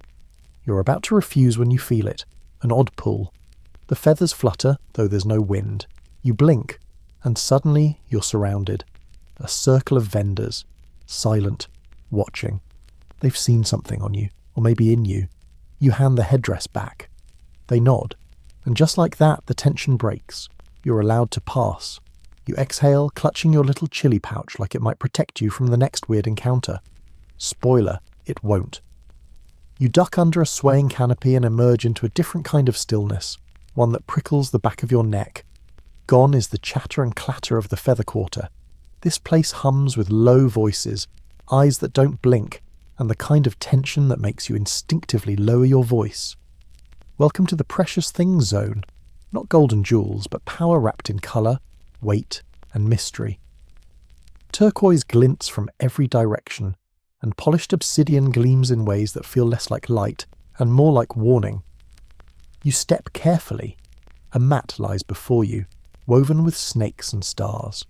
Speaker 1: You're about to refuse when you feel it, an odd pull. The feathers flutter, though there's no wind. You blink, and suddenly you're surrounded. A circle of vendors, silent, watching. They've seen something on you, or maybe in you. You hand the headdress back. They nod, and just like that, the tension breaks. You're allowed to pass. You exhale, clutching your little chili pouch like it might protect you from the next weird encounter. Spoiler, it won't. You duck under a swaying canopy and emerge into a different kind of stillness, one that prickles the back of your neck. Gone is the chatter and clatter of the feather quarter. This place hums with low voices, eyes that don't blink, and the kind of tension that makes you instinctively lower your voice. Welcome to the precious things zone. Not golden jewels, but power wrapped in colour, weight, and mystery. Turquoise glints from every direction, and polished obsidian gleams in ways that feel less like light and more like warning. You step carefully. A mat lies before you, woven with snakes and stars.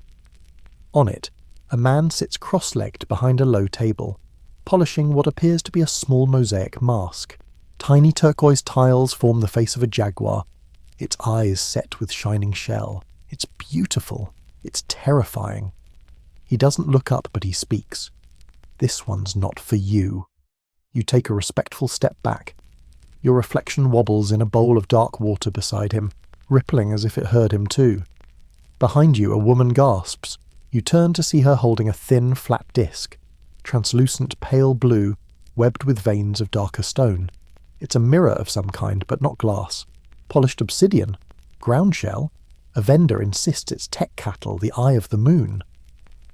Speaker 1: On it, a man sits cross-legged behind a low table, polishing what appears to be a small mosaic mask. Tiny turquoise tiles form the face of a jaguar, its eyes set with shining shell. It's beautiful. It's terrifying. He doesn't look up, but he speaks. This one's not for you. You take a respectful step back. Your reflection wobbles in a bowl of dark water beside him, rippling as if it heard him too. Behind you, a woman gasps. You turn to see her holding a thin, flat disc, translucent pale blue, webbed with veins of darker stone. It's a mirror of some kind, but not glass. Polished obsidian? Ground shell? A vendor insists it's tech cattle, the eye of the moon.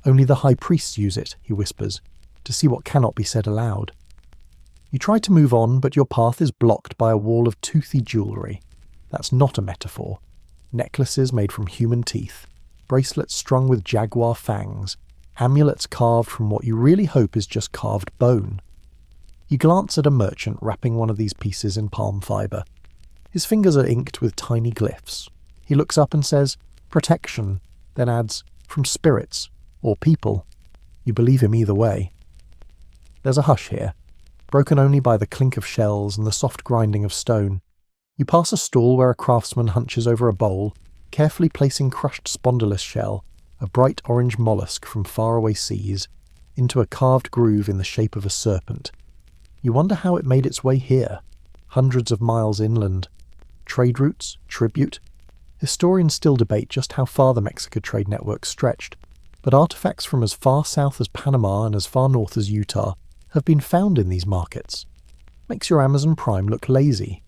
Speaker 1: Only the high priests use it, he whispers, to see what cannot be said aloud. You try to move on, but your path is blocked by a wall of toothy jewellery. That's not a metaphor. Necklaces made from human teeth, bracelets strung with jaguar fangs, amulets carved from what you really hope is just carved bone. You glance at a merchant wrapping one of these pieces in palm fibre. His fingers are inked with tiny glyphs. He looks up and says, "Protection," then adds, "from spirits, or people." You believe him either way. There's a hush here, broken only by the clink of shells and the soft grinding of stone. You pass a stall where a craftsman hunches over a bowl, carefully placing crushed spondylus shell, a bright orange mollusk from faraway seas, into a carved groove in the shape of a serpent. You wonder how it made its way here, hundreds of miles inland. Trade routes? Tribute? Historians still debate just how far the Mexico trade network stretched, but artifacts from as far south as Panama and as far north as Utah have been found in these markets. Makes your Amazon Prime look lazy.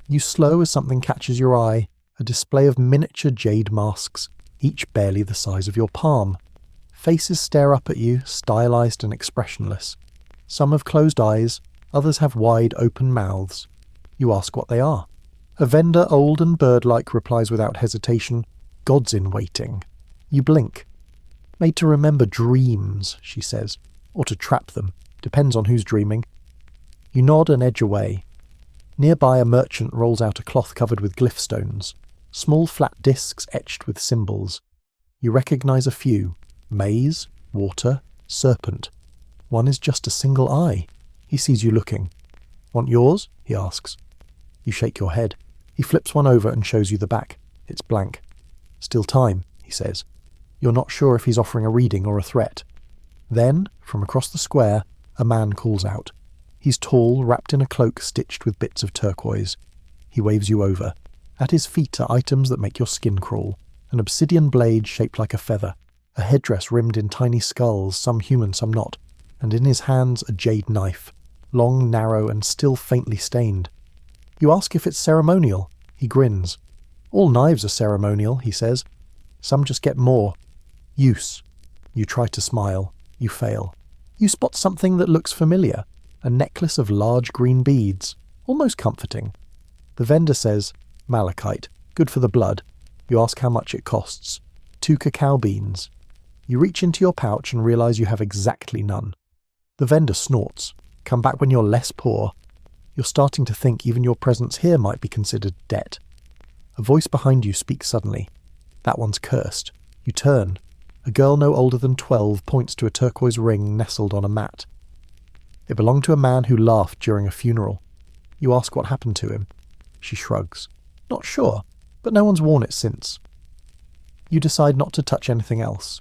Speaker 1: You slow as something catches your eye, a display of miniature jade masks, each barely the size of your palm. Faces stare up at you, stylized and expressionless. Some have closed eyes, others have wide open mouths. You ask what they are. A vendor, old and bird-like, replies without hesitation, "Gods in waiting." You blink. "Made to remember dreams," she says, "or to trap them. Depends on who's dreaming." You nod and edge away. Nearby, a merchant rolls out a cloth covered with glyph stones, small flat discs etched with symbols. You recognize a few: maze, water, serpent. One is just a single eye. He sees you looking. "Want yours?" he asks. You shake your head. He flips one over and shows you the back. It's blank. "Still time," he says. You're not sure if he's offering a reading or a threat. Then, from across the square, a man calls out. He's tall, wrapped in a cloak stitched with bits of turquoise. He waves you over. At his feet are items that make your skin crawl. An obsidian blade shaped like a feather. A headdress rimmed in tiny skulls, some human, some not. And in his hands a jade knife. Long, narrow, and still faintly stained. You ask if it's ceremonial. He grins. "All knives are ceremonial," he says. "Some just get more. Use." You try to smile. You fail. You spot something that looks familiar. A necklace of large green beads. Almost comforting. The vendor says, "Malachite. Good for the blood." You ask how much it costs. 2 cacao beans. You reach into your pouch and realize you have exactly none. The vendor snorts. "Come back when you're less poor." You're starting to think even your presence here might be considered debt. A voice behind you speaks suddenly. "That one's cursed." You turn. A girl no older than 12 points to a turquoise ring nestled on a mat. It belonged to a man who laughed during a funeral. You ask what happened to him. She shrugs. "Not sure, but no one's worn it since." You decide not to touch anything else.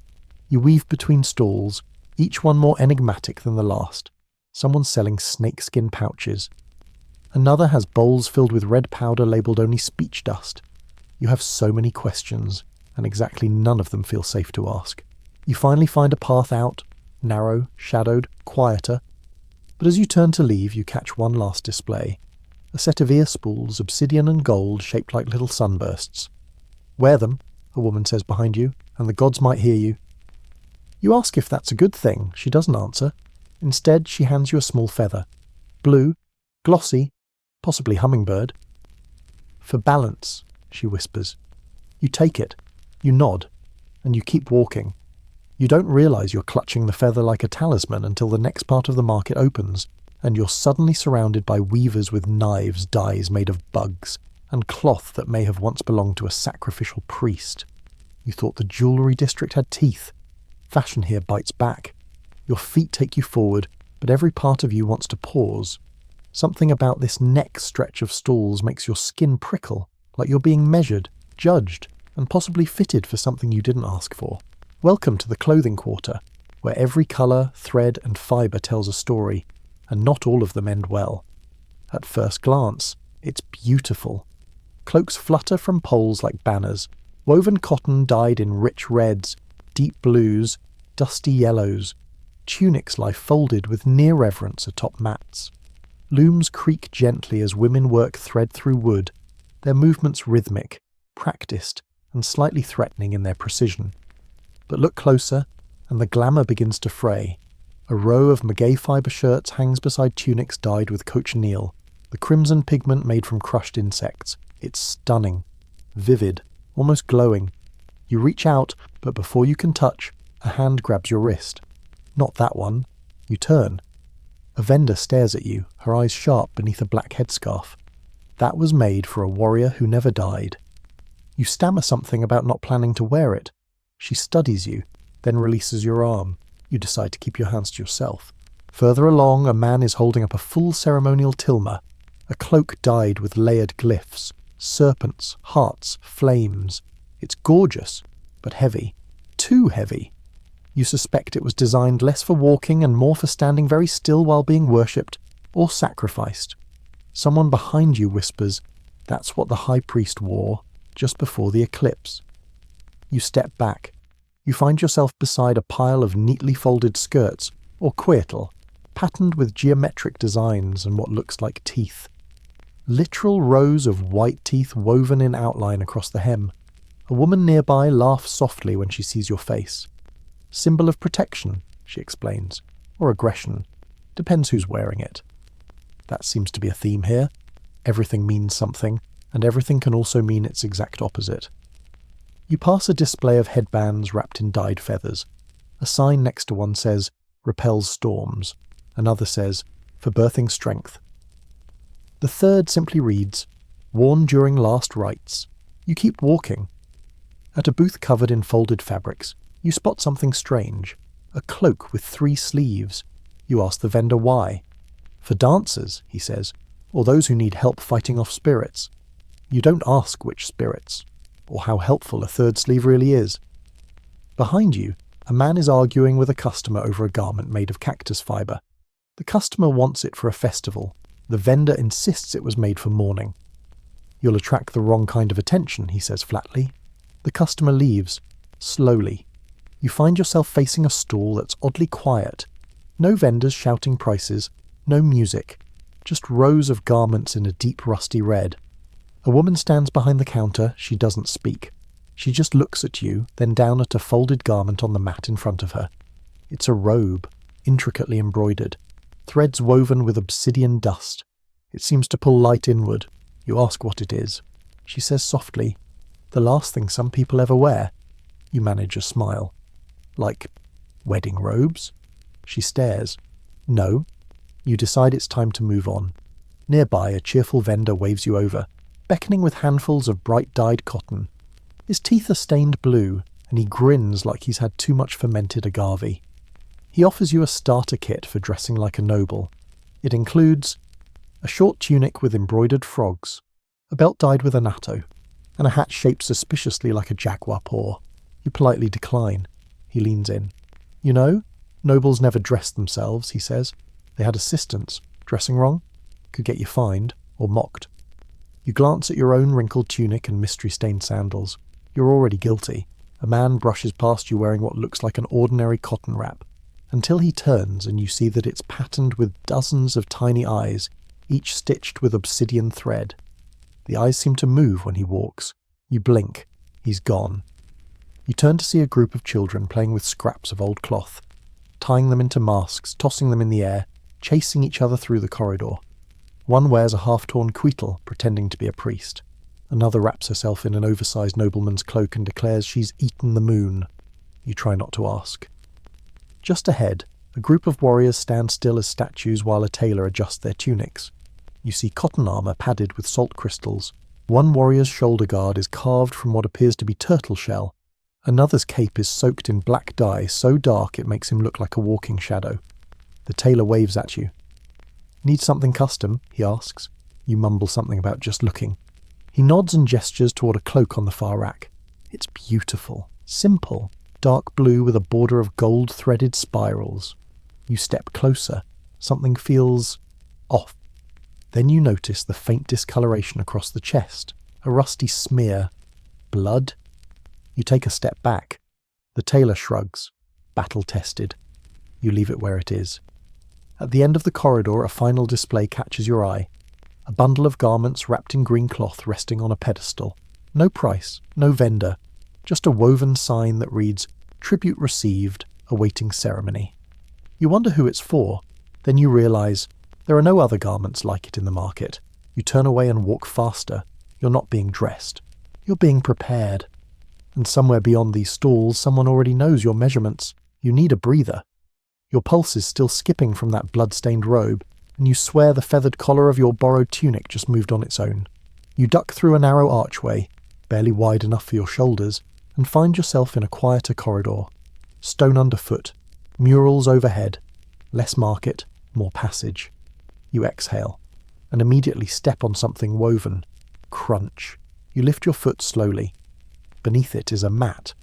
Speaker 1: You weave between stalls, each one more enigmatic than the last. Someone's selling snakeskin pouches. Another has bowls filled with red powder labelled only speech dust. You have so many questions, and exactly none of them feel safe to ask. You finally find a path out, narrow, shadowed, quieter. But as you turn to leave, you catch one last display. A set of ear spools, obsidian and gold, shaped like little sunbursts. "Wear them," a woman says behind you, "and the gods might hear you." You ask if that's a good thing. She doesn't answer. Instead, she hands you a small feather. Blue, glossy, possibly hummingbird. For balance, she whispers. You take it, you nod, and you keep walking. You don't realise you're clutching the feather like a talisman until the next part of the market opens, and you're suddenly surrounded by weavers with knives, dyes made of bugs, and cloth that may have once belonged to a sacrificial priest. You thought the jewellery district had teeth. Fashion here bites back. Your feet take you forward, but every part of you wants to pause. Something about this next stretch of stalls makes your skin prickle, like you're being measured, judged, and possibly fitted for something you didn't ask for. Welcome to the clothing quarter, where every colour, thread and fibre tells a story, and not all of them end well. At first glance, it's beautiful. Cloaks flutter from poles like banners, woven cotton dyed in rich reds, deep blues, dusty yellows. Tunics lie folded with near reverence atop mats. Looms creak gently as women work thread through wood, their movements rhythmic, practiced, and slightly threatening in their precision. But look closer, and the glamour begins to fray. A row of maguey fibre shirts hangs beside tunics dyed with cochineal, the crimson pigment made from crushed insects. It's stunning, vivid, almost glowing. You reach out, but before you can touch, a hand grabs your wrist. Not that one. You turn. A vendor stares at you, her eyes sharp beneath a black headscarf. That was made for a warrior who never died. You stammer something about not planning to wear it. She studies you, then releases your arm. You decide to keep your hands to yourself. Further along, a man is holding up a full ceremonial tilma, a cloak dyed with layered glyphs, serpents, hearts, flames. It's gorgeous, but heavy. Too heavy. You suspect it was designed less for walking and more for standing very still while being worshipped, or sacrificed. Someone behind you whispers, "That's what the high priest wore, just before the eclipse." You step back. You find yourself beside a pile of neatly folded skirts, or queertle, patterned with geometric designs and what looks like teeth. Literal rows of white teeth woven in outline across the hem. A woman nearby laughs softly when she sees your face. Symbol of protection, she explains, or aggression. Depends who's wearing it. That seems to be a theme here. Everything means something, and everything can also mean its exact opposite. You pass a display of headbands wrapped in dyed feathers. A sign next to one says, "Repels storms." Another says, "For birthing strength." The third simply reads, "Worn during last rites." You keep walking. At a booth covered in folded fabrics, you spot something strange. A cloak with 3 sleeves. You ask the vendor why. "For dancers," he says, "or those who need help fighting off spirits." You don't ask which spirits, or how helpful a third sleeve really is. Behind you, a man is arguing with a customer over a garment made of cactus fibre. The customer wants it for a festival. The vendor insists it was made for mourning. "You'll attract the wrong kind of attention," he says flatly. The customer leaves, slowly. You find yourself facing a stall that's oddly quiet. No vendors shouting prices, no music, just rows of garments in a deep rusty red. A woman stands behind the counter. She doesn't speak. She just looks at you, then down at a folded garment on the mat in front of her. It's a robe, intricately embroidered, threads woven with obsidian dust. It seems to pull light inward. You ask what it is. She says softly, "The last thing some people ever wear." You manage a smile. "Like wedding robes?" She stares. "No." You decide it's time to move on. Nearby, a cheerful vendor waves you over, beckoning with handfuls of bright dyed cotton. His teeth are stained blue, and he grins like he's had too much fermented agave. He offers you a starter kit for dressing like a noble. It includes a short tunic with embroidered frogs, a belt dyed with anato, and a hat shaped suspiciously like a jaguar paw. You politely decline. He leans in. "You know, nobles never dressed themselves," he says. "They had assistants. Dressing wrong? Could get you fined, or mocked." You glance at your own wrinkled tunic and mystery-stained sandals. You're already guilty. A man brushes past you wearing what looks like an ordinary cotton wrap, until he turns and you see that it's patterned with dozens of tiny eyes, each stitched with obsidian thread. The eyes seem to move when he walks. You blink. He's gone. You turn to see a group of children playing with scraps of old cloth, tying them into masks, tossing them in the air, chasing each other through the corridor. One wears a half-torn queetle, pretending to be a priest. Another wraps herself in an oversized nobleman's cloak and declares she's eaten the moon. You try not to ask. Just ahead, a group of warriors stand still as statues while a tailor adjusts their tunics. You see cotton armour padded with salt crystals. One warrior's shoulder guard is carved from what appears to be turtle shell. Another's cape is soaked in black dye so dark it makes him look like a walking shadow. The tailor waves at you. "Need something custom?" he asks. You mumble something about just looking. He nods and gestures toward a cloak on the far rack. It's beautiful, simple, dark blue with a border of gold-threaded spirals. You step closer. Something feels off. Then you notice the faint discoloration across the chest, a rusty smear. Blood? You take a step back. The tailor shrugs. Battle-tested. You leave it where it is. At the end of the corridor, a final display catches your eye. A bundle of garments wrapped in green cloth resting on a pedestal. No price, no vendor. Just a woven sign that reads, "Tribute received, awaiting ceremony." You wonder who it's for. Then you realise there are no other garments like it in the market. You turn away and walk faster. You're not being dressed. You're being prepared. And somewhere beyond these stalls, someone already knows your measurements. You need a breather. Your pulse is still skipping from that blood-stained robe, and you swear the feathered collar of your borrowed tunic just moved on its own. You duck through a narrow archway, barely wide enough for your shoulders, and find yourself in a quieter corridor. Stone underfoot, murals overhead, less market, more passage. You exhale, and immediately step on something woven. Crunch. You lift your foot slowly. Beneath it is a mat,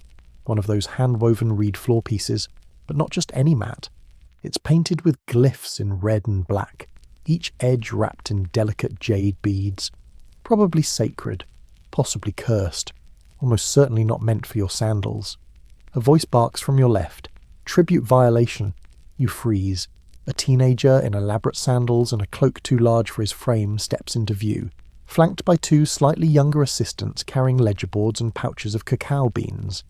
Speaker 1: one of those hand-woven reed floor pieces, but not just any mat. It's painted with glyphs in red and black, each edge wrapped in delicate jade beads. Probably sacred, possibly cursed, almost certainly not meant for your sandals. A voice barks from your left. Tribute violation. You freeze. A teenager in elaborate sandals and a cloak too large for his frame steps into view, flanked by two slightly younger assistants carrying ledger boards and pouches of cacao beans.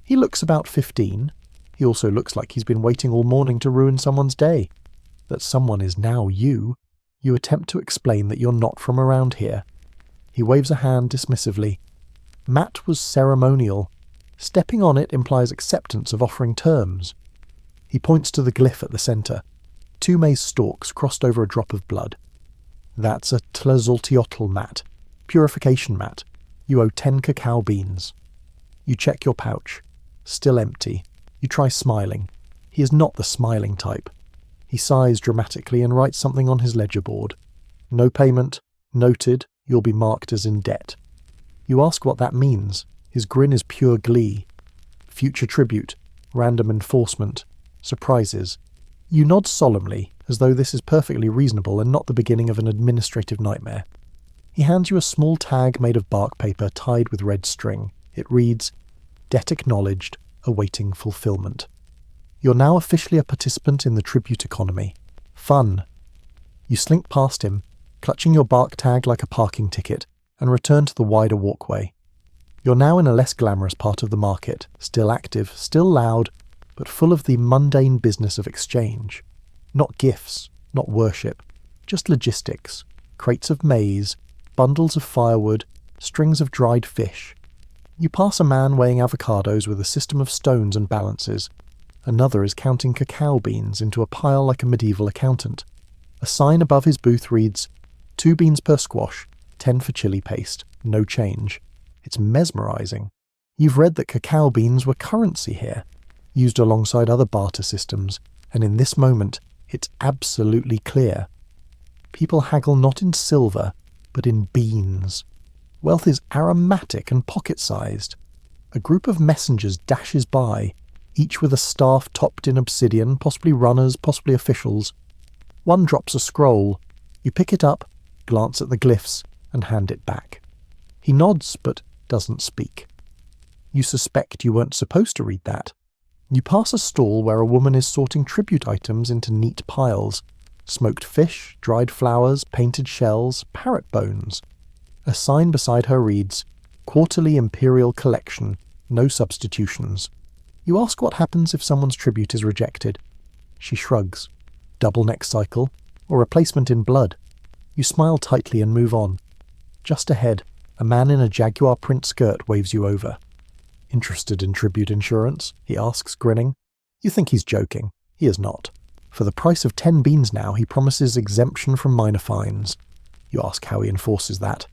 Speaker 1: He looks about 15. He also looks like he's been waiting all morning to ruin someone's day. That someone is now you. You attempt to explain that you're not from around here. He waves a hand dismissively. Matt was ceremonial. Stepping on it implies acceptance of offering terms. He points to the glyph at the centre. 2 maize stalks crossed over a drop of blood. That's a tlazolteotl mat. Purification mat. You owe 10 cacao beans. You check your pouch. Still empty. You try smiling. He is not the smiling type. He sighs dramatically and writes something on his ledger board. No payment. Noted. You'll be marked as in debt. You ask what that means. His grin is pure glee. Future tribute. Random enforcement. Surprises. You nod solemnly, as though this is perfectly reasonable and not the beginning of an administrative nightmare. He hands you a small tag made of bark paper tied with red string. It reads, "Debt acknowledged, awaiting fulfillment." You're now officially a participant in the tribute economy. Fun. You slink past him, clutching your bark tag like a parking ticket, and return to the wider walkway. You're now in a less glamorous part of the market, still active, still loud, but full of the mundane business of exchange. Not gifts, not worship, just logistics. Crates of maize, bundles of firewood, strings of dried fish. You pass a man weighing avocados with a system of stones and balances. Another is counting cacao beans into a pile like a medieval accountant. A sign above his booth reads, 2 beans per squash, 10 for chili paste, no change. It's mesmerising. You've read that cacao beans were currency here, used alongside other barter systems, and in this moment, it's absolutely clear. People haggle not in silver, but in beans. Wealth is aromatic and pocket-sized. A group of messengers dashes by, each with a staff topped in obsidian, possibly runners, possibly officials. One drops a scroll. You pick it up, glance at the glyphs, and hand it back. He nods, but doesn't speak. You suspect you weren't supposed to read that. You pass a stall where a woman is sorting tribute items into neat piles. Smoked fish, dried flowers, painted shells, parrot bones. A sign beside her reads, "Quarterly Imperial Collection, no substitutions. You ask what happens if someone's tribute is rejected. She shrugs. Double neck cycle, or replacement in blood. You smile tightly and move on. Just ahead, a man in a Jaguar print skirt waves you over. Interested in tribute insurance? He asks, grinning. You think he's joking. He is not. For the price of 10 beans now, he promises exemption from minor fines. You ask how he enforces that.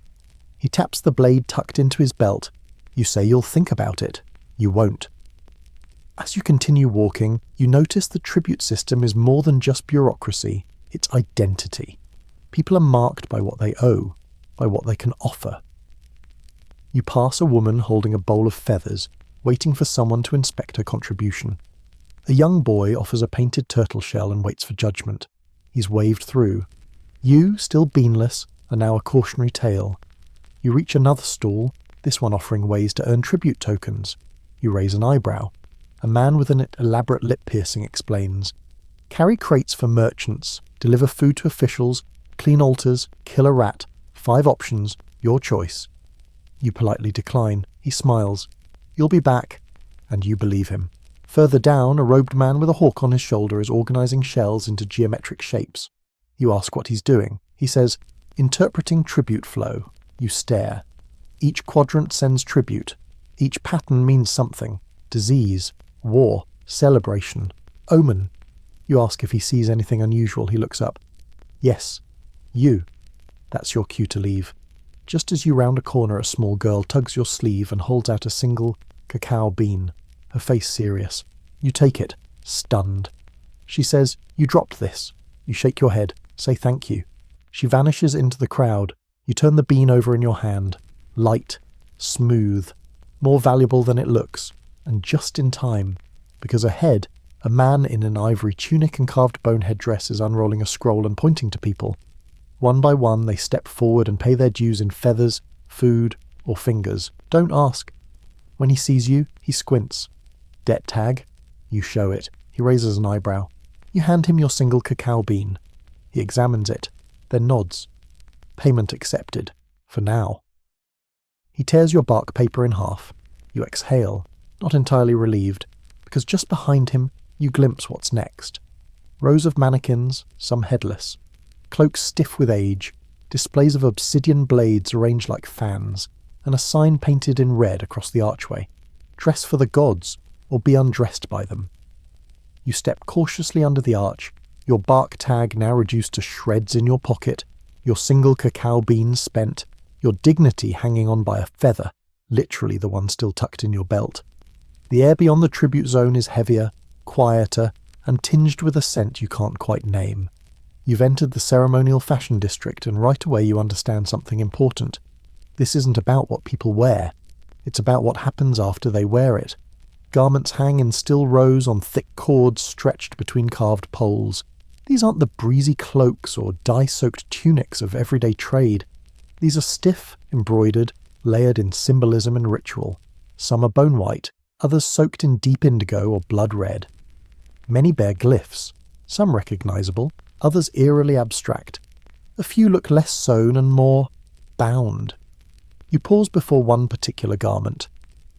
Speaker 1: He taps the blade tucked into his belt. You say you'll think about it. You won't. As you continue walking, you notice the tribute system is more than just bureaucracy. It's identity. People are marked by what they owe, by what they can offer. You pass a woman holding a bowl of feathers, waiting for someone to inspect her contribution. A young boy offers a painted turtle shell and waits for judgment. He's waved through. You, still beanless, are now a cautionary tale. You reach another stall, this one offering ways to earn tribute tokens. You raise an eyebrow. A man with an elaborate lip piercing explains. Carry crates for merchants, deliver food to officials, clean altars, kill a rat. 5 options, your choice. You politely decline. He smiles. You'll be back. And you believe him. Further down, a robed man with a hawk on his shoulder is organising shells into geometric shapes. You ask what he's doing. He says, interpreting tribute flow. You stare. Each quadrant sends tribute. Each pattern means something. Disease, war, celebration, omen. You ask if he sees anything unusual. He looks up. Yes. You. That's your cue to leave. Just as you round a corner, a small girl tugs your sleeve and holds out a single cacao bean, her face serious. You take it, stunned. She says, you dropped this. You shake your head, say thank you. She vanishes into the crowd. You turn the bean over in your hand. Light, smooth, more valuable than it looks, and just in time, because ahead, a man in an ivory tunic and carved bone headdress is unrolling a scroll and pointing to people. One by one, they step forward and pay their dues in feathers, food, or fingers. Don't ask. When he sees you, he squints. Debt tag? You show it. He raises an eyebrow. You hand him your single cacao bean. He examines it, then nods. Payment accepted. For now. He tears your bark paper in half. You exhale, not entirely relieved, because just behind him, you glimpse what's next. Rows of mannequins, some headless. Cloaks stiff with age, displays of obsidian blades arranged like fans, and a sign painted in red across the archway. Dress for the gods, or be undressed by them. You step cautiously under the arch, your bark tag now reduced to shreds in your pocket, your single cacao bean spent, your dignity hanging on by a feather, literally the one still tucked in your belt. The air beyond the tribute zone is heavier, quieter, and tinged with a scent you can't quite name. You've entered the ceremonial fashion district, and right away you understand something important. This isn't about what people wear. It's about what happens after they wear it. Garments hang in still rows on thick cords stretched between carved poles. These aren't the breezy cloaks or dye-soaked tunics of everyday trade. These are stiff, embroidered, layered in symbolism and ritual. Some are bone white, others soaked in deep indigo or blood red. Many bear glyphs, some recognizable, others eerily abstract. A few look less sewn and more bound. You pause before one particular garment,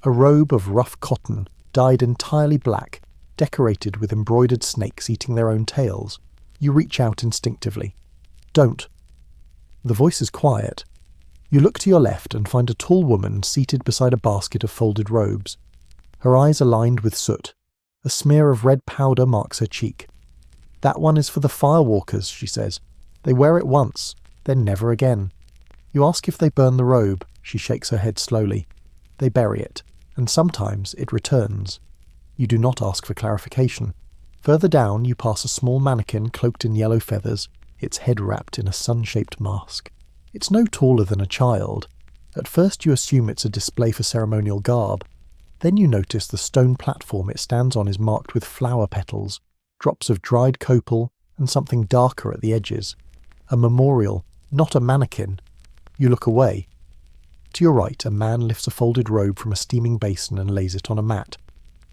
Speaker 1: a robe of rough cotton, dyed entirely black, decorated with embroidered snakes eating their own tails. You reach out instinctively. Don't. The voice is quiet. You look to your left and find a tall woman seated beside a basket of folded robes. Her eyes are lined with soot. A smear of red powder marks her cheek. That one is for the firewalkers, she says. They wear it once, then never again. You ask if they burn the robe. She shakes her head slowly. They bury it, and sometimes it returns. You do not ask for clarification. Further down, you pass a small mannequin cloaked in yellow feathers, its head wrapped in a sun-shaped mask. It's no taller than a child. At first you assume it's a display for ceremonial garb. Then you notice the stone platform it stands on is marked with flower petals, drops of dried copal, and something darker at the edges. A memorial, not a mannequin. You look away. To your right, a man lifts a folded robe from a steaming basin and lays it on a mat.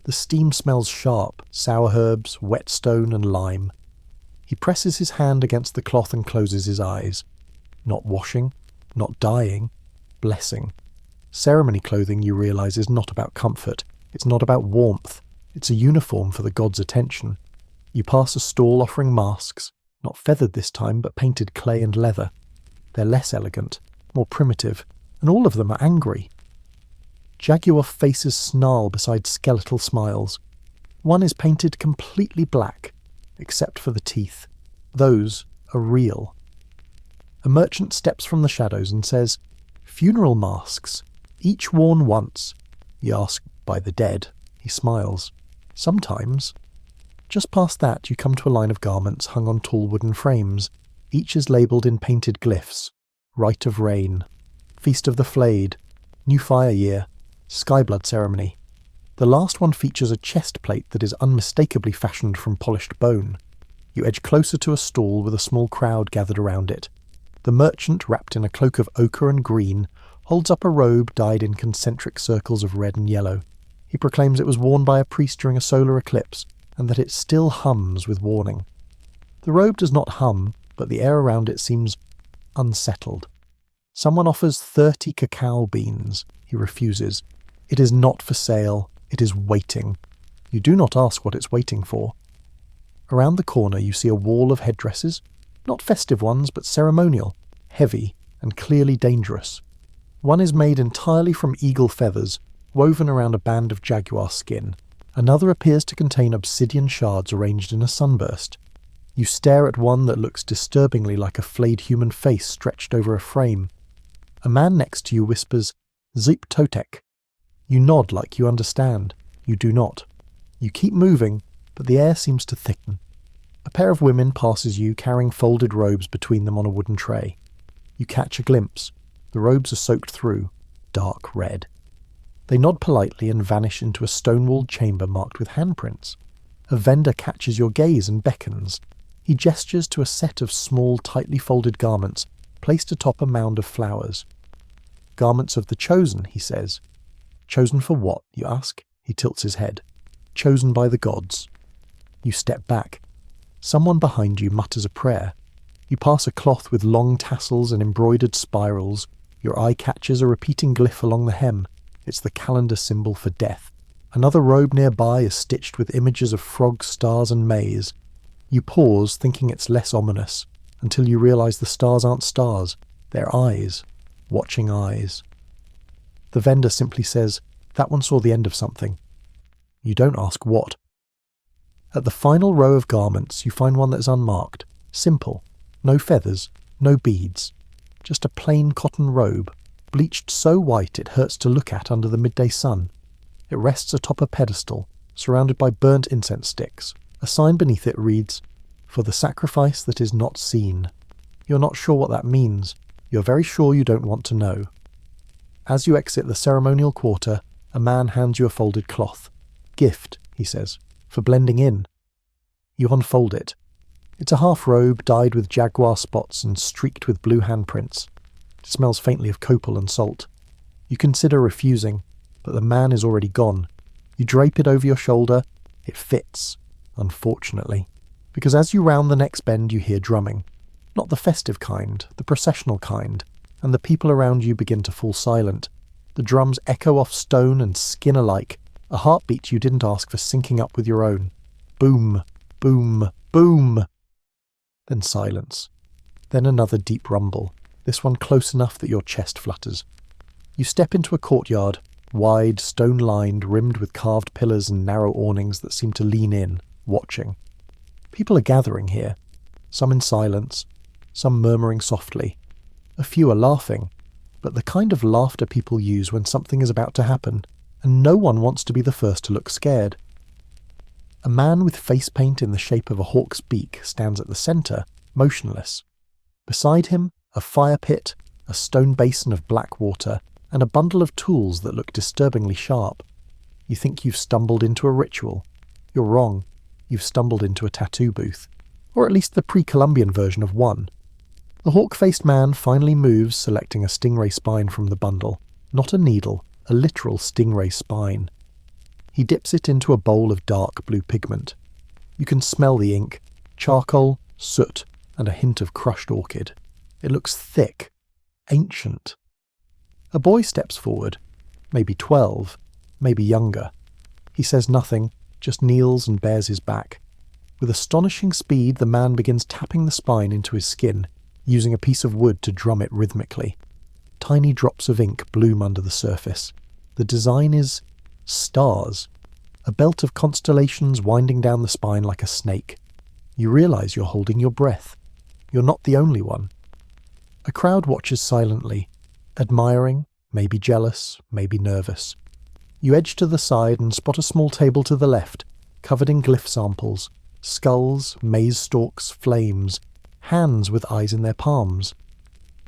Speaker 1: The steam smells sharp, sour herbs, whetstone, and lime. He presses his hand against the cloth and closes his eyes. Not washing, not dyeing, blessing. Ceremony clothing, you realise, is not about comfort. It's not about warmth. It's a uniform for the god's attention. You pass a stall offering masks, not feathered this time, but painted clay and leather. They're less elegant, more primitive, and all of them are angry. Jaguar faces snarl beside skeletal smiles. One is painted completely black, except for the teeth. Those are real. A merchant steps from the shadows and says, "Funeral masks, each worn once." You ask, "By the dead?" He smiles. "Sometimes." Just past that, you come to a line of garments hung on tall wooden frames. Each is labelled in painted glyphs. Rite of Rain, Feast of the Flayed, New Fire Year, Skyblood Ceremony. The last one features a chest plate that is unmistakably fashioned from polished bone. You edge closer to a stall with a small crowd gathered around it. The merchant, wrapped in a cloak of ochre and green, holds up a robe dyed in concentric circles of red and yellow. He proclaims it was worn by a priest during a solar eclipse, and that it still hums with warning. The robe does not hum, but the air around it seems unsettled. Someone offers 30 cacao beans. He refuses. It is not for sale. It is waiting. You do not ask what it's waiting for. Around the corner you see a wall of headdresses, not festive ones, but ceremonial, heavy, and clearly dangerous. One is made entirely from eagle feathers, woven around a band of jaguar skin. Another appears to contain obsidian shards arranged in a sunburst. You stare at one that looks disturbingly like a flayed human face stretched over a frame. A man next to you whispers, "Zip Totek." You nod like you understand. You do not. You keep moving, but the air seems to thicken. A pair of women passes you, carrying folded robes between them on a wooden tray. You catch a glimpse. The robes are soaked through, dark red. They nod politely and vanish into a stone-walled chamber marked with handprints. A vendor catches your gaze and beckons. He gestures to a set of small, tightly folded garments placed atop a mound of flowers. "Garments of the chosen," he says. "Chosen for what?" you ask. He tilts his head. "Chosen by the gods." You step back. Someone behind you mutters a prayer. You pass a cloth with long tassels and embroidered spirals. Your eye catches a repeating glyph along the hem. It's the calendar symbol for death. Another robe nearby is stitched with images of frogs, stars, and maize. You pause, thinking it's less ominous, until you realise the stars aren't stars. They're eyes. Watching eyes. The vendor simply says, "That one saw the end of something." You don't ask what. At the final row of garments, you find one that is unmarked. Simple. No feathers. No beads. Just a plain cotton robe, bleached so white it hurts to look at under the midday sun. It rests atop a pedestal, surrounded by burnt incense sticks. A sign beneath it reads, "For the sacrifice that is not seen." You're not sure what that means. You're very sure you don't want to know. As you exit the ceremonial quarter, a man hands you a folded cloth. "Gift," he says, "for blending in." You unfold it. It's a half robe dyed with jaguar spots and streaked with blue handprints. It smells faintly of copal and salt. You consider refusing, but the man is already gone. You drape it over your shoulder. It fits, unfortunately, because as you round the next bend you hear drumming. Not the festive kind, the processional kind, and the people around you begin to fall silent. The drums echo off stone and skin alike, a heartbeat you didn't ask for syncing up with your own. Boom, boom, boom. Then silence. Then another deep rumble, this one close enough that your chest flutters. You step into a courtyard, wide, stone-lined, rimmed with carved pillars and narrow awnings that seem to lean in, watching. People are gathering here, some in silence, some murmuring softly. A few are laughing, but the kind of laughter people use when something is about to happen, and no one wants to be the first to look scared. A man with face paint in the shape of a hawk's beak stands at the centre, motionless. Beside him, a fire pit, a stone basin of black water, and a bundle of tools that look disturbingly sharp. You think you've stumbled into a ritual. You're wrong. You've stumbled into a tattoo booth. Or at least the pre-Columbian version of one. The hawk-faced man finally moves, selecting a stingray spine from the bundle. Not a needle, a literal stingray spine. He dips it into a bowl of dark blue pigment. You can smell the ink, charcoal, soot, and a hint of crushed orchid. It looks thick, ancient. A boy steps forward, maybe 12, maybe younger. He says nothing, just kneels and bares his back. With astonishing speed, the man begins tapping the spine into his skin, using a piece of wood to drum it rhythmically. Tiny drops of ink bloom under the surface. The design is stars, a belt of constellations winding down the spine like a snake. You realise you're holding your breath. You're not the only one. A crowd watches silently, admiring, maybe jealous, maybe nervous. You edge to the side and spot a small table to the left, covered in glyph samples, skulls, maze stalks, flames, hands with eyes in their palms.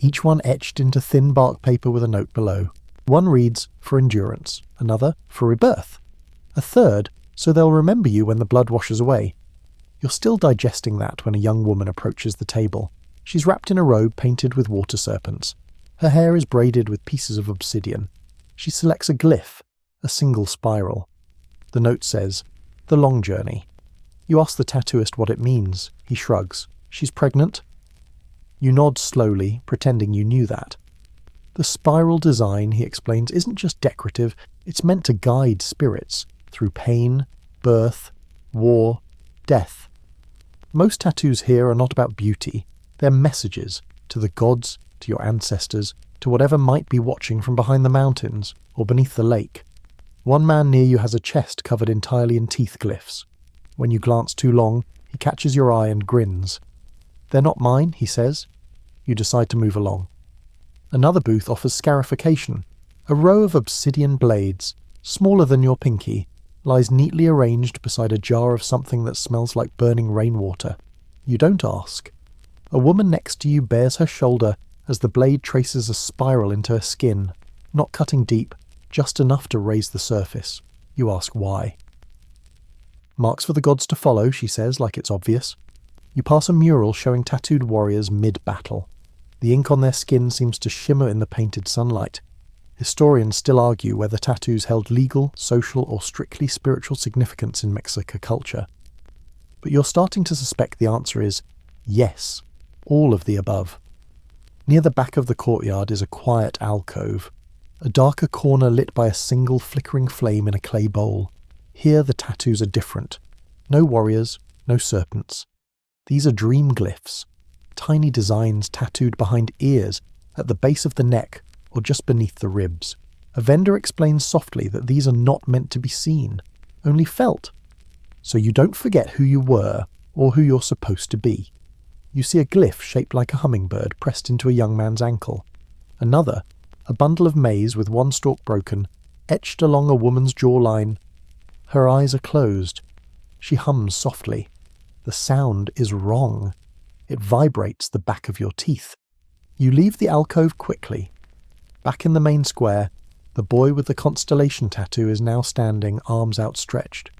Speaker 1: Each one etched into thin bark paper with a note below. One reads, "For endurance," another, "For rebirth," a third, "So they'll remember you when the blood washes away." You're still digesting that when a young woman approaches the table. She's wrapped in a robe painted with water serpents. Her hair is braided with pieces of obsidian. She selects a glyph, a single spiral. The note says, "The long journey." You ask the tattooist what it means. He shrugs. "She's pregnant?" You nod slowly, pretending you knew that. The spiral design, he explains, isn't just decorative, it's meant to guide spirits through pain, birth, war, death. Most tattoos here are not about beauty. They're messages to the gods, to your ancestors, to whatever might be watching from behind the mountains or beneath the lake. One man near you has a chest covered entirely in teeth glyphs. When you glance too long, he catches your eye and grins. "They're not mine," he says. You decide to move along. Another booth offers scarification. A row of obsidian blades, smaller than your pinky, lies neatly arranged beside a jar of something that smells like burning rainwater. You don't ask. A woman next to you bares her shoulder as the blade traces a spiral into her skin, not cutting deep, just enough to raise the surface. You ask why. "Marks for the gods to follow," she says, like it's obvious. You pass a mural showing tattooed warriors mid-battle. The ink on their skin seems to shimmer in the painted sunlight. Historians still argue whether tattoos held legal, social, or strictly spiritual significance in Mexican culture. But you're starting to suspect the answer is yes, all of the above. Near the back of the courtyard is a quiet alcove, a darker corner lit by a single flickering flame in a clay bowl. Here the tattoos are different. No warriors, no serpents. These are dream glyphs, tiny designs tattooed behind ears, at the base of the neck, or just beneath the ribs. A vendor explains softly that these are not meant to be seen, only felt. So you don't forget who you were, or who you're supposed to be. You see a glyph shaped like a hummingbird pressed into a young man's ankle. Another, a bundle of maize with one stalk broken, etched along a woman's jawline. Her eyes are closed. She hums softly. The sound is wrong. It vibrates the back of your teeth. You leave the alcove quickly. Back in the main square, the boy with the constellation tattoo is now standing, arms outstretched.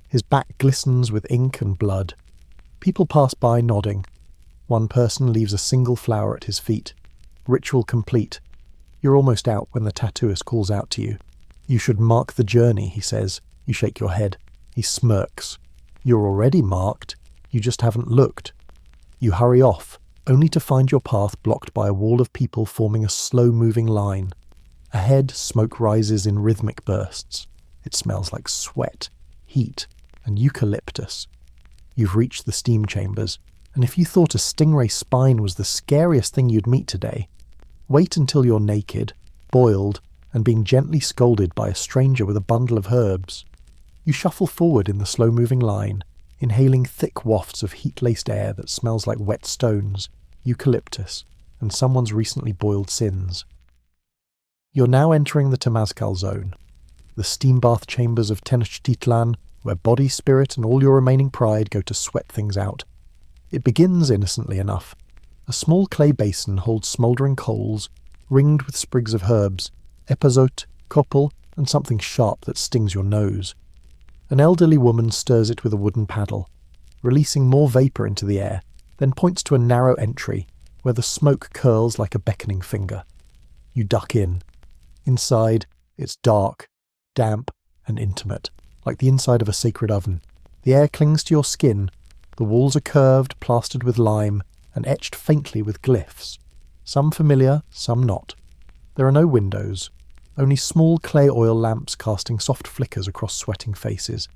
Speaker 1: His back glistens with ink and blood. People pass by nodding. One person leaves a single flower at his feet. Ritual complete. You're almost out when the tattooist calls out to you. "You should mark the journey," he says. You shake your head. He smirks. "You're already marked. You just haven't looked." You hurry off, only to find your path blocked by a wall of people forming a slow-moving line. Ahead, smoke rises in rhythmic bursts. It smells like sweat, heat, and eucalyptus. You've reached the steam chambers, and if you thought a stingray spine was the scariest thing you'd meet today, wait until you're naked, boiled, and being gently scolded by a stranger with a bundle of herbs. You shuffle forward in the slow-moving line, inhaling thick wafts of heat-laced air that smells like wet stones, eucalyptus, and someone's recently boiled sins. You're now entering the Temazcal zone, the steam bath chambers of Tenochtitlan, where body, spirit, and all your remaining pride go to sweat things out. It begins innocently enough. A small clay basin holds smouldering coals, ringed with sprigs of herbs, epazote, copal, and something sharp that stings your nose. An elderly woman stirs it with a wooden paddle, releasing more vapour into the air, then points to a narrow entry, where the smoke curls like a beckoning finger. You duck in. Inside, it's dark, damp, and intimate, like the inside of a sacred oven. The air clings to your skin. The walls are curved, plastered with lime, and etched faintly with glyphs. Some familiar, some not. There are no windows. only small clay oil lamps casting soft flickers across sweating faces.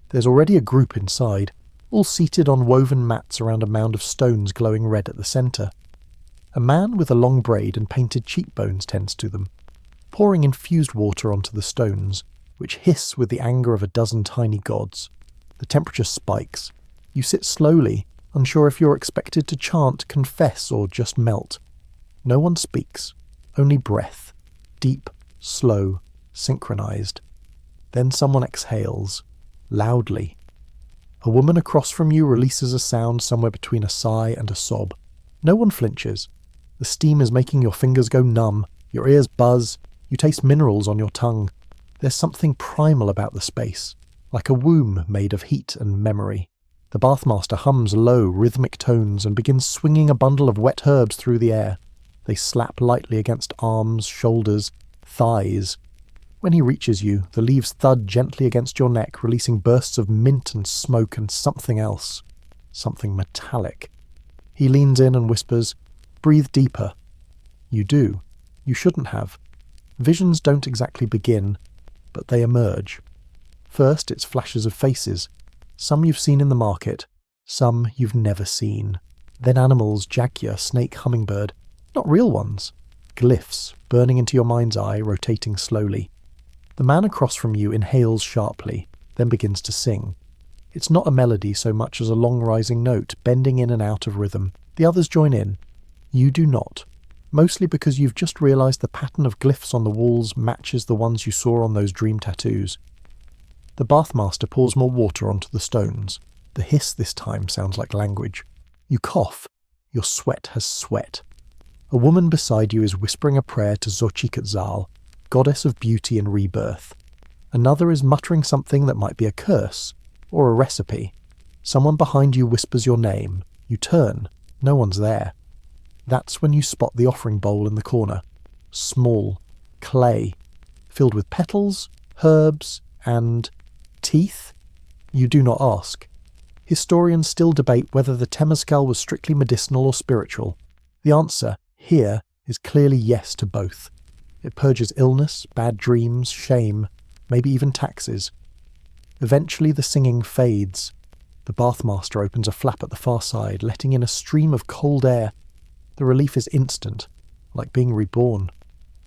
Speaker 1: There's already a group inside, all seated on woven mats around a mound of stones glowing red at the centre. A man with a long braid and painted cheekbones tends to them, pouring infused water onto the stones, which hiss with the anger of a dozen tiny gods. The temperature spikes. You sit slowly, unsure if you're expected to chant, confess, or just melt. No one speaks, only breath, deep, slow, synchronized. Then someone exhales, loudly. A woman across from you releases a sound somewhere between a sigh and a sob. No one flinches. The steam is making your fingers go numb, your ears buzz, you taste minerals on your tongue. There's something primal about the space, like a womb made of heat and memory. The bathmaster hums low, rhythmic tones and begins swinging a bundle of wet herbs through the air. They slap lightly against arms, shoulders, thighs. When he reaches you, the leaves thud gently against your neck, releasing bursts of mint and smoke and something else. Something metallic. He leans in and whispers, "Breathe deeper." You do. You shouldn't have. Visions don't exactly begin, but they emerge. First, it's flashes of faces. Some you've seen in the market, some you've never seen. Then animals, jaguar, snake, hummingbird. Not real ones. Glyphs, burning into your mind's eye, rotating slowly. The man across from you inhales sharply, then begins to sing. It's not a melody so much as a long rising note, bending in and out of rhythm. The others join in. You do not. Mostly because you've just realised the pattern of glyphs on the walls matches the ones you saw on those dream tattoos. The bathmaster pours more water onto the stones. The hiss this time sounds like language. You cough. Your sweat has sweat. A woman beside you is whispering a prayer to Xochiquetzal, goddess of beauty and rebirth. Another is muttering something that might be a curse, or a recipe. Someone behind you whispers your name. You turn. No one's there. That's when you spot the offering bowl in the corner. Small, clay, filled with petals, herbs, and teeth? You do not ask. Historians still debate whether the temescal was strictly medicinal or spiritual. The answer, here, is clearly yes to both. It purges illness, bad dreams, shame, maybe even taxes. Eventually the singing fades. The bathmaster opens a flap at the far side, letting in a stream of cold air. The relief is instant, like being reborn.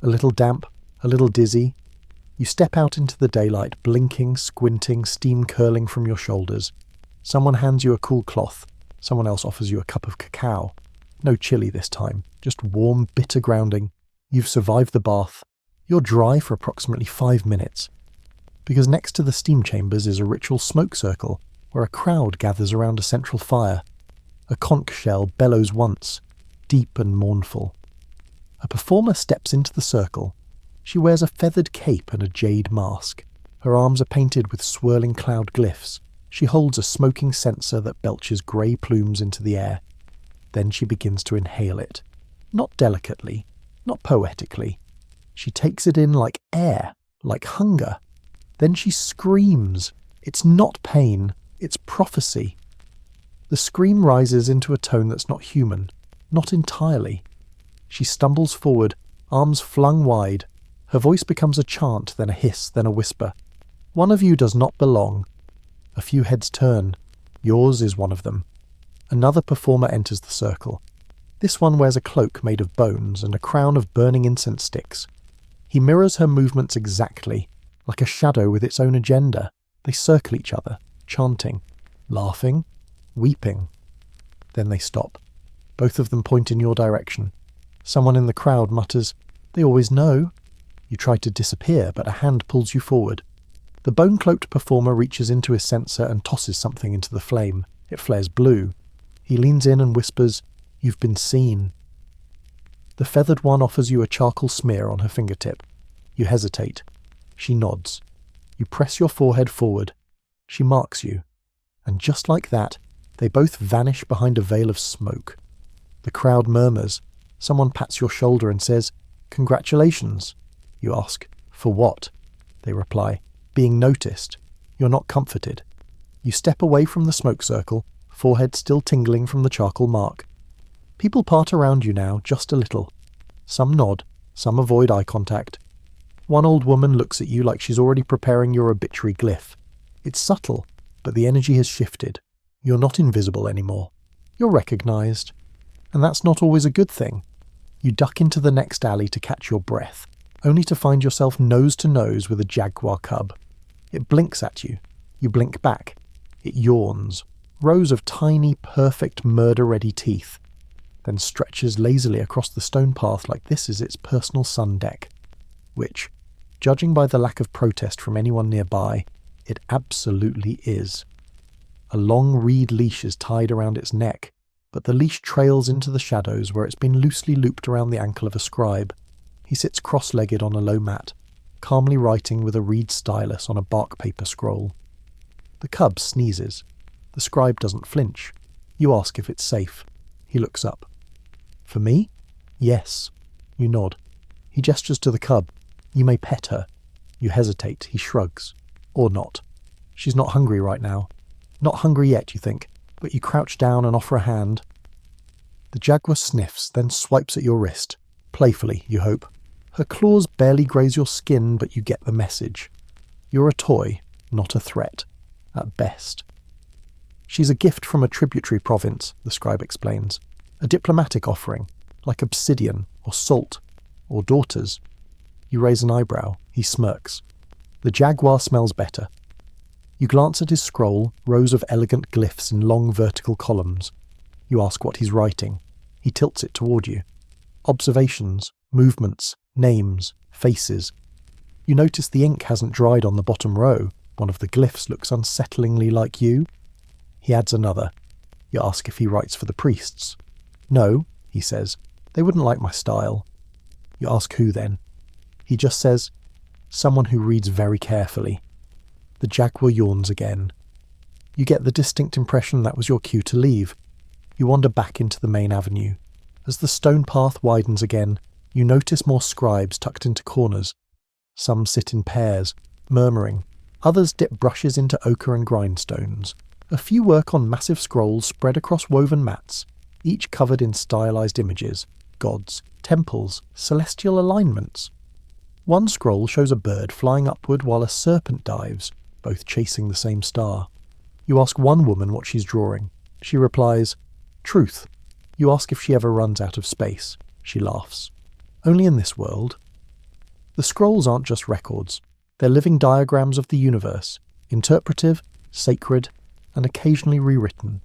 Speaker 1: A little damp, a little dizzy. You step out into the daylight, blinking, squinting, steam curling from your shoulders. Someone hands you a cool cloth. Someone else offers you a cup of cacao. No chili this time, just warm, bitter grounding. You've survived the bath. You're dry for approximately 5 minutes. Because next to the steam chambers is a ritual smoke circle, where a crowd gathers around a central fire. A conch shell bellows once, deep and mournful. A performer steps into the circle. She wears a feathered cape and a jade mask. Her arms are painted with swirling cloud glyphs. She holds a smoking censer that belches grey plumes into the air. Then she begins to inhale it. Not delicately, not poetically. She takes it in like air, like hunger. Then she screams. It's not pain, it's prophecy. The scream rises into a tone that's not human, not entirely. She stumbles forward, arms flung wide. Her voice becomes a chant, then a hiss, then a whisper. One of you does not belong. A few heads turn. Yours is one of them. Another performer enters the circle. This one wears a cloak made of bones and a crown of burning incense sticks. He mirrors her movements exactly, like a shadow with its own agenda. They circle each other, chanting, laughing, weeping. Then they stop. Both of them point in your direction. Someone in the crowd mutters, "They always know." You try to disappear, but a hand pulls you forward. The bone-cloaked performer reaches into his censer and tosses something into the flame. It flares blue. He leans in and whispers, "You've been seen." The feathered one offers you a charcoal smear on her fingertip. You hesitate. She nods. You press your forehead forward. She marks you. And just like that, they both vanish behind a veil of smoke. The crowd murmurs. Someone pats your shoulder and says, "Congratulations." You ask, "For what?" They reply, "Being noticed." You're not comforted. You step away from the smoke circle, forehead still tingling from the charcoal mark. People part around you now, just a little. Some nod, some avoid eye contact. One old woman looks at you like she's already preparing your obituary glyph. It's subtle, but the energy has shifted. You're not invisible anymore. You're recognised. And that's not always a good thing. You duck into the next alley to catch your breath, only to find yourself nose to nose with a jaguar cub. It blinks at you. You blink back. It yawns, rows of tiny, perfect, murder-ready teeth, then stretches lazily across the stone path like this is its personal sun deck, which, judging by the lack of protest from anyone nearby, it absolutely is. A long reed leash is tied around its neck, but the leash trails into the shadows where it's been loosely looped around the ankle of a scribe. He sits cross-legged on a low mat, calmly writing with a reed stylus on a bark paper scroll. The cub sneezes. The scribe doesn't flinch. You ask if it's safe. He looks up. For me? Yes. You nod. He gestures to the cub. You may pet her. You hesitate. He shrugs. Or not. She's not hungry right now. Not hungry yet, you think, but you crouch down and offer a hand. The jaguar sniffs, then swipes at your wrist. Playfully, you hope. Her claws barely graze your skin, but you get the message. You're a toy, not a threat. At best. She's a gift from a tributary province, the scribe explains. A diplomatic offering, like obsidian, or salt, or daughters. You raise an eyebrow. He smirks. The jaguar smells better. You glance at his scroll, rows of elegant glyphs in long vertical columns. You ask what he's writing. He tilts it toward you. Observations, movements, names, faces. You notice the ink hasn't dried on the bottom row. One of the glyphs looks unsettlingly like you. He adds another. You ask if he writes for the priests. No, he says. They wouldn't like my style. You ask who then. He just says, someone who reads very carefully. The jaguar yawns again. You get the distinct impression that was your cue to leave. You wander back into the main avenue. As the stone path widens again, you notice more scribes tucked into corners. Some sit in pairs, murmuring. Others dip brushes into ochre and grindstones. A few work on massive scrolls spread across woven mats, each covered in stylized images, gods, temples, celestial alignments. One scroll shows a bird flying upward while a serpent dives, both chasing the same star. You ask one woman what she's drawing. She replies, truth. You ask if she ever runs out of space. She laughs. Only in this world. The scrolls aren't just records. They're living diagrams of the universe, interpretive, sacred, and occasionally rewritten.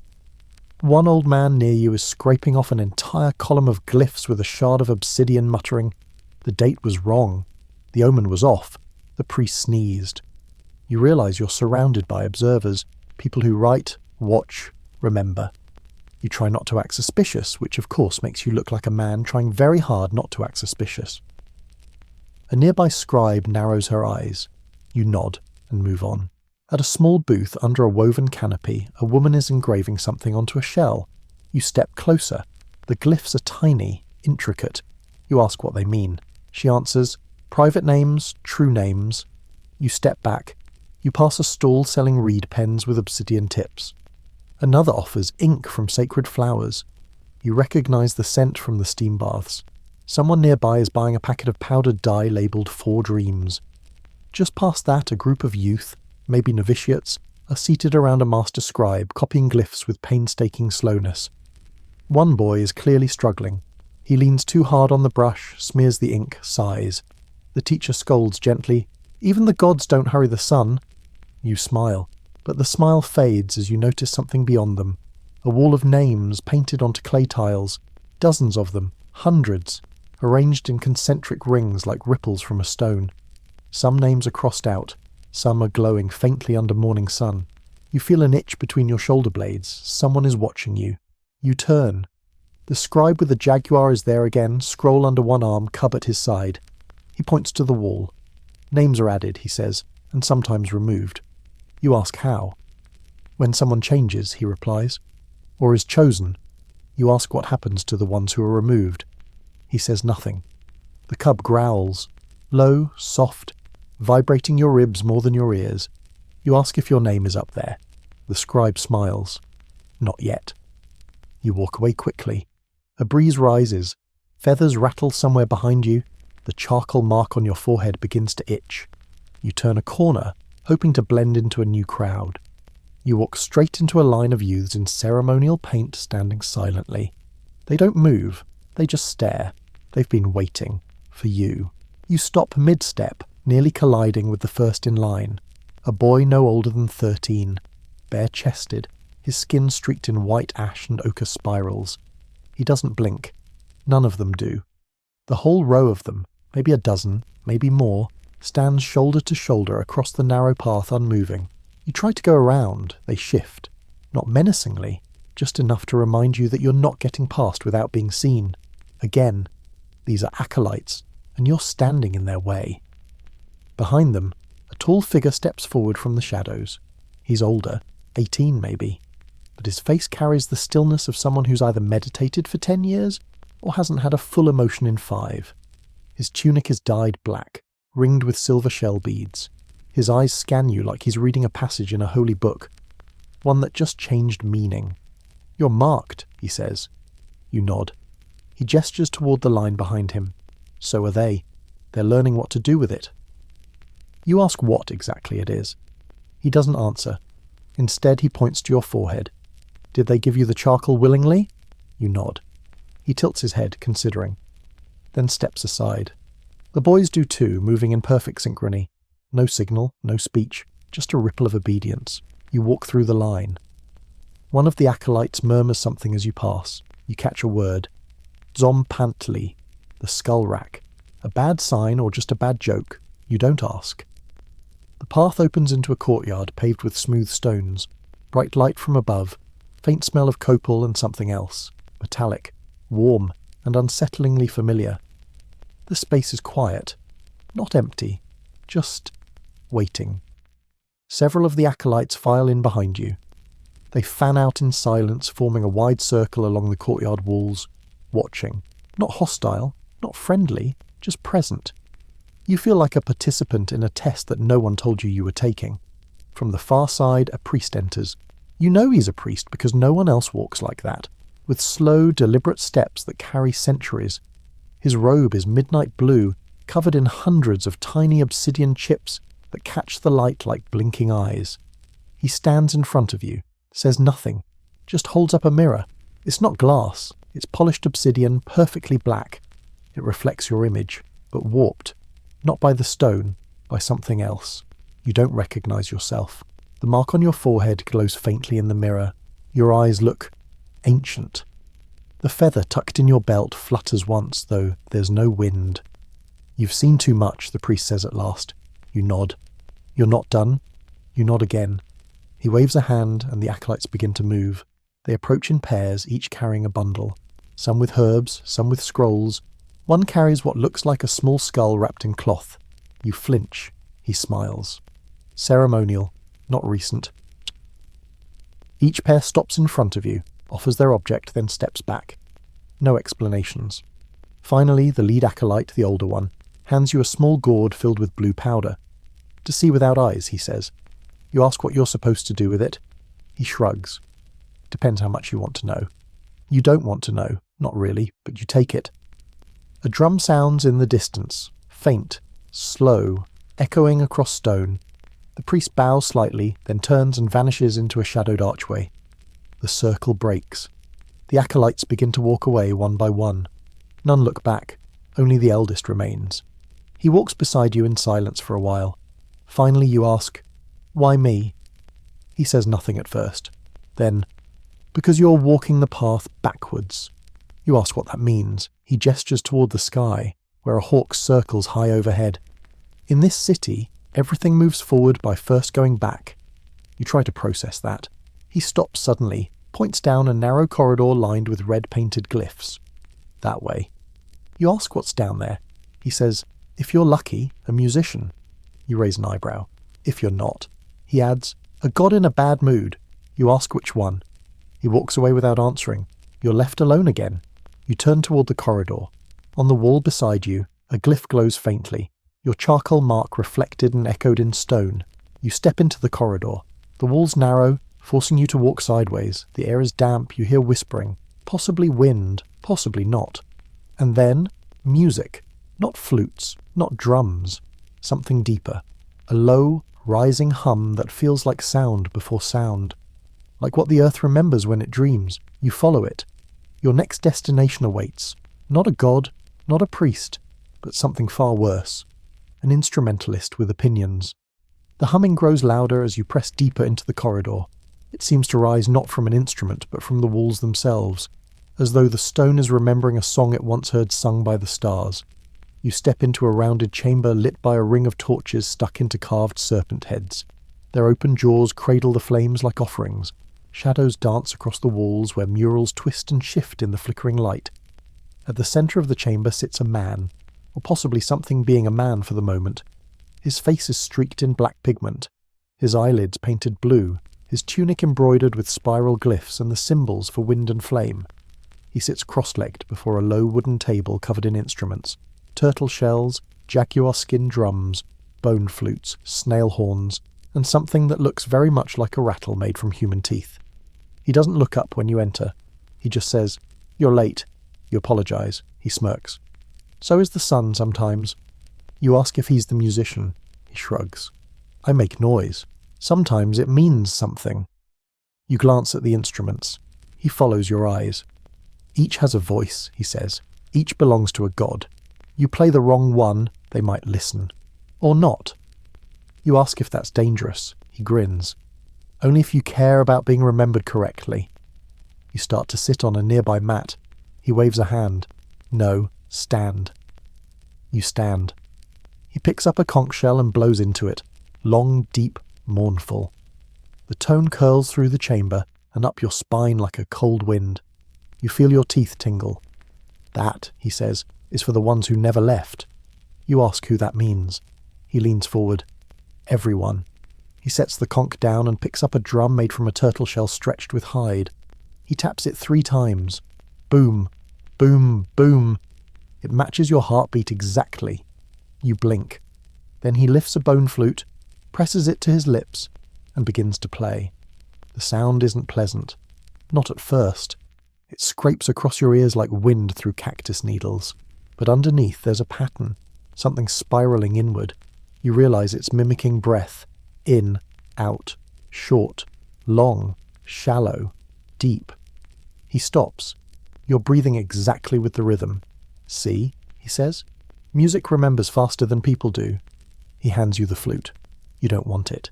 Speaker 1: One old man near you is scraping off an entire column of glyphs with a shard of obsidian, muttering, the date was wrong. The omen was off. The priest sneezed. You realise you're surrounded by observers, people who write, watch, remember. You try not to act suspicious, which of course makes you look like a man trying very hard not to act suspicious. A nearby scribe narrows her eyes. You nod and move on. At a small booth under a woven canopy, a woman is engraving something onto a shell. You step closer. The glyphs are tiny, intricate. You ask what they mean. She answers, private names, true names. You step back. You pass a stall selling reed pens with obsidian tips. Another offers ink from sacred flowers. You recognise the scent from the steam baths. Someone nearby is buying a packet of powdered dye labelled 4 Dreams. Just past that, a group of youth, maybe novitiates, are seated around a master scribe copying glyphs with painstaking slowness. One boy is clearly struggling. He leans too hard on the brush, smears the ink, sighs. The teacher scolds gently, even the gods don't hurry the sun. You smile, but the smile fades as you notice something beyond them. A wall of names painted onto clay tiles, dozens of them, hundreds, arranged in concentric rings like ripples from a stone. Some names are crossed out, some are glowing faintly under morning sun. You feel an itch between your shoulder blades. Someone is watching you. You turn. The scribe with the jaguar is there again, scroll under one arm, cub at his side. He points to the wall. Names are added, he says, and sometimes removed. You ask how. When someone changes, he replies, or is chosen. You ask what happens to the ones who are removed. He says nothing. The cub growls, low, soft, vibrating your ribs more than your ears. You ask if your name is up there. The scribe smiles. Not yet. You walk away quickly. A breeze rises. Feathers rattle somewhere behind you. The charcoal mark on your forehead begins to itch. You turn a corner, hoping to blend into a new crowd. You walk straight into a line of youths in ceremonial paint standing silently. They don't move, they just stare. They've been waiting. For you. You stop mid-step, nearly colliding with the first in line. A boy no older than 13, bare-chested, his skin streaked in white ash and ochre spirals. He doesn't blink. None of them do. The whole row of them, maybe a dozen, maybe more, stands shoulder to shoulder across the narrow path unmoving. You try to go around, they shift. Not menacingly, just enough to remind you that you're not getting past without being seen. Again, these are acolytes, and you're standing in their way. Behind them, a tall figure steps forward from the shadows. He's older, 18 maybe, but his face carries the stillness of someone who's either meditated for 10 years or hasn't had a full emotion in 5. His tunic is dyed black, ringed with silver shell beads. His eyes scan you like he's reading a passage in a holy book, one that just changed meaning. "You're marked," he says. You nod. He gestures toward the line behind him. So are they. They're learning what to do with it. You ask what exactly it is. He doesn't answer. Instead, he points to your forehead. Did they give you the charcoal willingly? You nod. He tilts his head, considering, then steps aside. The boys do too, moving in perfect synchrony. No signal, no speech, just a ripple of obedience. You walk through the line. One of the acolytes murmurs something as you pass. You catch a word. Zompantli, the skull rack. A bad sign or just a bad joke? You don't ask. The path opens into a courtyard paved with smooth stones. Bright light from above. Faint smell of copal and something else. Metallic, warm, and unsettlingly familiar. The space is quiet. Not empty. Just waiting. Several of the acolytes file in behind you. They fan out in silence, forming a wide circle along the courtyard walls, watching. Not hostile, not friendly, just present. You feel like a participant in a test that no one told you were taking. From the far side, a priest enters. You know he's a priest because no one else walks like that, with slow, deliberate steps that carry centuries. His robe is midnight blue, covered in hundreds of tiny obsidian chips that catch the light like blinking eyes. He stands in front of you, says nothing, just holds up a mirror. It's not glass, it's polished obsidian, perfectly black. It reflects your image, but warped. Not by the stone, by something else. You don't recognize yourself. The mark on your forehead glows faintly in the mirror. Your eyes look ancient. The feather tucked in your belt flutters once, though there's no wind. You've seen too much, the priest says at last. You nod. You're not done. You nod again. He waves a hand, and the acolytes begin to move. They approach in pairs, each carrying a bundle. Some with herbs, some with scrolls. One carries what looks like a small skull wrapped in cloth. You flinch. He smiles. Ceremonial, not recent. Each pair stops in front of you, offers their object, then steps back. No explanations. Finally, the lead acolyte, the older one, hands you a small gourd filled with blue powder. To see without eyes, he says. You ask what you're supposed to do with it. He shrugs. Depends how much you want to know. You don't want to know, not really, but you take it. A drum sounds in the distance, faint, slow, echoing across stone. The priest bows slightly, then turns and vanishes into a shadowed archway. The circle breaks. The acolytes begin to walk away one by one. None look back. Only the eldest remains. He walks beside you in silence for a while. Finally you ask, "Why me?" He says nothing at first. Then, "Because you're walking the path backwards." You ask what that means. He gestures toward the sky, where a hawk circles high overhead. In this city, everything moves forward by first going back. You try to process that. He stops suddenly, points down a narrow corridor lined with red-painted glyphs. That way. You ask what's down there. He says, "If you're lucky, a musician." You raise an eyebrow. "If you're not." He adds, "A god in a bad mood." You ask which one. He walks away without answering. You're left alone again. You turn toward the corridor. On the wall beside you, a glyph glows faintly, your charcoal mark reflected and echoed in stone. You step into the corridor. The wall's narrow, forcing you to walk sideways. The air is damp, you hear whispering. Possibly wind, possibly not. And then, music. Not flutes, not drums. Something deeper. A low, rising hum that feels like sound before sound. Like what the earth remembers when it dreams. You follow it. Your next destination awaits. Not a god, not a priest, but something far worse. An instrumentalist with opinions. The humming grows louder as you press deeper into the corridor. It seems to rise not from an instrument, but from the walls themselves, as though the stone is remembering a song it once heard sung by the stars. You step into a rounded chamber lit by a ring of torches stuck into carved serpent heads. Their open jaws cradle the flames like offerings. Shadows dance across the walls where murals twist and shift in the flickering light. At the centre of the chamber sits a man, or possibly something being a man for the moment. His face is streaked in black pigment, his eyelids painted blue, his tunic embroidered with spiral glyphs and the symbols for wind and flame. He sits cross-legged before a low wooden table covered in instruments, turtle shells, jaguar skin drums, bone flutes, snail horns, and something that looks very much like a rattle made from human teeth. He doesn't look up when you enter. He just says, "You're late." You apologise. He smirks. So is the sun sometimes. You ask if he's the musician. He shrugs. I make noise. Sometimes it means something. You glance at the instruments. He follows your eyes. Each has a voice, he says. Each belongs to a god. You play the wrong one, they might listen. Or not. You ask if that's dangerous. He grins. Only if you care about being remembered correctly. You start to sit on a nearby mat. He waves a hand. No, stand. You stand. He picks up a conch shell and blows into it. Long, deep, mournful. The tone curls through the chamber and up your spine like a cold wind. You feel your teeth tingle. That, he says, is for the ones who never left. You ask who that means. He leans forward. Everyone. He sets the conch down and picks up a drum made from a turtle shell stretched with hide. He taps it 3 times. Boom, boom, boom. It matches your heartbeat exactly. You blink. Then he lifts a bone flute, presses it to his lips, and begins to play. The sound isn't pleasant. Not at first. It scrapes across your ears like wind through cactus needles. But underneath there's a pattern, something spiralling inward. You realise it's mimicking breath. In, out, short, long, shallow, deep. He stops. You're breathing exactly with the rhythm. See, he says. Music remembers faster than people do. He hands you the flute. You don't want it.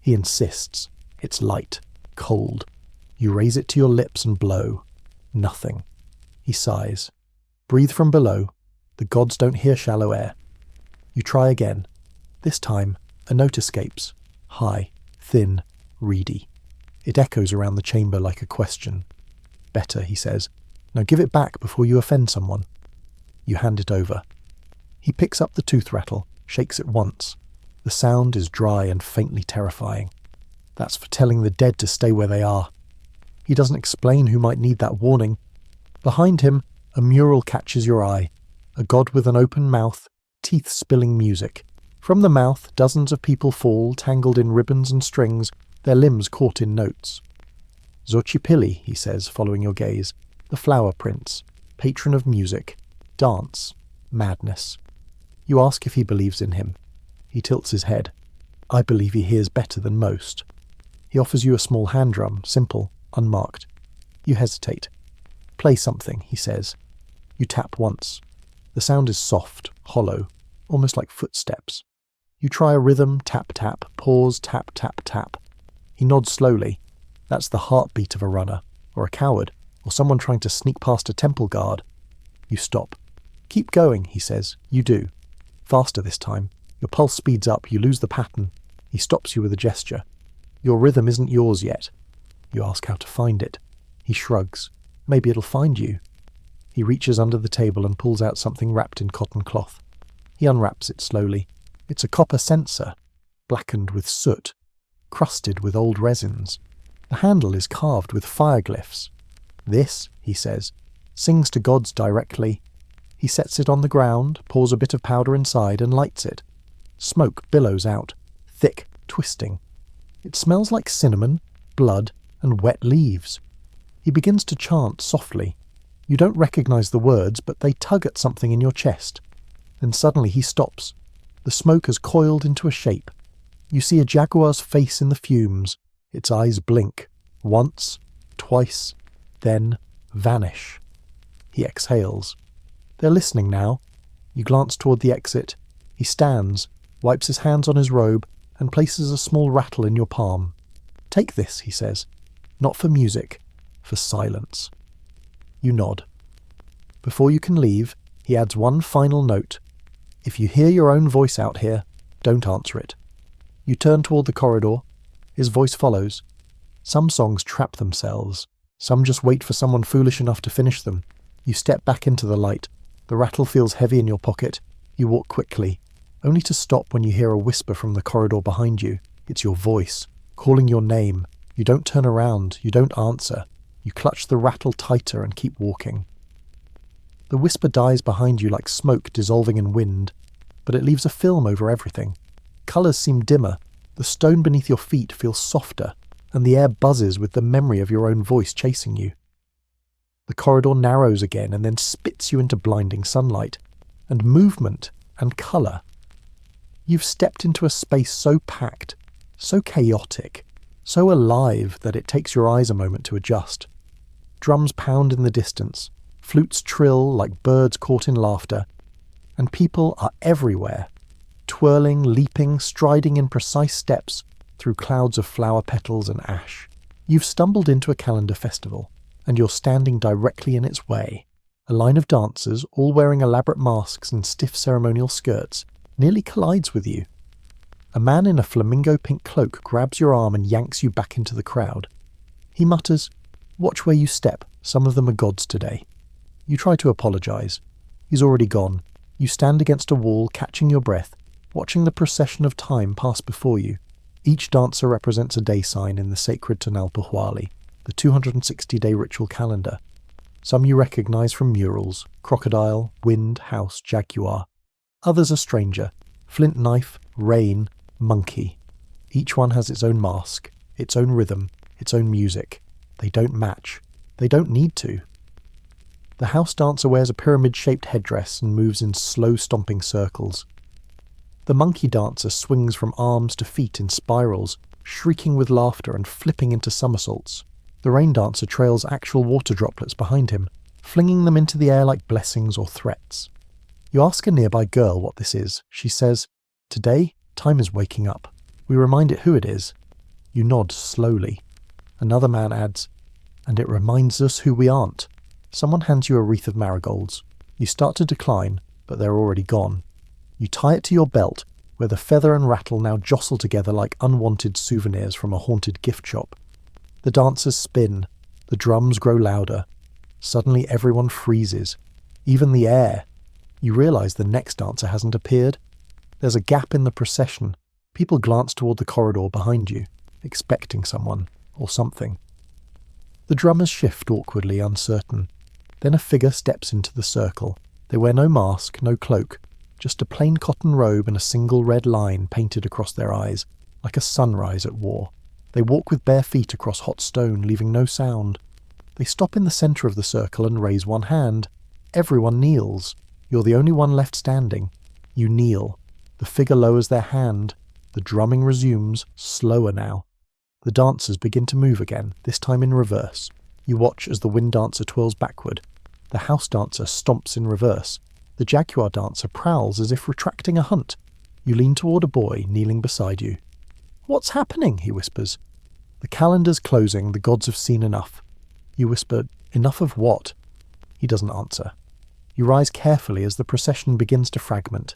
Speaker 1: He insists. It's light, cold. You raise it to your lips and blow. Nothing. He sighs. Breathe from below. The gods don't hear shallow air. You try again. This time, a note escapes. High, thin, reedy. It echoes around the chamber like a question. Better, he says. Now give it back before you offend someone. You hand it over. He picks up the tooth rattle, shakes it once. The sound is dry and faintly terrifying. That's for telling the dead to stay where they are. He doesn't explain who might need that warning. Behind him, a mural catches your eye. A god with an open mouth, teeth spilling music. From the mouth, dozens of people fall, tangled in ribbons and strings, their limbs caught in notes. Xochipilli, he says, following your gaze. The flower prince, patron of music, dance, madness. You ask if he believes in him. He tilts his head. I believe he hears better than most. He offers you a small hand drum, simple, unmarked. You hesitate. Play something, he says. You tap once. The sound is soft, hollow, almost like footsteps. You try a rhythm, tap, tap, pause, tap, tap, tap. He nods slowly. That's the heartbeat of a runner, or a coward, or someone trying to sneak past a temple guard. You stop. Keep going, he says. You do. Faster this time. Your pulse speeds up, you lose the pattern. He stops you with a gesture. Your rhythm isn't yours yet. You ask how to find it. He shrugs. Maybe it'll find you. He reaches under the table and pulls out something wrapped in cotton cloth. He unwraps it slowly. It's a copper censer, blackened with soot, crusted with old resins. The handle is carved with fire glyphs. This, he says, sings to gods directly. He sets it on the ground, pours a bit of powder inside and lights it. Smoke billows out, thick, twisting. It smells like cinnamon, blood, and wet leaves. He begins to chant softly. You don't recognize the words, but they tug at something in your chest. Then suddenly he stops. The smoke has coiled into a shape. You see a jaguar's face in the fumes. Its eyes blink. Once, twice, then vanish. He exhales. They're listening now. You glance toward the exit. He stands, wipes his hands on his robe, and places a small rattle in your palm. "Take this," he says. "Not for music, for silence." You nod. Before you can leave, he adds one final note. "If you hear your own voice out here, don't answer it." You turn toward the corridor. His voice follows. Some songs trap themselves. Some just wait for someone foolish enough to finish them. You step back into the light. The rattle feels heavy in your pocket. You walk quickly, only to stop when you hear a whisper from the corridor behind you. It's your voice, calling your name. You don't turn around. You don't answer. You clutch the rattle tighter and keep walking. The whisper dies behind you like smoke dissolving in wind, but it leaves a film over everything. Colours seem dimmer. The stone beneath your feet feels softer, and the air buzzes with the memory of your own voice chasing you. The corridor narrows again and then spits you into blinding sunlight, and movement and colour. You've stepped into a space so packed, so chaotic, so alive that it takes your eyes a moment to adjust. Drums pound in the distance, flutes trill like birds caught in laughter, and people are everywhere, twirling, leaping, striding in precise steps through clouds of flower petals and ash. You've stumbled into a calendar festival, and you're standing directly in its way. A line of dancers, all wearing elaborate masks and stiff ceremonial skirts, nearly collides with you. A man in a flamingo-pink cloak grabs your arm and yanks you back into the crowd. He mutters, "Watch where you step, some of them are gods today." You try to apologise. He's already gone. You stand against a wall, catching your breath, watching the procession of time pass before you. Each dancer represents a day sign in the sacred Tonalpohualli, the 260-day ritual calendar. Some you recognise from murals: crocodile, wind, house, jaguar. Others a stranger: flint knife, rain, monkey. Each one has its own mask, its own rhythm, its own music. They don't match. They don't need to. The house dancer wears a pyramid-shaped headdress and moves in slow stomping circles. The monkey dancer swings from arms to feet in spirals, shrieking with laughter and flipping into somersaults. The rain dancer trails actual water droplets behind him, flinging them into the air like blessings or threats. You ask a nearby girl what this is. She says, "Today, time is waking up. We remind it who it is." You nod slowly. Another man adds, "And it reminds us who we aren't." Someone hands you a wreath of marigolds. You start to decline, but they're already gone. You tie it to your belt, where the feather and rattle now jostle together like unwanted souvenirs from a haunted gift shop. The dancers spin. The drums grow louder. Suddenly everyone freezes. Even the air. You realise the next dancer hasn't appeared. There's a gap in the procession. People glance toward the corridor behind you, expecting someone or something. The drummers shift awkwardly, uncertain. Then a figure steps into the circle. They wear no mask, no cloak, just a plain cotton robe and a single red line painted across their eyes, like a sunrise at war. They walk with bare feet across hot stone, leaving no sound. They stop in the centre of the circle and raise one hand. Everyone kneels. You're the only one left standing. You kneel. The figure lowers their hand. The drumming resumes, slower now. The dancers begin to move again, this time in reverse. You watch as the wind dancer twirls backward. The house dancer stomps in reverse. The jaguar dancer prowls as if retracting a hunt. You lean toward a boy kneeling beside you. "What's happening?" he whispers. "The calendar's closing, the gods have seen enough." You whisper, "Enough of what?" He doesn't answer. You rise carefully as the procession begins to fragment.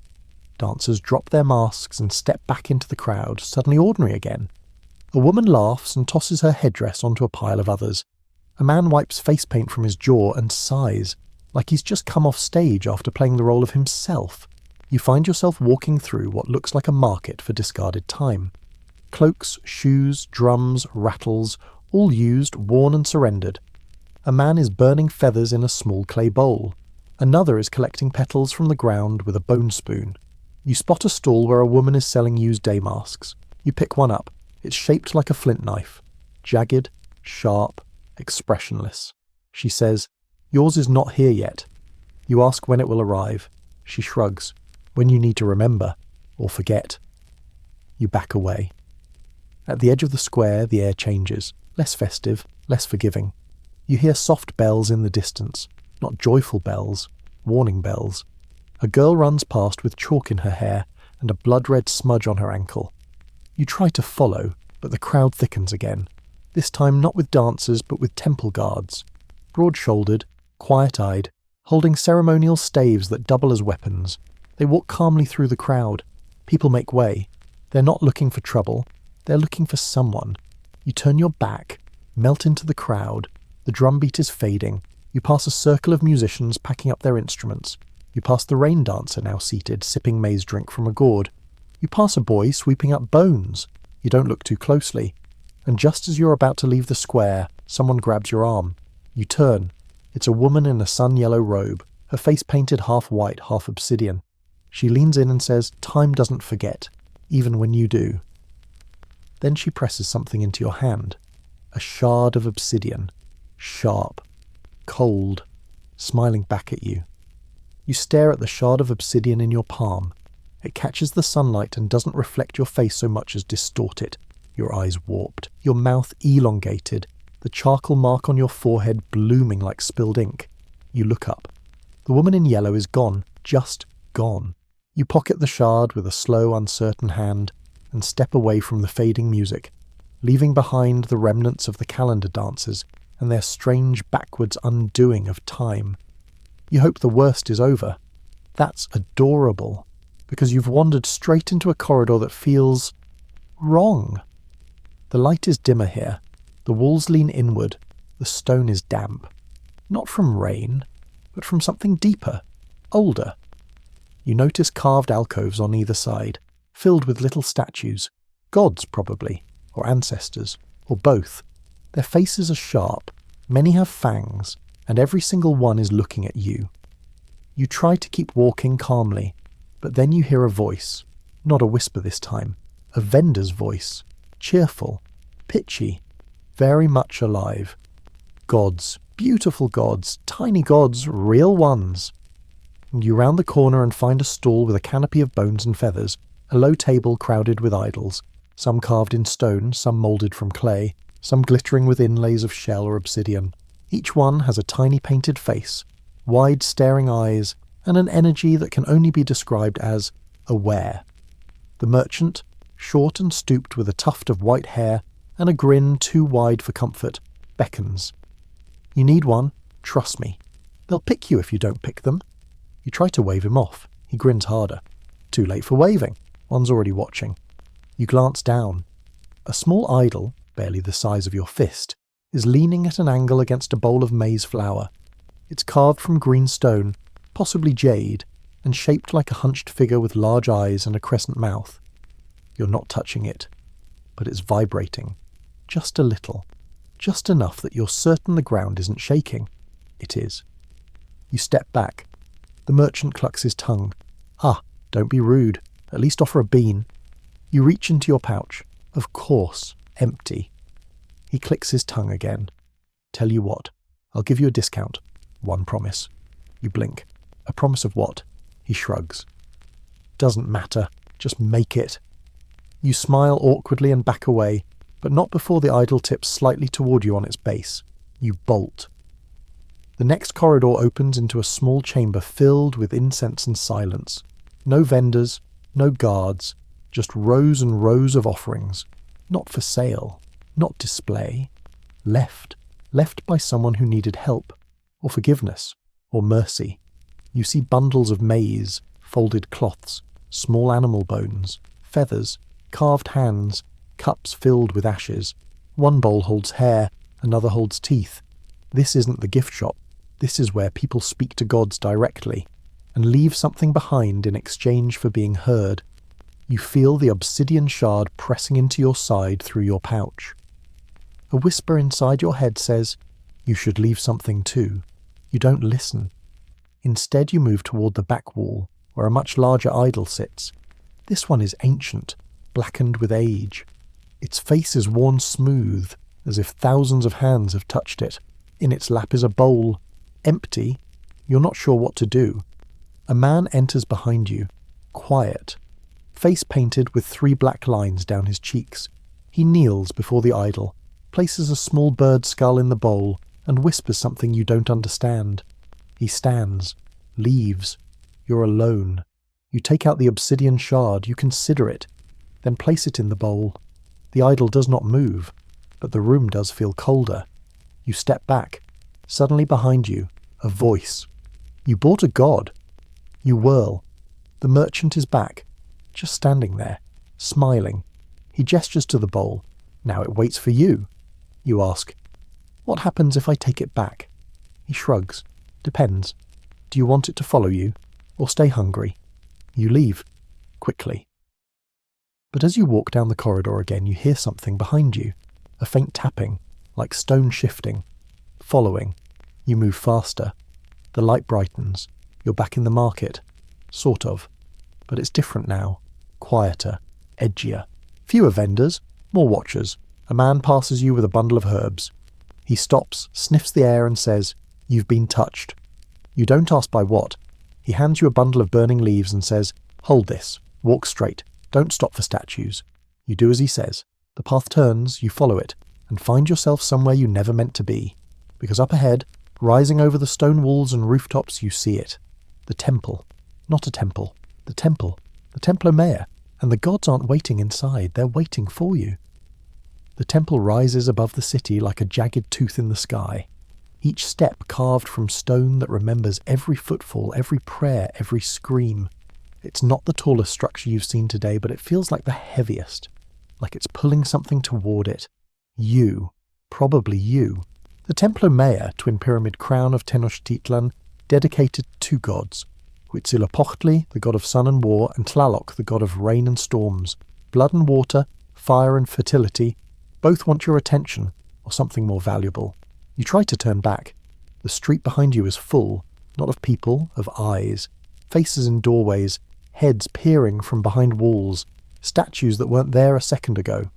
Speaker 1: Dancers drop their masks and step back into the crowd, suddenly ordinary again. A woman laughs and tosses her headdress onto a pile of others. A man wipes face paint from his jaw and sighs, like he's just come off stage after playing the role of himself. You find yourself walking through what looks like a market for discarded time. Cloaks, shoes, drums, rattles, all used, worn and surrendered. A man is burning feathers in a small clay bowl. Another is collecting petals from the ground with a bone spoon. You spot a stall where a woman is selling used day masks. You pick one up. It's shaped like a flint knife. Jagged, sharp, expressionless. She says, "Yours is not here yet." You ask when it will arrive. She shrugs. When you need to remember, or forget, you back away. At the edge of the square, the air changes, less festive, less forgiving. You hear soft bells in the distance, not joyful bells, warning bells. A girl runs past with chalk in her hair and a blood-red smudge on her ankle. You try to follow, but the crowd thickens again, this time not with dancers but with temple guards, broad-shouldered, quiet-eyed, holding ceremonial staves that double as weapons. They walk calmly through the crowd. People make way. They're not looking for trouble. They're looking for someone. You turn your back, melt into the crowd. The drumbeat is fading. You pass a circle of musicians packing up their instruments. You pass the rain dancer now seated, sipping maize drink from a gourd. You pass a boy sweeping up bones. You don't look too closely. And just as you're about to leave the square, someone grabs your arm. You turn. It's a woman in a sun-yellow robe, her face painted half white, half obsidian. She leans in and says, "Time doesn't forget, even when you do." Then she presses something into your hand. A shard of obsidian. Sharp. Cold. Smiling back at you. You stare at the shard of obsidian in your palm. It catches the sunlight and doesn't reflect your face so much as distort it. Your eyes warped. Your mouth elongated. The charcoal mark on your forehead blooming like spilled ink. You look up. The woman in yellow is gone. Just gone. You pocket the shard with a slow, uncertain hand and step away from the fading music, leaving behind the remnants of the calendar dancers and their strange backwards undoing of time. You hope the worst is over. That's adorable, because you've wandered straight into a corridor that feels wrong. The light is dimmer here. The walls lean inward. The stone is damp. Not from rain, but from something deeper, older. You notice carved alcoves on either side, filled with little statues. Gods, probably, or ancestors, or both. Their faces are sharp. Many have fangs, and every single one is looking at you. You try to keep walking calmly, but then you hear a voice. Not a whisper this time. A vendor's voice. Cheerful. Pitchy. Very much alive. Gods. Beautiful gods. Tiny gods. Real ones. You round the corner and find a stall with a canopy of bones and feathers, a low table crowded with idols, some carved in stone, some moulded from clay, some glittering with inlays of shell or obsidian. Each one has a tiny painted face, wide staring eyes, and an energy that can only be described as aware. The merchant, short and stooped with a tuft of white hair and a grin too wide for comfort, beckons. You need one, trust me. They'll pick you if you don't pick them. You try to wave him off. He grins harder. Too late for waving. One's already watching. You glance down. A small idol, barely the size of your fist, is leaning at an angle against a bowl of maize flour. It's carved from green stone, possibly jade, and shaped like a hunched figure with large eyes and a crescent mouth. You're not touching it, but it's vibrating. Just a little. Just enough that you're certain the ground isn't shaking. It is. You step back. The merchant clucks his tongue. Ah, don't be rude. At least offer a bean. You reach into your pouch. Of course, empty. He clicks his tongue again. Tell you what, I'll give you a discount. One promise. You blink. A promise of what? He shrugs. Doesn't matter. Just make it. You smile awkwardly and back away, but not before the idol tips slightly toward you on its base. You bolt. The next corridor opens into a small chamber filled with incense and silence. No vendors, no guards, just rows and rows of offerings. Not for sale, not display. Left by someone who needed help, or forgiveness, or mercy. You see bundles of maize, folded cloths, small animal bones, feathers, carved hands, cups filled with ashes. One bowl holds hair, another holds teeth. This isn't the gift shop. This is where people speak to gods directly, and leave something behind in exchange for being heard. You feel the obsidian shard pressing into your side through your pouch. A whisper inside your head says, you should leave something too. You don't listen. Instead you move toward the back wall, where a much larger idol sits. This one is ancient, blackened with age. Its face is worn smooth, as if thousands of hands have touched it. In its lap is a bowl. Empty. You're not sure what to do. A man enters behind you. quiet. Face painted with 3 black lines down his cheeks. He kneels before the idol, places a small bird skull in the bowl, and whispers something you don't understand. He stands, leaves. You're alone. You take out the obsidian shard, you consider it, then place it in the bowl. The idol does not move, but the room does feel colder. You step back. Suddenly behind you, a voice. You bought a god. You whirl. The merchant is back, just standing there, smiling. He gestures to the bowl. Now it waits for you. You ask, "What happens if I take it back?" He shrugs. "Depends. Do you want it to follow you, or stay hungry?" You leave, quickly. But as you walk down the corridor again, you hear something behind you. A faint tapping, like stone shifting. Following. You move faster. The light brightens. You're back in the market. Sort of. But it's different now. Quieter. Edgier. Fewer vendors. More watchers. A man passes you with a bundle of herbs. He stops, sniffs the air and says, "You've been touched." You don't ask by what. He hands you a bundle of burning leaves and says, "Hold this. Walk straight. Don't stop for statues." You do as he says. The path turns, you follow it, and find yourself somewhere you never meant to be. Because up ahead, rising over the stone walls and rooftops, you see it. The temple. Not a temple. The temple. The Templo-Mayor. And the gods aren't waiting inside, they're waiting for you. The temple rises above the city like a jagged tooth in the sky. Each step carved from stone that remembers every footfall, every prayer, every scream. It's not the tallest structure you've seen today, but it feels like the heaviest. Like it's pulling something toward it. You. Probably you. The Templo-Mayor, twin pyramid crown of Tenochtitlan, dedicated to 2 gods. Huitzilopochtli, the god of sun and war, and Tlaloc, the god of rain and storms. Blood and water, fire and fertility, both want your attention, or something more valuable. You try to turn back. The street behind you is full, not of people, of eyes. Faces in doorways, heads peering from behind walls, statues that weren't there a second ago.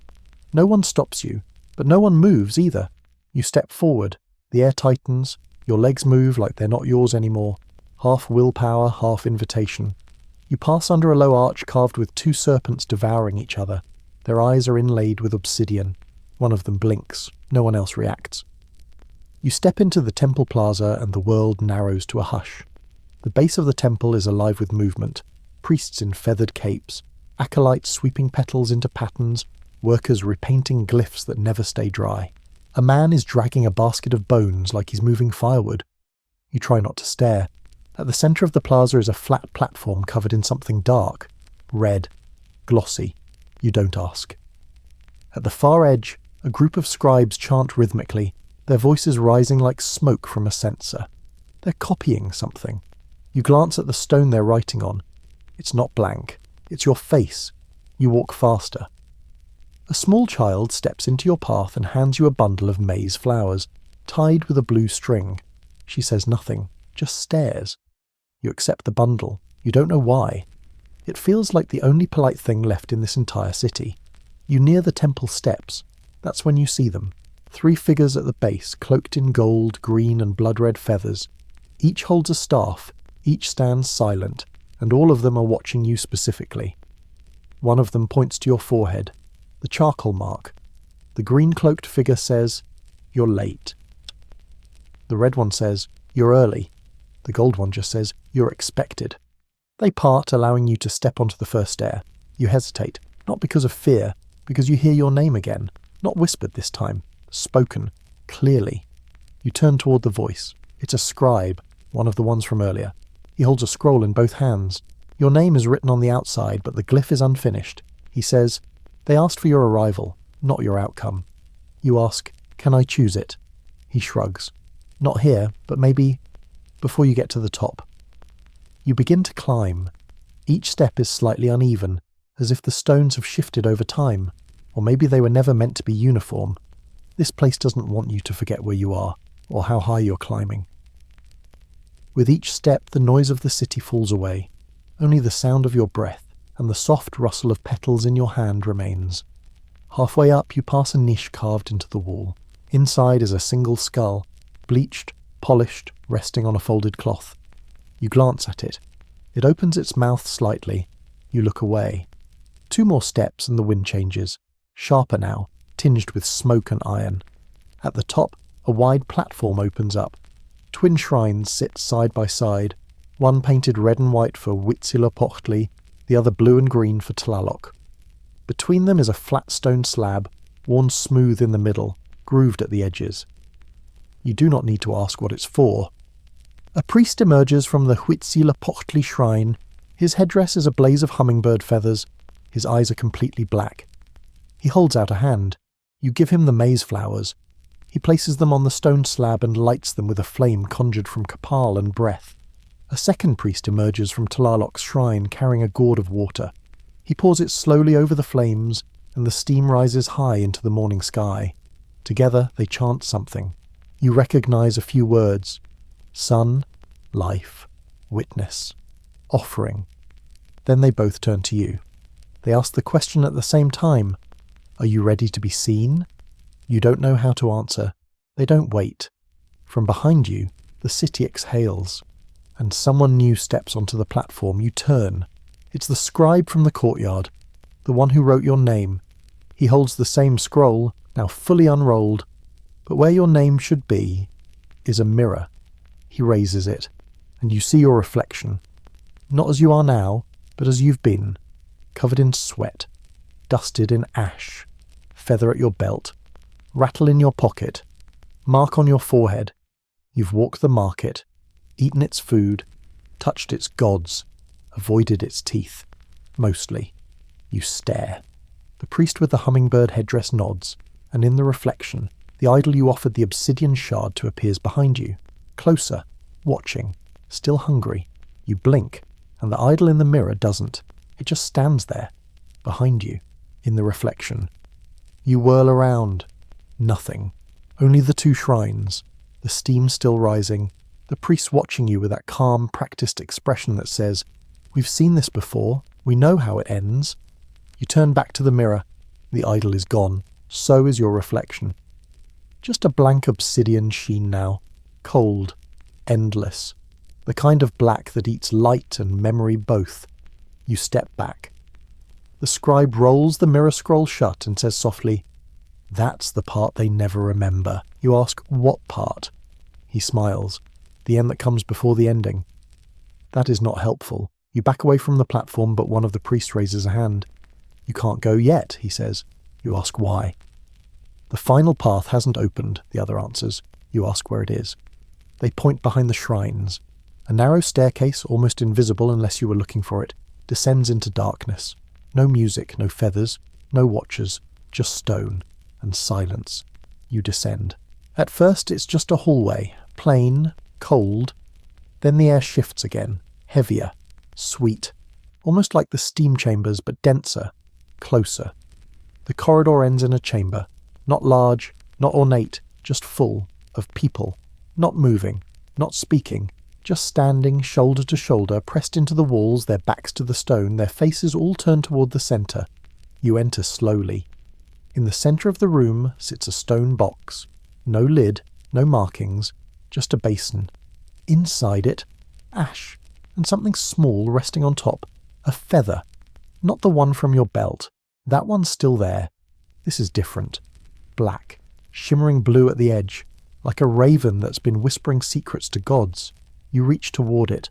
Speaker 1: No one stops you, but no one moves either. You step forward, the air tightens, your legs move like they're not yours anymore. Half willpower, half invitation. You pass under a low arch carved with 2 serpents devouring each other. Their eyes are inlaid with obsidian. One of them blinks. No one else reacts. You step into the temple plaza and the world narrows to a hush. The base of the temple is alive with movement. Priests in feathered capes. Acolytes sweeping petals into patterns. Workers repainting glyphs that never stay dry. A man is dragging a basket of bones like he's moving firewood. You try not to stare. At the centre of the plaza is a flat platform covered in something dark, red, glossy. You don't ask. At the far edge, a group of scribes chant rhythmically, their voices rising like smoke from a censer. They're copying something. You glance at the stone they're writing on. It's not blank. It's your face. You walk faster. A small child steps into your path and hands you a bundle of maize flowers, tied with a blue string. She says nothing, just stares. You accept the bundle. You don't know why. It feels like the only polite thing left in this entire city. You near the temple steps. That's when you see them. 3 figures at the base, cloaked in gold, green and blood-red feathers. Each holds a staff, each stands silent, and all of them are watching you specifically. One of them points to your forehead, the charcoal mark. The green-cloaked figure says, "You're late." The red one says, "You're early." The gold one just says, "You're expected." They part, allowing you to step onto the first stair. You hesitate, not because of fear, because you hear your name again, not whispered this time, spoken, clearly. You turn toward the voice. It's a scribe, one of the ones from earlier. He holds a scroll in both hands. Your name is written on the outside, but the glyph is unfinished. He says, "They asked for your arrival, not your outcome." You ask, "Can I choose it?" He shrugs. "Not here, but maybe before you get to the top." You begin to climb. Each step is slightly uneven, as if the stones have shifted over time, or maybe they were never meant to be uniform. This place doesn't want you to forget where you are, or how high you're climbing. With each step, the noise of the city falls away. Only the sound of your breath and the soft rustle of petals in your hand remains. Halfway up, you pass a niche carved into the wall. Inside is a single skull, bleached, polished, resting on a folded cloth. You glance at it. It opens its mouth slightly, You look away. 2 more steps and the wind changes, sharper now, tinged with smoke and iron. At the top, a wide platform opens up. Twin shrines sit side by side, one painted red and white for Huitzilopochtli, the other blue and green for Tlaloc. Between them is a flat stone slab, worn smooth in the middle, grooved at the edges. You do not need to ask what it's for. A priest emerges from the Huitzilopochtli shrine. His headdress is a blaze of hummingbird feathers. His eyes are completely black. He holds out a hand. You give him the maize flowers. He places them on the stone slab and lights them with a flame conjured from Kapal and breath. A second priest emerges from Tlaloc's shrine carrying a gourd of water. He pours it slowly over the flames, and the steam rises high into the morning sky. Together they chant something. You recognize a few words. Sun, life, witness, offering. Then they both turn to you. They ask the question at the same time. Are you ready to be seen? You don't know how to answer. They don't wait. From behind you, the city exhales, and someone new steps onto the platform. You turn. It's the scribe from the courtyard, the one who wrote your name. He holds the same scroll, now fully unrolled, but where your name should be is a mirror. He raises it, and you see your reflection, not as you are now, but as you've been, covered in sweat, dusted in ash, feather at your belt, rattle in your pocket, mark on your forehead. You've walked the market, eaten its food, touched its gods, avoided its teeth. Mostly. You stare. The priest with the hummingbird headdress nods, and in the reflection, the idol you offered the obsidian shard to appears behind you. Closer, watching, still hungry. You blink, and the idol in the mirror doesn't. It just stands there, behind you, in the reflection. You whirl around. Nothing. Only the 2 shrines, the steam still rising, the priest watching you with that calm, practiced expression that says, "We've seen this before, we know how it ends." You turn back to the mirror. The idol is gone. So is your reflection. Just a blank obsidian sheen now. Cold. Endless. The kind of black that eats light and memory both. You step back. The scribe rolls the mirror scroll shut and says softly, "That's the part they never remember." You ask, "What part?" He smiles. "The end that comes before the ending." That is not helpful. You back away from the platform, but one of the priests raises a hand. "You can't go yet," he says. You ask why. "The final path hasn't opened," the other answers. You ask where it is. They point behind the shrines. A narrow staircase, almost invisible unless you were looking for it, descends into darkness. No music, no feathers, no watchers, just stone and silence. You descend. At first it's just a hallway, plain, cold. Then the air shifts again, heavier, sweet, almost like the steam chambers but denser, closer. The corridor ends in a chamber, not large, not ornate, just full of people, not moving, not speaking, just standing shoulder to shoulder, pressed into the walls, their backs to the stone, their faces all turned toward the centre. You enter slowly. In the centre of the room sits a stone box. No lid, no markings, just a basin. Inside it, ash, and something small resting on top, a feather. Not the one from your belt. That one's still there. This is different. Black, shimmering blue at the edge, like a raven that's been whispering secrets to gods. You reach toward it.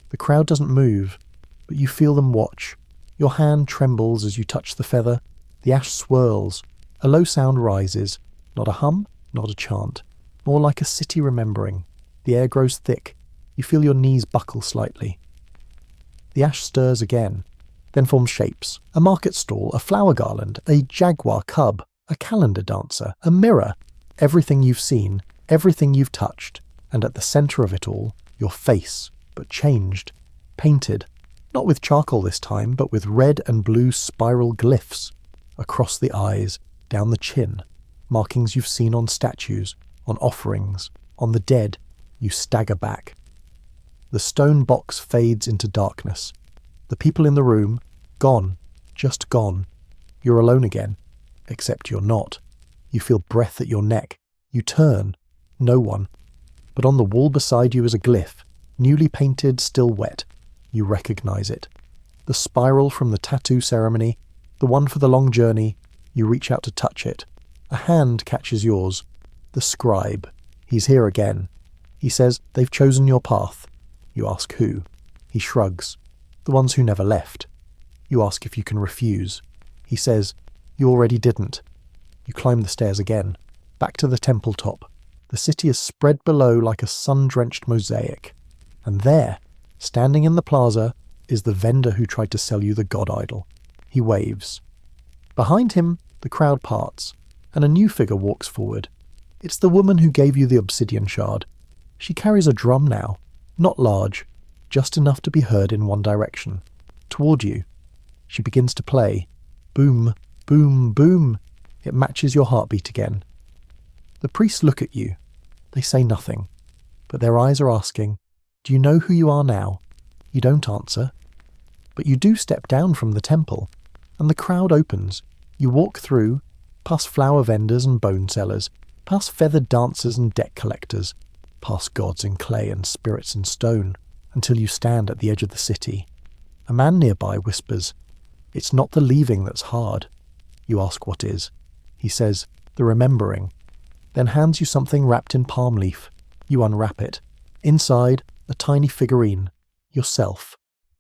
Speaker 1: The crowd doesn't move, but you feel them watch. Your hand trembles as you touch the feather. The ash swirls. A low sound rises. Not a hum, not a chant. More like a city remembering. The air grows thick. You feel your knees buckle slightly. The ash stirs again, then forms shapes. A market stall, a flower garland, a jaguar cub, a calendar dancer, a mirror. Everything you've seen, everything you've touched, and at the centre of it all, your face, but changed, painted, not with charcoal this time, but with red and blue spiral glyphs, across the eyes, down the chin, markings you've seen on statues, on offerings, on the dead. You stagger back. The stone box fades into darkness. The people in the room, gone, just gone. You're alone again, except you're not. You feel breath at your neck. You turn. No one. But on the wall beside you is a glyph, newly painted, still wet. You recognize it. The spiral from the tattoo ceremony, the one for the long journey. You reach out to touch it. A hand catches yours. The scribe. He's here again. He says, they've chosen your path. You ask who. He shrugs. The ones who never left. You ask if you can refuse. He says, you already didn't. You climb the stairs again. Back to the temple top. The city is spread below like a sun-drenched mosaic. And there, standing in the plaza, is the vendor who tried to sell you the god idol. He waves. Behind him, the crowd parts, and a new figure walks forward. It's the woman who gave you the obsidian shard. She carries a drum now, not large, just enough to be heard in one direction, toward you. She begins to play. Boom, boom, boom. It matches your heartbeat again. The priests look at you. They say nothing, but their eyes are asking, do you know who you are now? You don't answer. But you do step down from the temple, and the crowd opens. You walk through, past flower vendors and bone sellers, past feathered dancers and debt collectors, past gods in clay and spirits in stone, until you stand at the edge of the city. A man nearby whispers, it's not the leaving that's hard. You ask what is. He says, the remembering, then hands you something wrapped in palm leaf. You unwrap it. Inside, a tiny figurine. Yourself.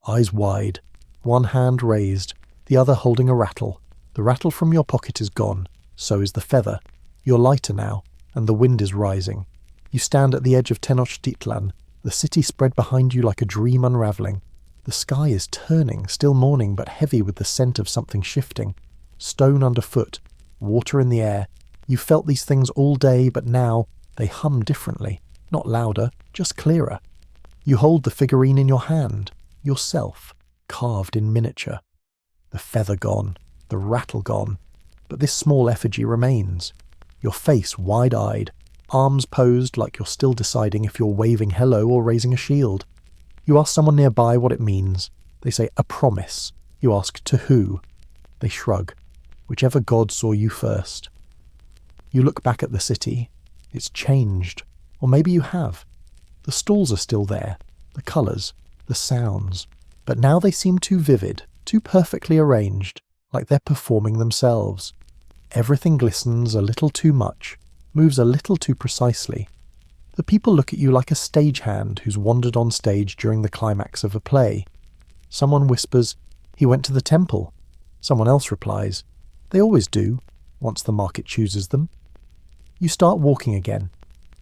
Speaker 1: Eyes wide. One hand raised, the other holding a rattle. The rattle from your pocket is gone. So is the feather. You're lighter now, and the wind is rising. You stand at the edge of Tenochtitlan, the city spread behind you like a dream unravelling. The sky is turning, still morning but heavy with the scent of something shifting. Stone underfoot, water in the air. You felt these things all day, but now they hum differently. Not louder, just clearer. You hold the figurine in your hand, yourself, carved in miniature. The feather gone, the rattle gone, but this small effigy remains. Your face wide-eyed, arms posed like you're still deciding if you're waving hello or raising a shield. You ask someone nearby what it means. They say, a promise. You ask, to who? They shrug. Whichever god saw you first. You look back at the city. It's changed. Or maybe you have. The stalls are still there. The colours. The sounds. But now they seem too vivid, too perfectly arranged, like they're performing themselves. Everything glistens a little too much, moves a little too precisely. The people look at you like a stagehand who's wandered on stage during the climax of a play. Someone whispers, he went to the temple. Someone else replies, they always do, once the market chooses them. You start walking again,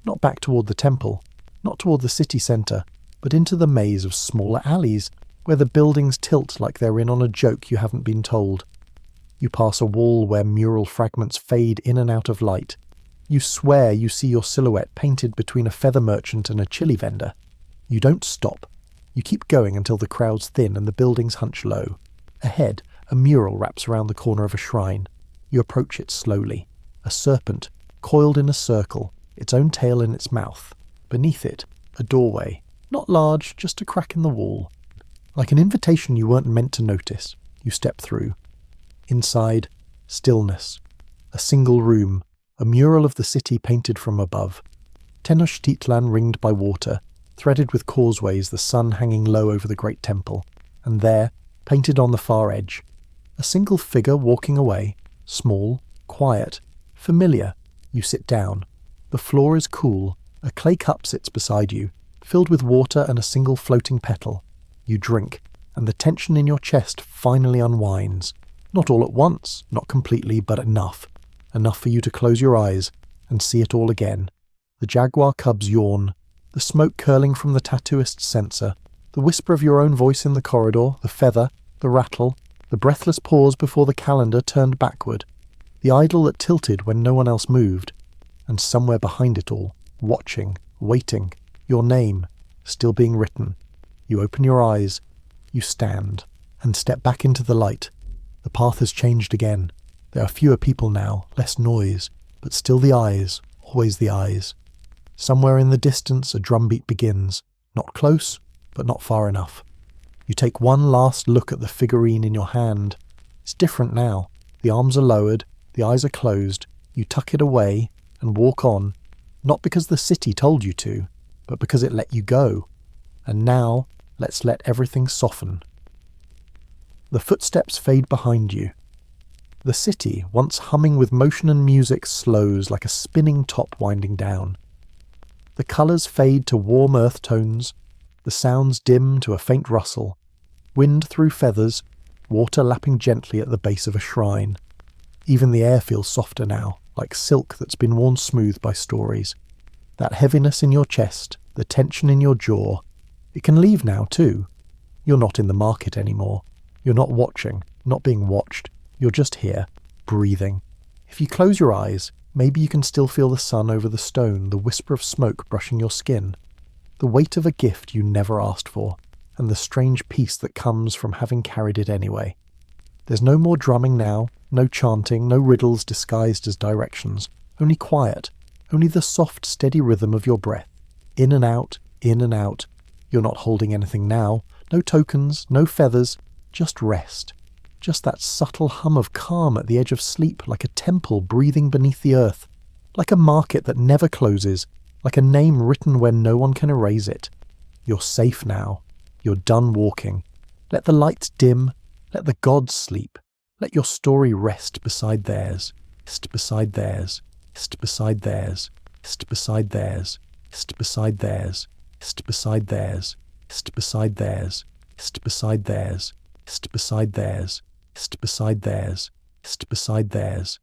Speaker 1: not back toward the temple, not toward the city centre, but into the maze of smaller alleys, where the buildings tilt like they're in on a joke you haven't been told. You pass a wall where mural fragments fade in and out of light. You swear you see your silhouette painted between a feather merchant and a chili vendor. You don't stop. You keep going until the crowd's thin and the buildings hunch low. Ahead, a mural wraps around the corner of a shrine. You approach it slowly. A serpent, coiled in a circle, its own tail in its mouth. Beneath it, a doorway. Not large, just a crack in the wall. Like an invitation you weren't meant to notice. You step through. Inside, stillness. A single room. A mural of the city painted from above. Tenochtitlan ringed by water, threaded with causeways, the sun hanging low over the great temple. And there, painted on the far edge, a single figure walking away, small, quiet, familiar. You sit down. The floor is cool. A clay cup sits beside you, filled with water and a single floating petal. You drink, and the tension in your chest finally unwinds. Not all at once, not completely, but enough. Enough for you to close your eyes and see it all again. The jaguar cubs yawn, the smoke curling from the tattooist's censer, the whisper of your own voice in the corridor, the feather, the rattle, the breathless pause before the calendar turned backward, the idol that tilted when no one else moved, and somewhere behind it all, watching, waiting, your name, still being written. You open your eyes, you stand, and step back into the light. The path has changed again. There are fewer people now, less noise, but still the eyes, always the eyes. Somewhere in the distance a drumbeat begins, not close, but not far enough. You take one last look at the figurine in your hand. It's different now. The arms are lowered, the eyes are closed. You tuck it away and walk on, not because the city told you to, but because it let you go. And now, let's let everything soften. The footsteps fade behind you. The city, once humming with motion and music, slows like a spinning top winding down. The colours fade to warm earth tones, the sounds dim to a faint rustle, wind through feathers, water lapping gently at the base of a shrine. Even the air feels softer now, like silk that's been worn smooth by stories. That heaviness in your chest, the tension in your jaw, it can leave now too. You're not in the market anymore. You're not watching, not being watched. You're just here, breathing. If you close your eyes, maybe you can still feel the sun over the stone, the whisper of smoke brushing your skin, the weight of a gift you never asked for, and the strange peace that comes from having carried it anyway. There's no more drumming now, no chanting, no riddles disguised as directions, only quiet, only the soft, steady rhythm of your breath. In and out, in and out. You're not holding anything now, no tokens, no feathers, just rest. Just that subtle hum of calm at the edge of sleep, like a temple breathing beneath the earth, like a market that never closes, like a name written where no one can erase it. You're safe now. You're done walking. Let the lights dim. Let the gods sleep. Let your story rest beside theirs. Rest beside theirs. Rest beside theirs. Rest beside theirs. Rest beside theirs. Rest beside theirs. Rest beside theirs. Rest beside theirs. Rest beside theirs. Rest beside theirs. Rest beside theirs.